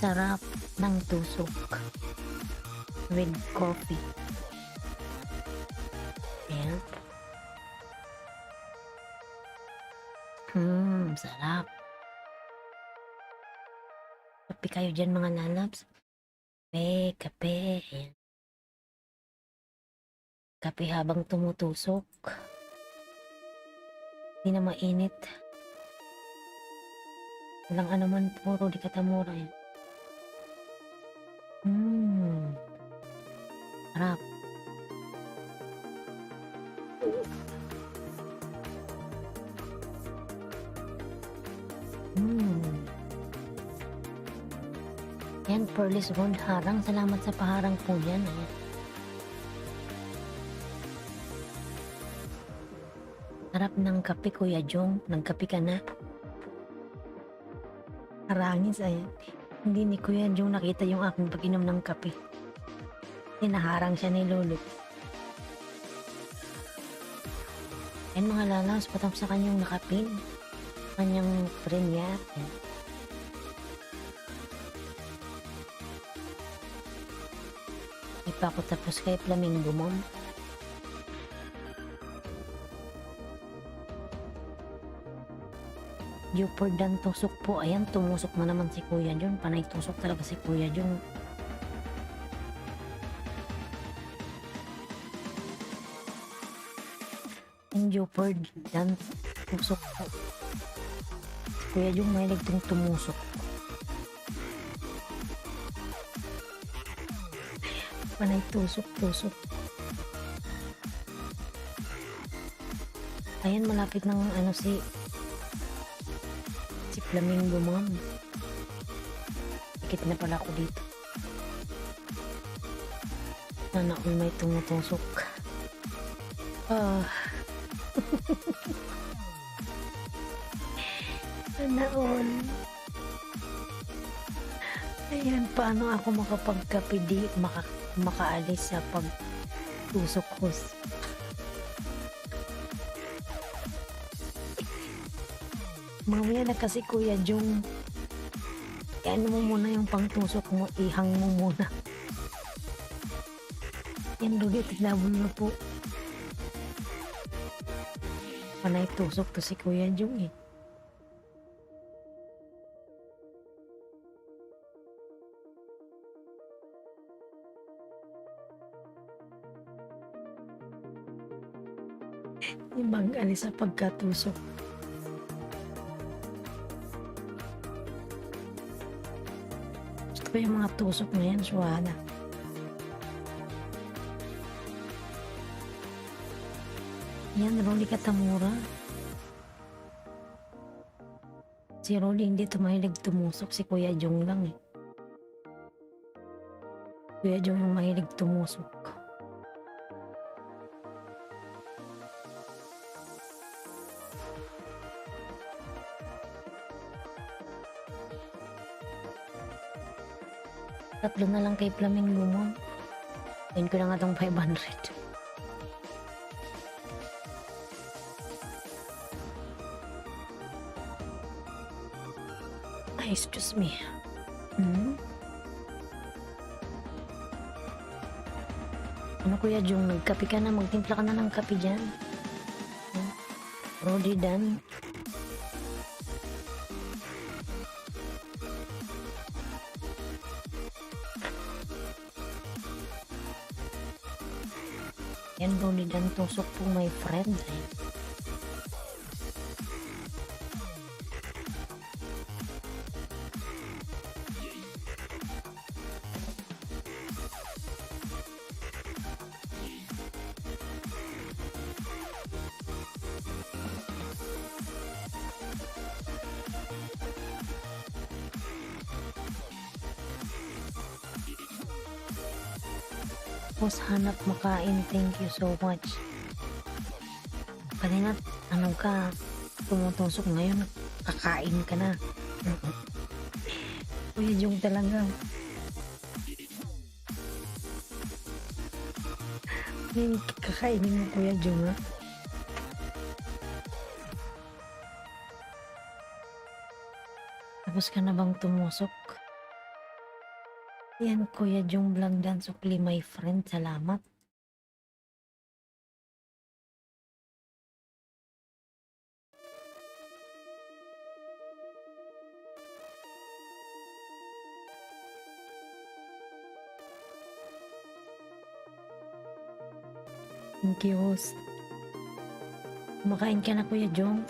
[SPEAKER 1] Sarap ng tusok. With coffee. Ayan. Sarap. Kape kayo dyan, mga lalabs. Kape. Ayan. Kape habang tumutusok. Hindi na mainit. Walang anuman po, Rudy Katamura yan. Hmm, sarap. Hmm. Yan, Pearl's Gold harang. Salamat sa paharang po yan. Ayan. Sarap ng kape, Kuya Jong. Nagkape ka na. Harangis, ayan. Hindi ni Kuya Jong nakita yung aking pag-inom ng kape. Hinaharang siya ni Lolo. Ayan mga lalas, patap sa kanyang nakapin. Kanyang premier. Ayan. Di pa ako tapos kay Flamingo Mom. Jupord tusok po. Ayan, tumusok na naman si Kuya Jong. Panay tusok talaga si Kuya Jong. Ang Jupord tusok po. Si Kuya Jong mahilig itong tumusok. Panay tusok-tusok. Ayan, malapit ng si Flamingo Mom. Ikit na pala ako dito. Sana all may tumutusok. Sana all. Ayan, paano ako makapagkape di makaalis sa pagtusok ko. Mamaya na kasi Kuya Jong. Ano mo muna yung pangtusok mo, ihang mo muna. Yan, Rudy, tiglabol na po. Panay tusok to si Kuya Jong eh. Ibang alis sa pagkatusok. Gusto ko yung mga tusok na yan, suwala. Yan, Rolly Katamura. Si Rolly hindi mahilig tumusok, si Kuya Jong lang eh. Kuya Jong yung mahilig tumusok. Tatlo na lang kay Flamingo mo. Ayun ko na nga tong 500. Ay, excuse me. Ano Kuya Jong, nagkape ka na, magtimpla ka na ng kape dyan. Rudy Dan. Yan, Rudy Dan, tusok po my friend. Tapos hanap makain, thank you so much. Kanina, ano ka, tumutusok ngayon, kakain ka na. Kuya Jong talaga. Yung kakainin mo Kuya Jong ha. Tapos ka na bang tumusok? Yan, Kuya Jong Vlog Dance Ukli, my friend. Salamat. Thank you, host. Kumakain ka na, Kuya Jong.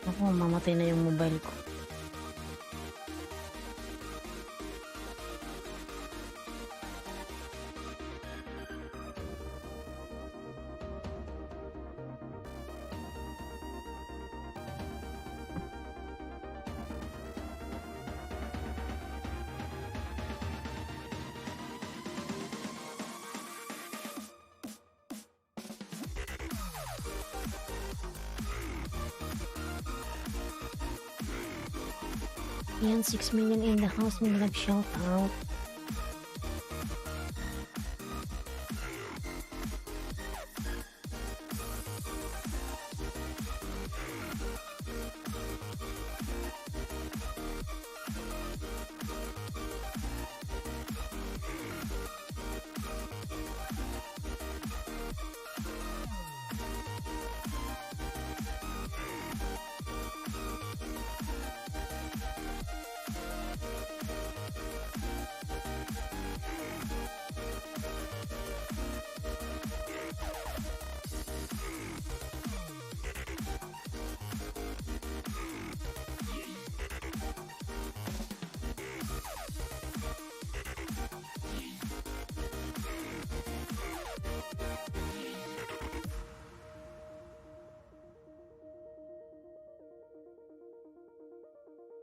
[SPEAKER 1] Naku, mamatay na yung mobile ko. Yan, 6 million in the house. May nag-shout out.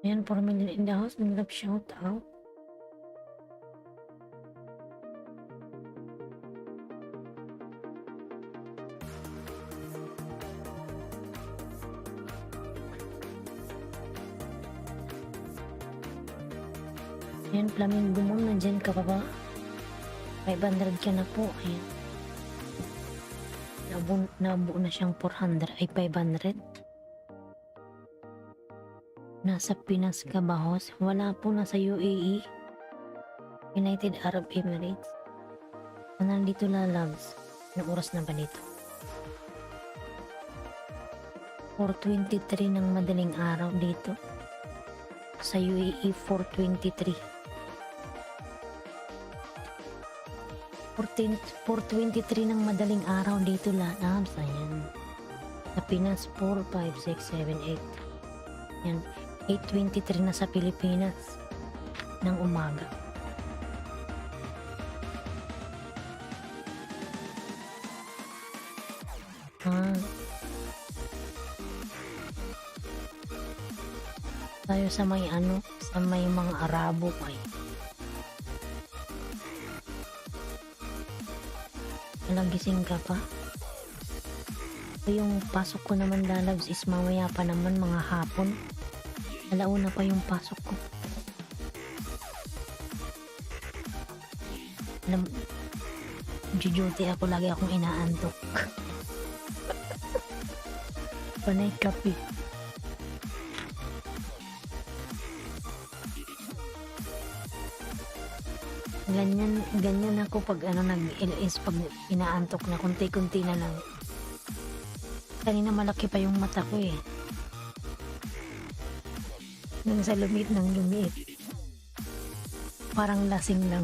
[SPEAKER 1] Ayan, 4 million in the house. May nag-shout out. Ayan, Flamingo Mom, nandyan ka pa ba? 500 ka na po. Ayan. Nabuo na siyang 400 ay 500. Nasa Pinas ka ba, host? Wala po, nasa UAE. United Arab Emirates. Nandito lalabs. Anong oras na ba dito? 4:23 ng madaling araw dito. Sa UAE, 4:23. 4:23 ng madaling araw dito lalabs. Ayan. Sa Pinas, 4, 5, 6, 7, 8. Ayan. 8:23 na sa Pilipinas ng umaga. Tayo sa may sa may mga Arabo ay. Nagising ka pa? Yung pasok ko naman lalabs is mamaya pa naman, mga hapon. Alauna pa yung pasok ko. Alam, duty ako, lagi akong inaantok. Panay kape. Ganyan ako pag nag-LS, pag inaantok na, kunti-kunti na lang. Kanina malaki pa yung mata ko eh. Nang sa lumit ng lumit. Parang lasing lang.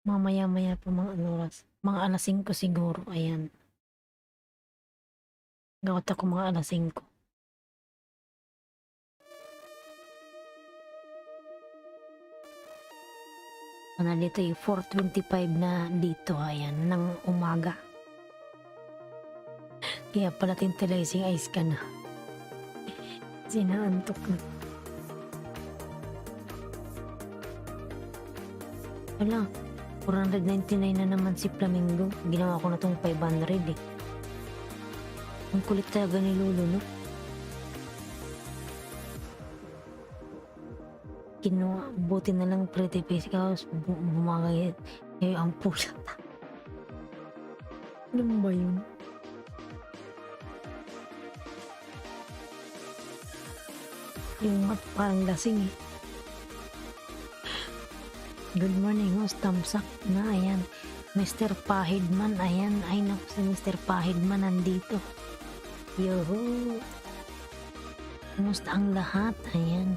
[SPEAKER 1] Mamaya-maya pa mga oras. Mga alas 5 siguro. Ayan. Gawat ako mga alas 5. Nandito yung 4:25 na dito. Ayan. Ng umaga. Kaya pala tintalizing eyes ka na. Sinaantok na. Wala. 499 na naman si Flamingo. Ginawa ko na tong 500 eh. Ang kulit talaga ni Lolo, no? Kinuha, buti na lang pretty face ka, bumagay ang pulat. Ano ba yun? Yung mat parang lasing eh. Good morning, host. Thumbs up na. Ayan. Mr. Pahidman. Ayan. Ay, naku, si Mr. Pahidman nandito. Yoho. Kumusta ang lahat? Ayan.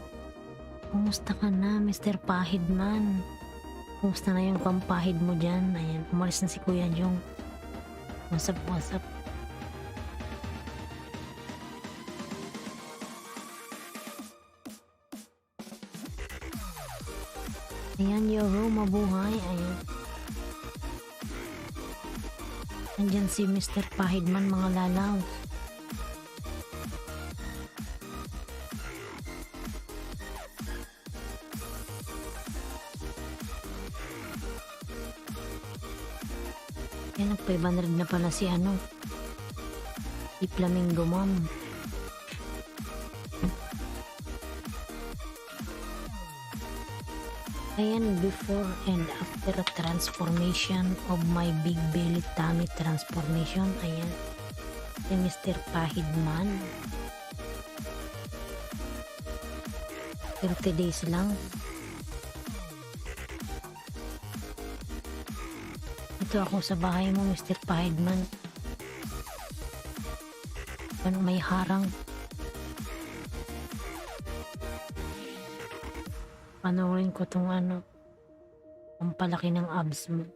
[SPEAKER 1] Kumusta ka na, Mr. Pahidman? Kumusta na yung pampahid mo dyan? Ayan, umalis na si Kuya Jong. What's up? Ayan, Yoro, mabuhay. Ayan. Nandyan si Mr. Pahidman, mga lalaw. Yan, nag-500 na pala si si Flamingo Mom. Ayan, before and after transformation of my big belly tummy transformation. Ayan, si Mr. Pahidman. 30 days lang. Ito ako sa bahay mo, Mr. Pahidman. Ano, may harang. Panoorin ko tong ang palaki ng abs mo.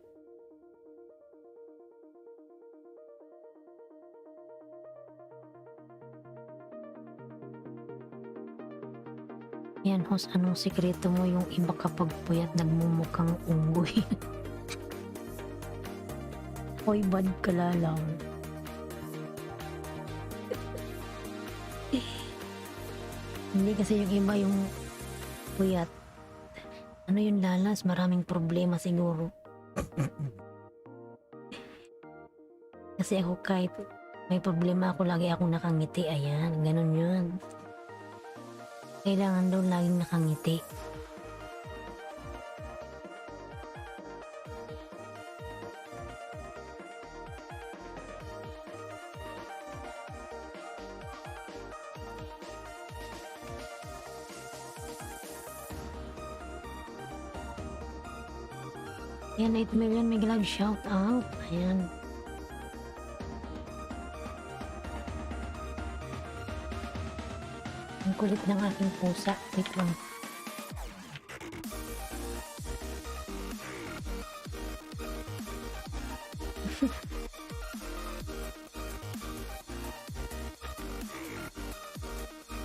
[SPEAKER 1] Yan, host, anong sikreto mo yung iba kapag puyat nagmumukhang unggoy? Hoy, bad kalalaw. Hindi kasi yung iba yung puyat. Ano yung lalas? Maraming problema siguro. Kasi ako kahit may problema ako, lagi akong nakangiti. Ayan, ganun yun. Kailangan daw laging nakangiti. Ayan, 8 million may glad shout out. Ayan. Ang kulit ng aking pusa. Wait lang.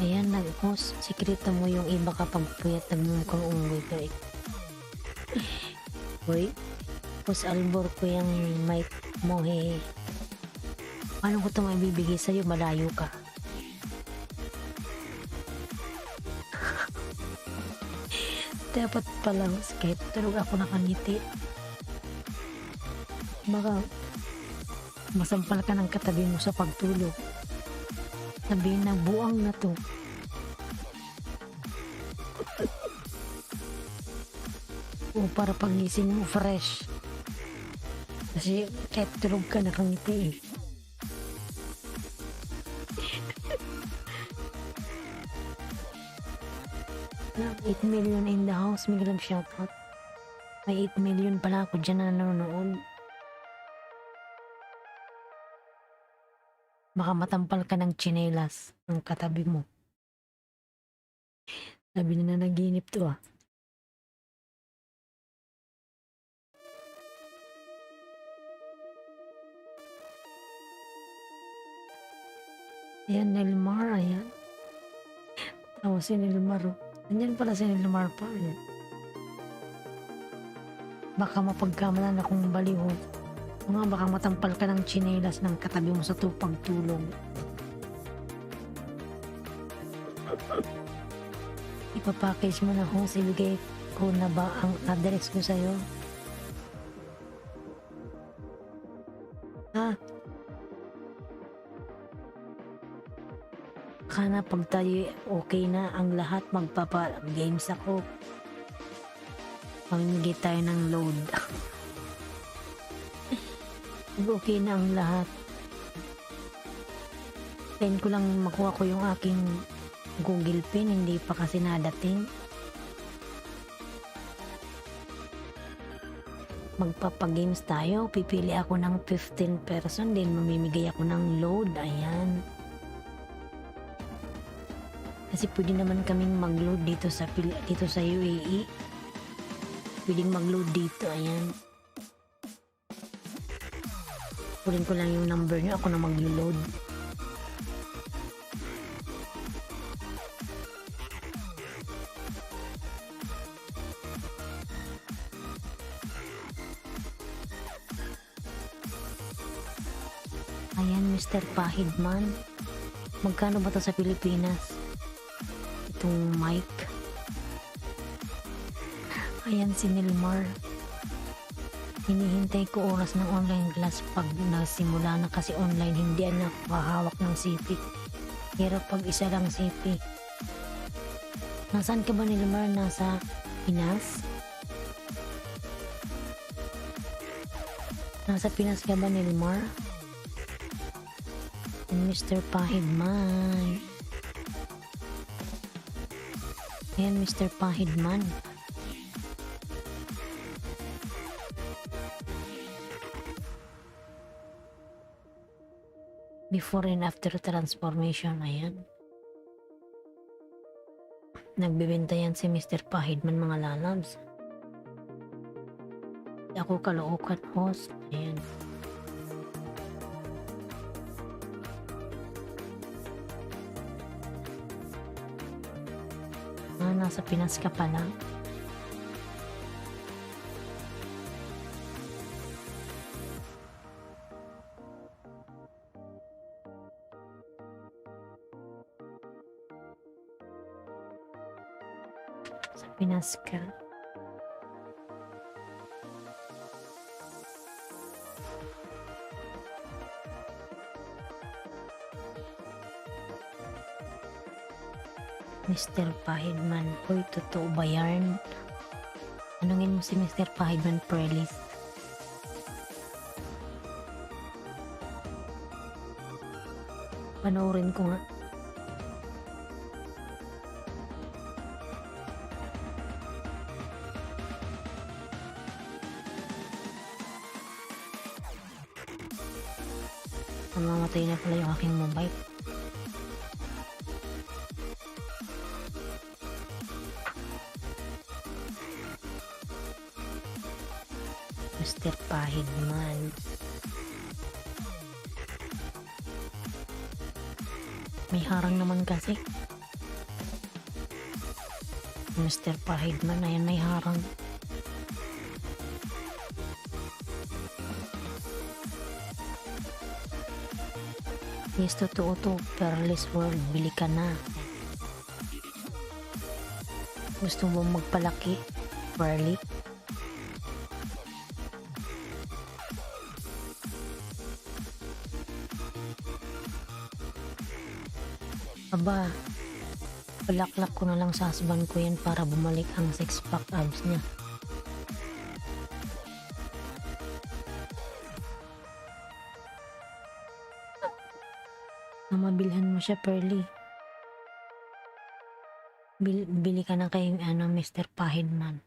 [SPEAKER 1] Ayan, nag-host. Sikreto mo yung iba kapag puyat nagmumukhang unggoy ka. Hoy, Pus Albor ko yung mic mo Paano ko ito maibibigay sa'yo? Malayo ka. Dapat pala, kahit tulog ako nakangiti. Baka masampal ka ng katabi mo sa pagtulog. Sabihin na buang na to. O para pagising mo fresh. Kasi kahit tulog ka nakangiti 8 million in the house. May grab shoutout. May 8 million pala ako dyan na nanonood. Baka matampal ka ng tsinelas ng katabi mo. Sabi na naginip to Ayan, Nelmar, ayan. Tapos si Nelmar, Andyan pala si Nelmar pa, ayan. Baka mapagkamalan akong baliw. Baka matampal ka ng tsinelas ng katabi mo sa pagtulog. Ipapackage mo na host, ibigay ko na ba ang address ko sa'yo? Kana pag tayo okay na ang lahat, magpapa-games ako. Mamimigay tayo ng load. Okay na ang lahat. Then ko lang makuha ko yung aking Google Pin, hindi pa kasi nadating. Magpapa-games tayo, pipili ako ng 15 person, then mamimigay ako ng load. Ayan. Kasi pwede naman kaming mag-load dito sa UAE. Pwedeng mag-load dito, ayan. Kunin ko lang yung number nyo, ako na mag-load. Ayan, Mr. Pahidman. Magkano ba to sa Pilipinas? Itong mic. Ayan si Nilmar. Hinihintay ko oras ng online class pag nasimula na kasi online hindi na nakahawak ng CP. Hirap pag isa lang CP. Nasaan ka ba Nilmar? Nasa Pinas? Nasa Pinas ka ba Nilmar? Mr. Pahidman. Ayan, Mr. Pahidman. Before and after transformation, ayan. Nagbibenta yan si Mr. Pahidman, mga lalabs. Ako kalookan host. Ayan. Nasa Pinas ka pala. Sa Pinas ka. Mr. Pahidman, uy, totoo ba yarn? Tanungin mo si Mr. Pahidman Prelis. Panoorin ko nga. Namamatay na pala yung aking mobile. Mr. Pahidman. May harang naman kasi. Mr. Pahidman, ayan may harang. Yes, totoo to. Perilous World, bili ka na. Gusto mo magpalaki? Pearly? Aba, palaklak ko na lang sa husband ko yan para bumalik ang six-pack abs niya. Mabilhan mo siya, Pearly. Bili ka na kay Mr. Pahidman.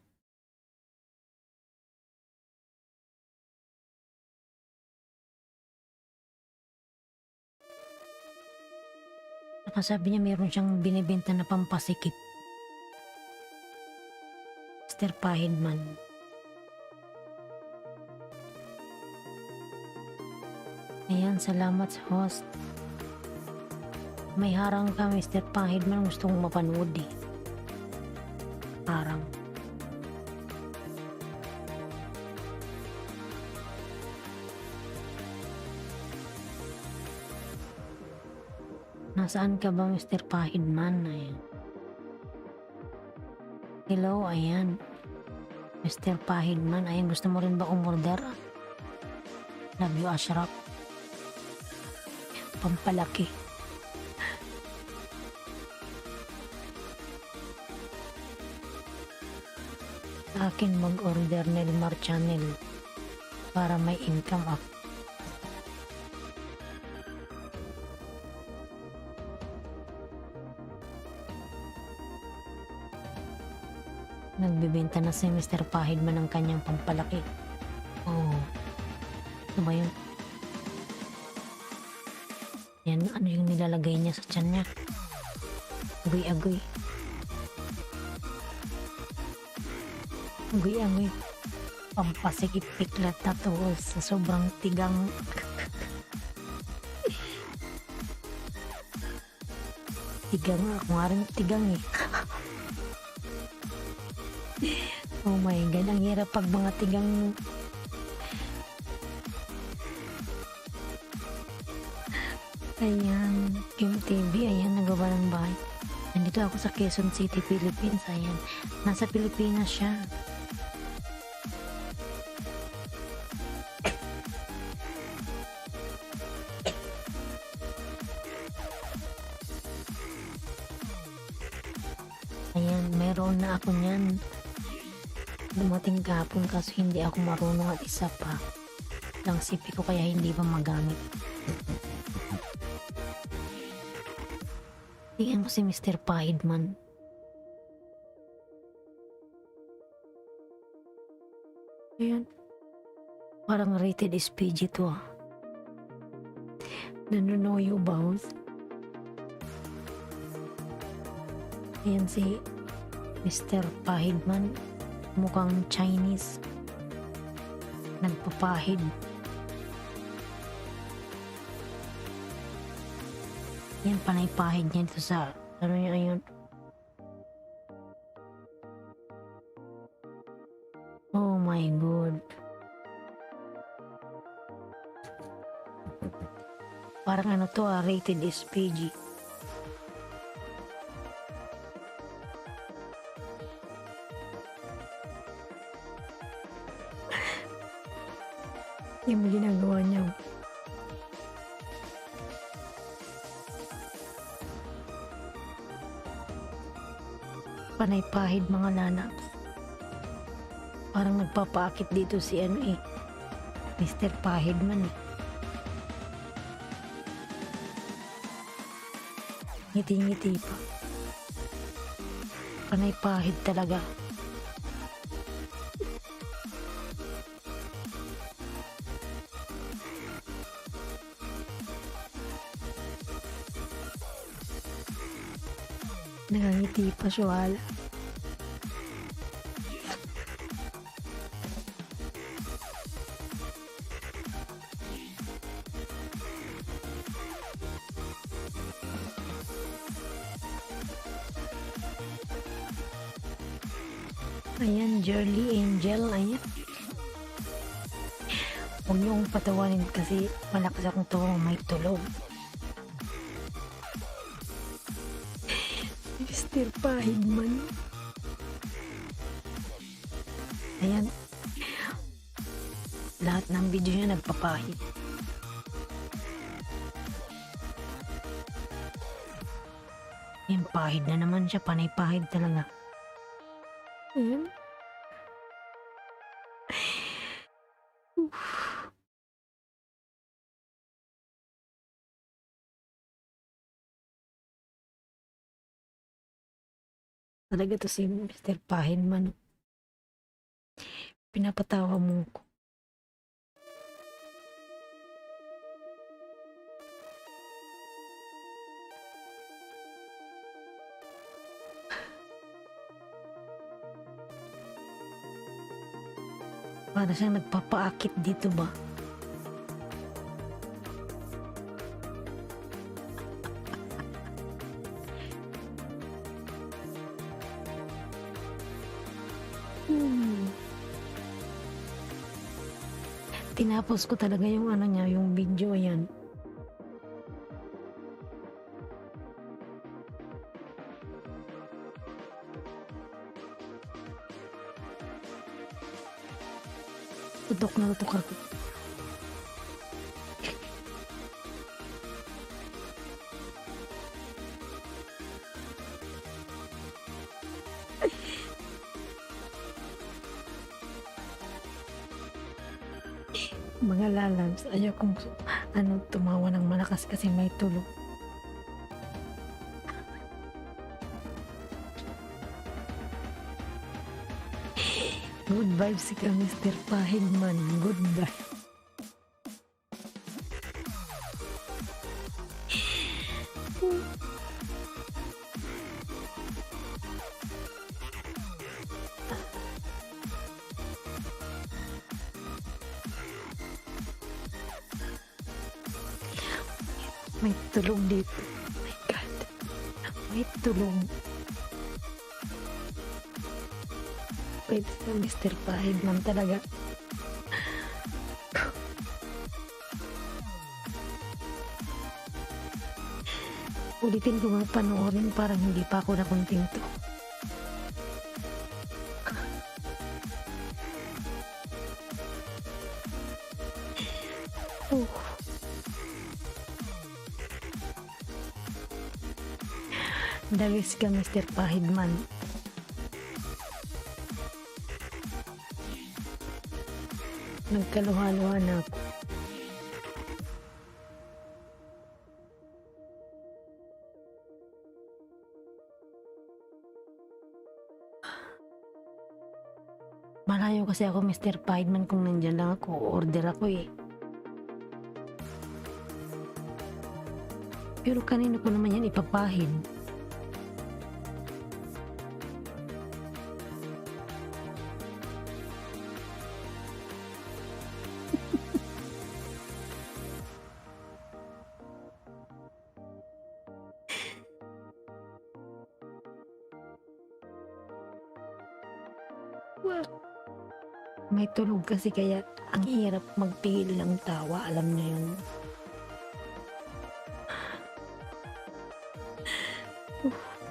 [SPEAKER 1] Sabi niya meron siyang binibenta na pampasikip. Mr. Pahidman. Ayan, salamat sa host. May harang ka, Mr. Pahidman. Gusto kong mapanood eh. Harang. Nasaan ka ba, Mr. Pahidman? Ayan. Hello, ayan. Mr. Pahidman, ayan. Gusto mo rin ba umorder? Love you, Ashraf. Pampalaki. Sa akin mag-order Nilmar Channel para may income up. Nagbibenta na si Mr. Pahidman ng kanyang pampalaki. Oh, ano ba yun? Yan, ano yung nilalagay niya sa tiyan niya? Agoy-agoy. Agoy-agoy. Pampasikip piklat na to sa sobrang tigang. Tigang nga. Ako nga rin tigang eh. Oh my God. Ang hirap pag mga tigang. Ayan. MTV. Ayan. Nagawa ng bahay. Nandito ako sa Quezon City, Philippines. Ayan. Nasa Pilipinas siya. Ayan, meron na ako niyan. Dumating kahapon kaso hindi ako marunong at isa pa. Lang sipi ko kaya hindi pa magamit. Tingnan mo si Mr. Pahidman. Ayan. Parang rated is PG to ah. Nanonoyo bows. Ayan si Mr. Pahidman. Mukhang Chinese. Nagpapahid. Yan, panay pahid niya dito sa ano niya ayun. Oh my God. Parang ano to ah, rated is PG. Yung ginagawa niya. Panay pahid mga lanaps. Parang nagpapaakit dito si ano eh. Mr. Pahidman eh. Ngiti-ngiti pa. Panay pahid talaga. Nangangiti pa siya wala. Ayan, Jolly Angel, ayan. Huwag niyong patawanin kasi malakas akong tawa may tulog. Mr. Pahidman. Ayan. Lahat ng video niya nagpapahid. Ayan, pahid na naman siya. Panay pahid talaga. Ayan. Talaga to si Mr. Pahidman. Pinapatawa mo ko. Para siyang nagpapaakit dito ba? Tinapos ko talaga yung ano niya, yung video yan. Tutok na tutok ako. Mga lalabs, ayaw kong tumawa ng malakas kasi may tulog. Good vibes ka, Mr. Pahidman. Good vibes. May tulog dito. My God. May tulog. Wait, Mr. Pahidman talaga. Ulitin ko nga panoorin, parang hindi pa ako nakontento. Dalis ka, Mr. Pahidman. Nagkaluha-luha na ako. Malayo kasi ako, Mr. Pahidman, kung nandyan lang ako, order ako eh. Pero kanino ko naman yan ipapahid? May tulog kasi kaya ang hirap magpigil ng tawa, alam niyo yun.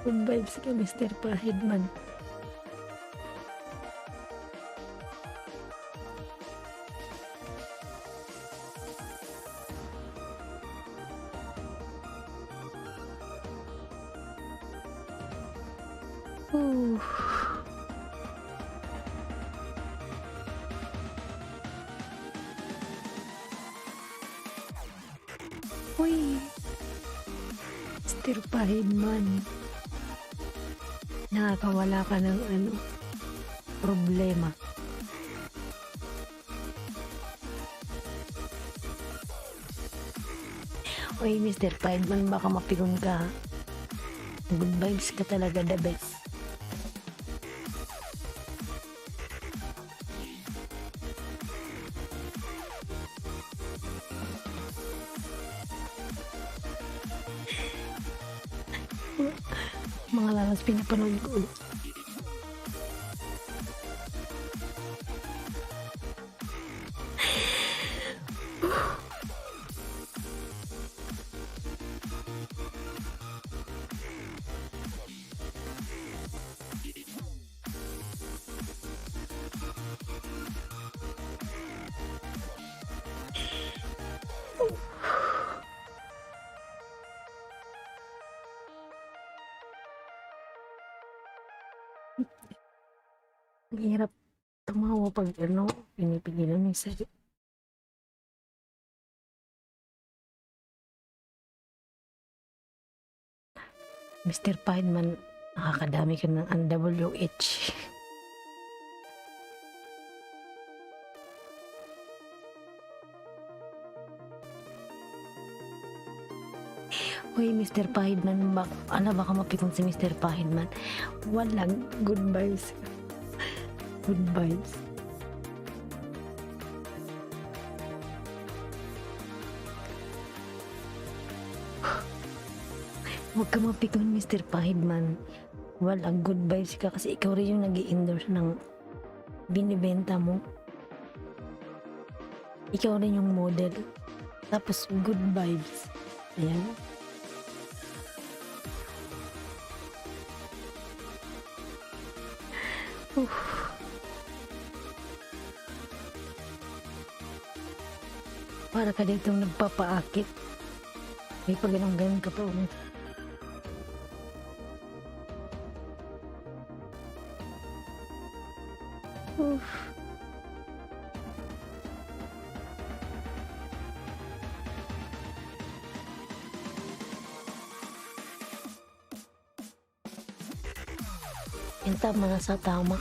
[SPEAKER 1] Good vibes ka, Mr. Pahidman. Uy, Mr. Pahidman, nakakawala ka ng problema. Uy, Mr. Pahidman, baka mapikon ka. Good vibes ka talaga, the best. Mga lalas pinapanood ko. Ang hirap tumawa pag pinipigilan mo yung sarili. Mr. Pahidman, nakakadami ka ng NWH. Uy, Mr. Pahidman, baka mapikon si Mr. Pahidman. Walang good vibes. Good vibes. Huwag ka mapikon, Mr. Pahidman. Walang good vibes ka kasi ikaw rin yung nag-i-endorse ng binibenta mo. Ikaw rin yung model. Tapos good vibes. Ayan. Para ka dito nagpapaakit. May pag-ganong-ganon ka pa. Yan, tama na sa tama.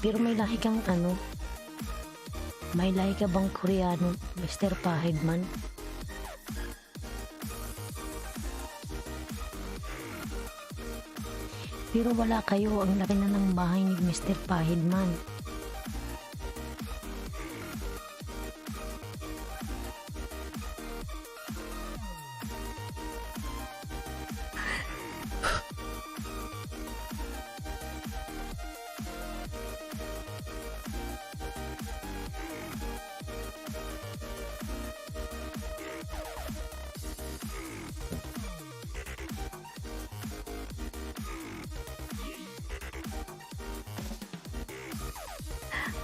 [SPEAKER 1] Pero may lahi kang may lahi ka bang Koreano, Mr. Pahidman? Pero wala kayo, ang laki na ng bahay ni Mr. Pahidman.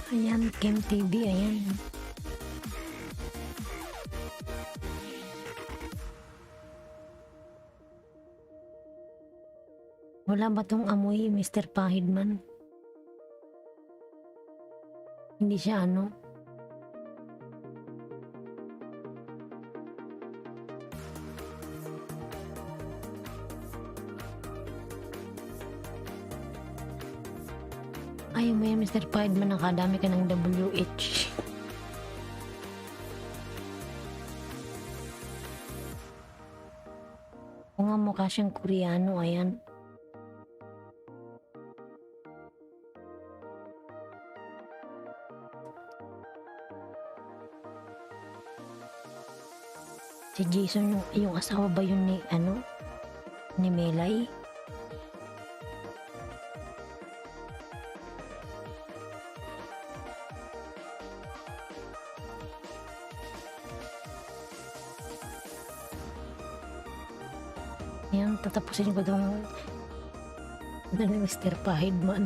[SPEAKER 1] Ayan, Kem TV, ayan. Wala ba tong amoy, Mr. Pahidman? Hindi siya ano? Ayaw mo yan, Mr. Pahidman, nakadami ka ng WH. O nga, mukha siyang Koreano, ayan. Si Jason, yung asawa ba yun ni, ano? Ni Melay? Ayan, tatapusin ko itong ni Mr. Pahidman.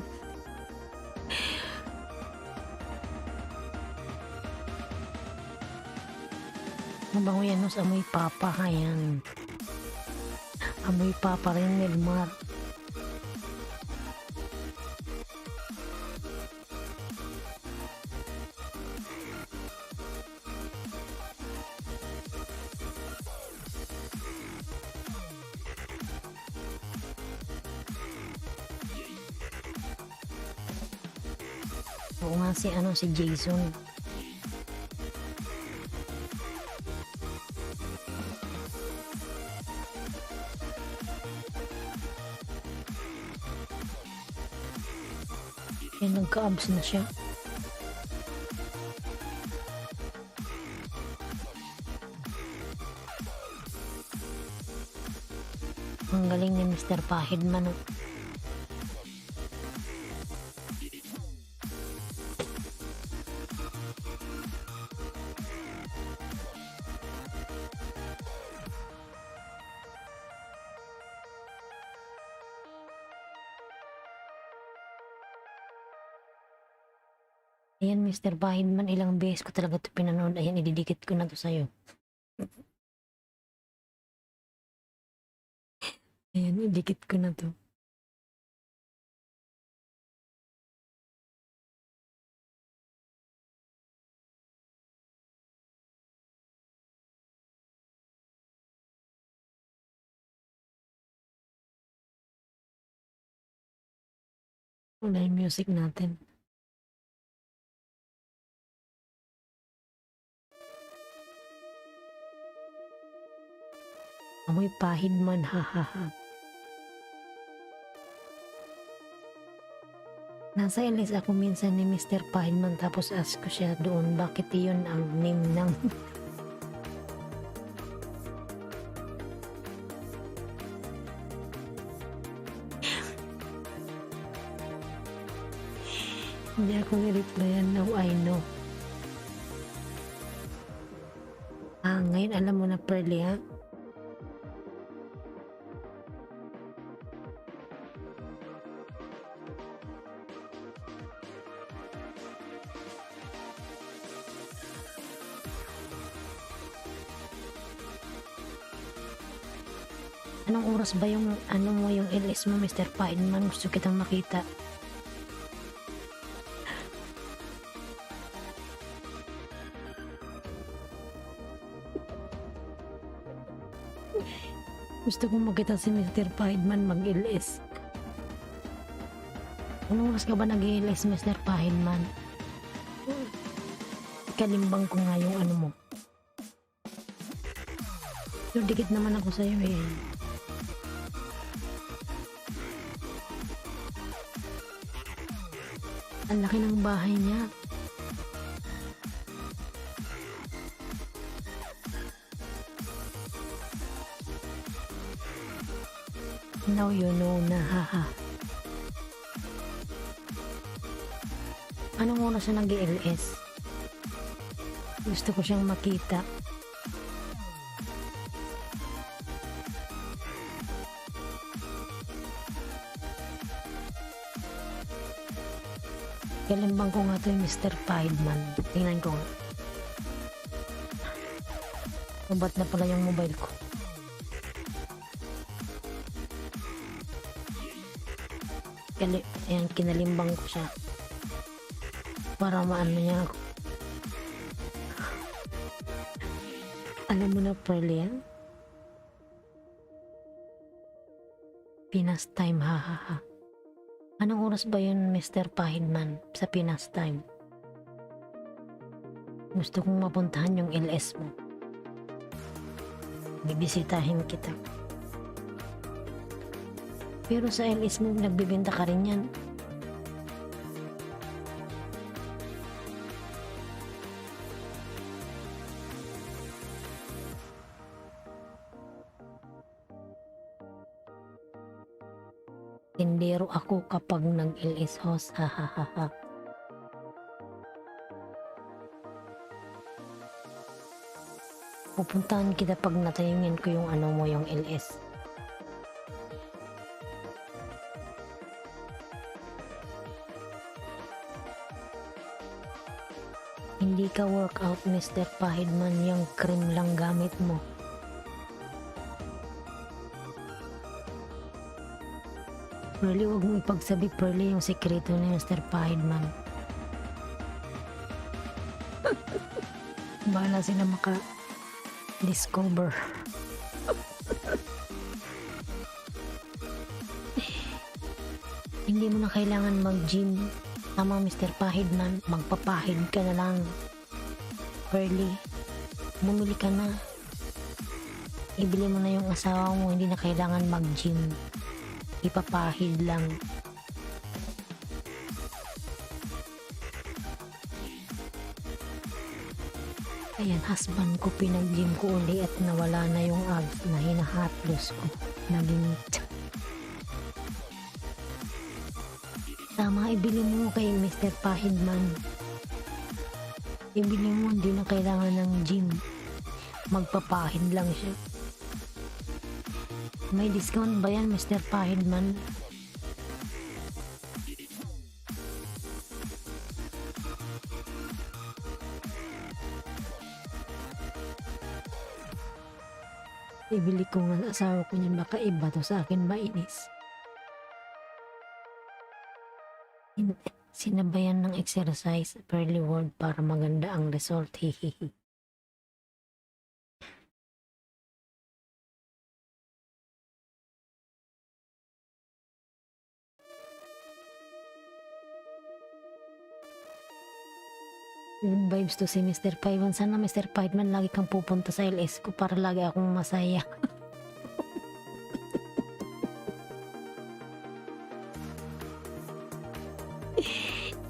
[SPEAKER 1] Mabango yan, no? Sa amoy papa, ayan. Amoy papa rin, Melmar. Oo nga, si Jason. Yan, nagka-abs na siya. Ang galing ni Mr. Pahidman. Oh. Ayan, Mr. Pahidman, ilang beses ko talaga ito pinanood. Ayan, ididikit ko na to sa'yo. Ayan, idikit ko na to. Wala yung music natin. Amoy Pahidman, ha. Nasa LS ako minsan ni Mr. Pahidman, tapos ask ko siya doon bakit iyon ang name ng hindi ako ni-replyan. Now I know. Ngayon alam mo na, Pearly, ha? Anong oras ba yung ano mo, yung LS mo, Mr. Pahidman? Gusto kitang makita. Gusto kong makita si Mr. Pahidman mag-LS. Anong oras ka ba nag-LS, Mr. Pahidman? Kalimbang ko nga yung ano mo. Pero dikit naman ako sa'yo eh. Ang laki ng bahay niya. Now you know na, haha. Anong oras siya nag-LS? Gusto ko siyang makita. Kalimbang ko nga to yung Mr. Piedman. Tingnan ko nga. Ba't na pala yung mobile ko? Ayan, kinalimbang ko siya. Para maano niya ako. Alam mo na, Pearl, yan? Pinas time, ha ha ha. Anong oras ba yun, Mr. Piedman, sa Pinas time? Gusto kong mapuntahan yung LS mo. Bibisitahin kita. Pero sa LS mo, nagbibenta ka rin yan. Tindero ako kapag nag-LS host, ha ha ha ha. Pupuntahan kita pag natayungin ko yung ano mo, yung LS. Hindi ka workout, Mr. Piedman, yung cream lang gamit mo. Pearly, huwag mo ipagsabi, Pearly, yung sekreto ni Mr. Piedman. Bahala sila maka-discover. Hindi mo na kailangan mag-gym. Tama, Mr. Piedman, magpapahid ka na lang. Pearly, bumili ka na. Ibili mo na yung asawa mo, hindi na kailangan mag-gym. Ipapahid lang. Ayan, husband ko, pinag-gym ko uli at nawala na yung abs na hinahatlos ko. Naging tama, ibili mo kay Mr. Piedman. Ibili mo, hindi na kailangan ng gym. Magpapahid lang siya. May discount ba yan, Mr. Piedman? Ibili ko nga sa asawa ko niyan, baka iba to sa akin, mainis. Sinabayan ng exercise, Pearly Word, para maganda ang result, hihihi. Good vibes to si Mr. Piedman. Sana Mr. Piedman lagi kang pupunta sa LS ko para lagi akong masaya.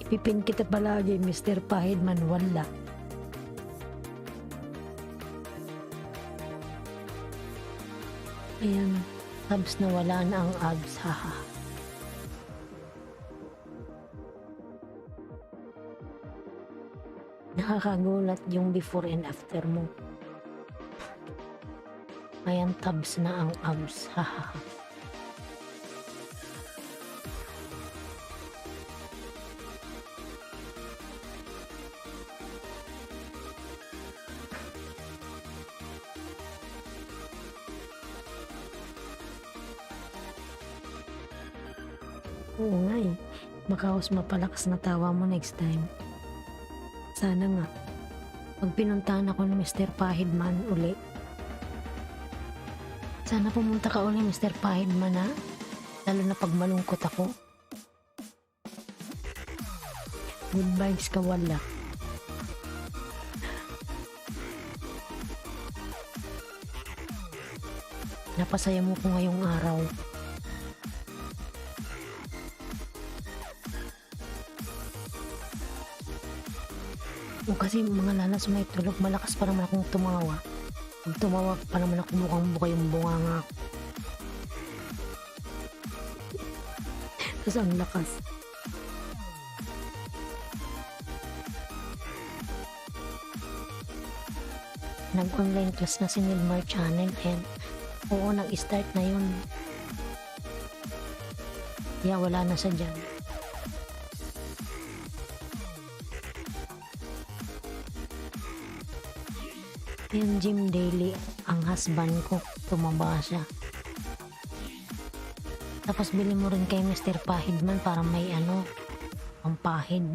[SPEAKER 1] Ipipin kita palagi, Mr. Piedman. Wala. Ayan, abs na wala na ang abs, haha. Nakakagulat yung before and after mo. Ayan, tabs na ang abs, haha. Oo nga eh. Baka mas mapalakas na tawa mo next time. Sana nga. Pag pinuntahan ako ni Mr. Piedman uli. Sana pumunta ka uli, Mr. Piedman, ha? Lalo na pag malungkot ako. Good vibes ka, wala. Napasaya mo ko ngayong araw. O kasi mga lalas may tulog, malakas pa naman akong tumawa. Pag tumawa pa naman ako, mukhang buka yung bunganga ako. Tapos ang lakas. Nag-online class na si Nilmar Channel and oo, nag-start na yun. Kaya wala na siya dyan. Yung Jim Daily, ang husband ko, tumaba siya. Tapos bili mo rin kay Mr. Pahidman para may ano, ang pahid.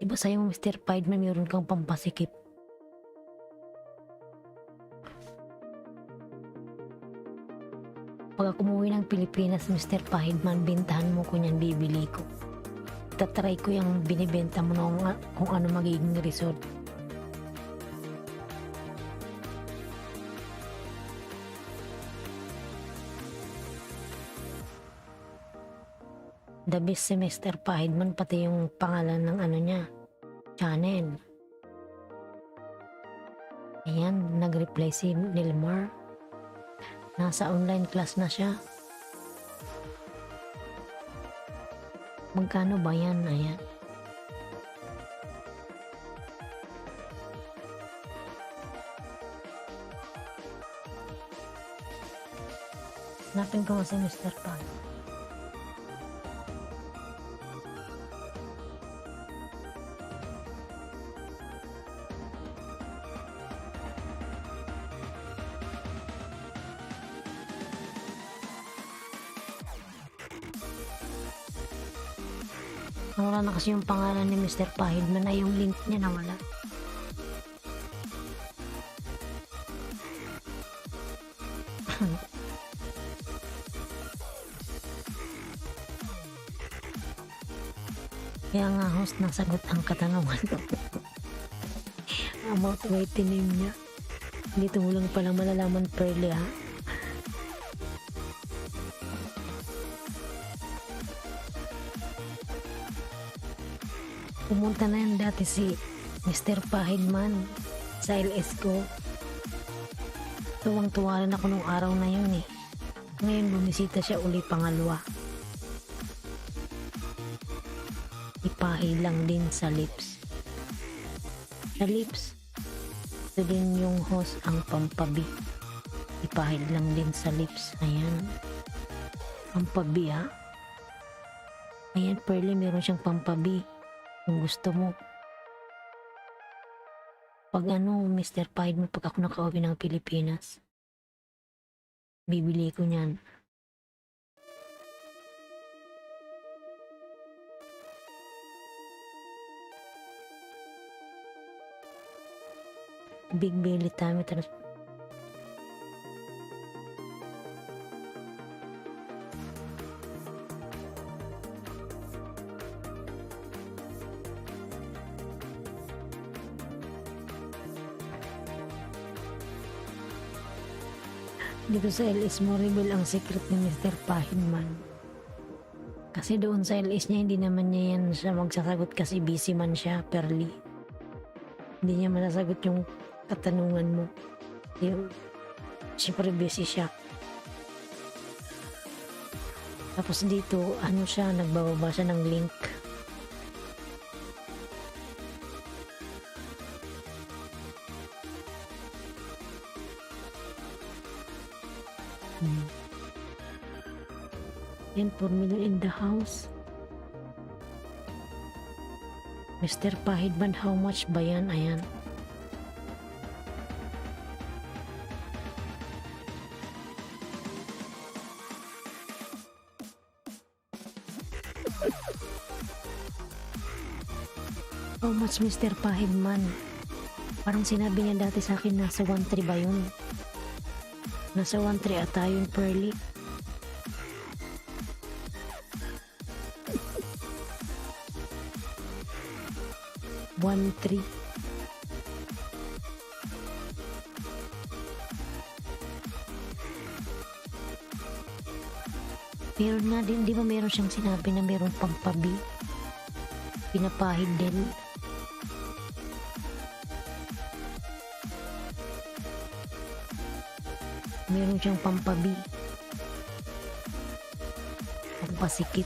[SPEAKER 1] Diba sa'yo Mr. Pahidman mayroon kang pampasikip? Pag ako umuwi ng Pilipinas, Mr. Pahidman, bintahan mo ko niyan, bibili ko. Tatry ko yung binibenta mo na kung ano magiging result. The best si Mr. Pahidman, pati yung pangalan ng ano niya, channel. Ayan, nag-reply si Nilmar. Nasa online class na siya. Magkano ba yan? Ayan. Hanapin ko nga si Mr. Pan. Nawala na kasi yung pangalan ni Mr. Pahidman na yung link niya nawala. Kaya nga host, nasagot ang katanungan ko. About waiting name niya. Dito mo lang palang malalaman, Pearly, ha? Pumunta na yan dati si Mr. Pahidman sa LS ko. Tuwang-tuwa rin ako nung araw na yun eh. Ngayon bumisita siya uli pangalawa. Ipahid lang din sa lips. Sa lips, ito din yung host ang pampabi. Ipahid lang din sa lips. Ayan. Pampabi, ha? Ayan, Pearly, meron siyang pampabi. Kung gusto mo. Pag ano, Mr. Pahidman, pag ako nakauwi ng Pilipinas, bibili ko niyan. Big belly tummy trans. Dito sa LS mo reveal ang secret ni Mr. Pahidman. Kasi doon sa LS niya, hindi naman niya yan siya magsasagot kasi busy man siya, Pearly. Hindi niya masasagot yung katanungan mo. Yung, siyempre busy siya. Tapos dito, ano siya, nagbababa siya ng link. Yan, 4 million in the house. Mr. Pahidman, how much ba yan? Ayan. How much, Mr. Pahidman? Parang sinabi niya dati sa akin nasa 1.3 ba yun? Nasa 1.3 ata yun, Pearly. One three. Meron na din, di ba meron siyang sinabi na meron pampabi? Pinapahid din. Meron siyang pampabi. Pampasikip.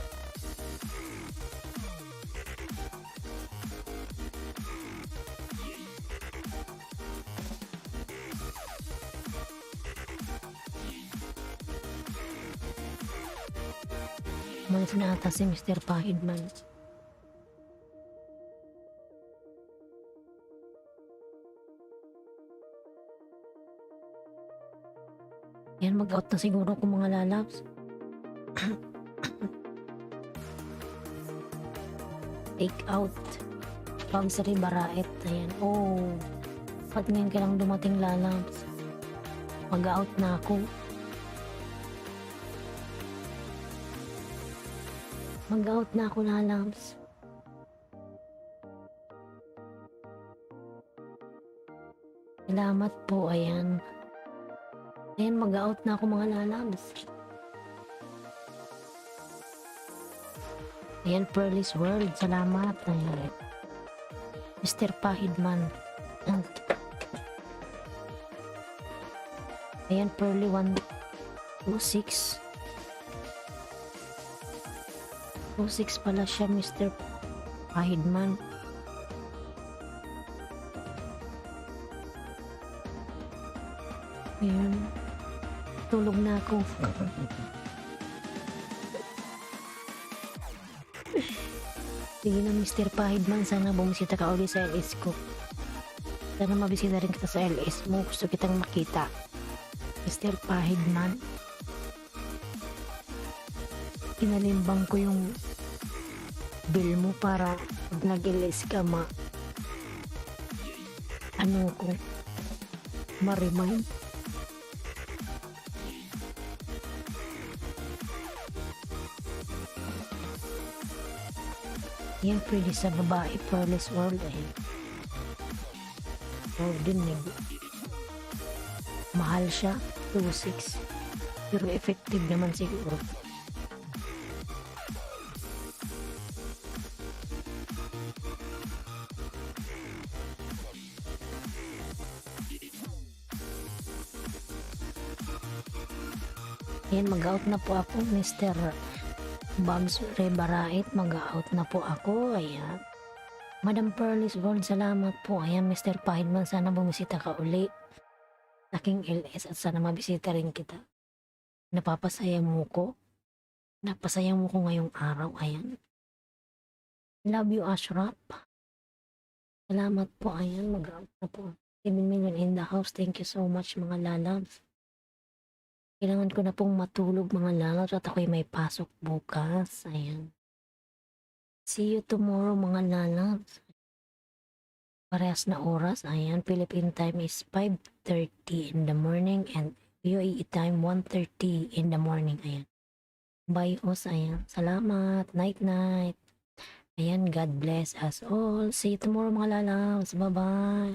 [SPEAKER 1] Umalis na ata si Mr. Pahidman. Ayan, mag-out na siguro ako mga lalabs. Take out. Pagsari Barait. Ayan. Oh. Ba't ngayon ka lang dumating lalabs? Mag-out na ako. Mag-out na ako lalabs. Salamat po. Ayan. Ayan, mag-out na ako mga lalabs. Ayan, Pearly's World. Salamat. Ayan. Mr. Pahidman. Ayan, Pearly 126. 26 pala siya, Mr. Pahidman. Ayan. Tulog na ako. Sige na, Mr. Pahidman. Sana bumisita ka ulit sa LS ko. Sana mabisita rin kita sa LS mo. Gusto kitang makita. Mr. Pahidman. Kinalimbang ko yung bill mo para pag nag-LS ka ano ko, ma-remind. Yan, pwede sa babae, Pearly's World. Ayan. Oh, din eh. Mahal siya, 2.6. Pero effective naman siguro. Ayan, mag-out na po ako, Mr. Babs Rebarait. Mag-out na po ako. Ayan. Madam Pearly's World, salamat po. Ayan, Mr. Pahidman, sana bumisita ka uli sa aking LS at sana mabisita rin kita. Napapasaya mo ko. Napasaya mo ko ngayong araw. Ayan. Love you, Ashraf. Salamat po. Ayan, mag-out na po. 7 million in the house. Thank you so much, mga lalabs. Kailangan ko na pong matulog, mga lalabs, at ako'y may pasok bukas. Ayan. See you tomorrow, mga lalabs. Parehas na oras. Ayan, Philippine time is 5:30 in the morning and UAE time 1:30 in the morning. Ayan. Bye, os. Ayan. Salamat. Night, night. Ayan, God bless us all. See you tomorrow, mga lalabs. Bye-bye.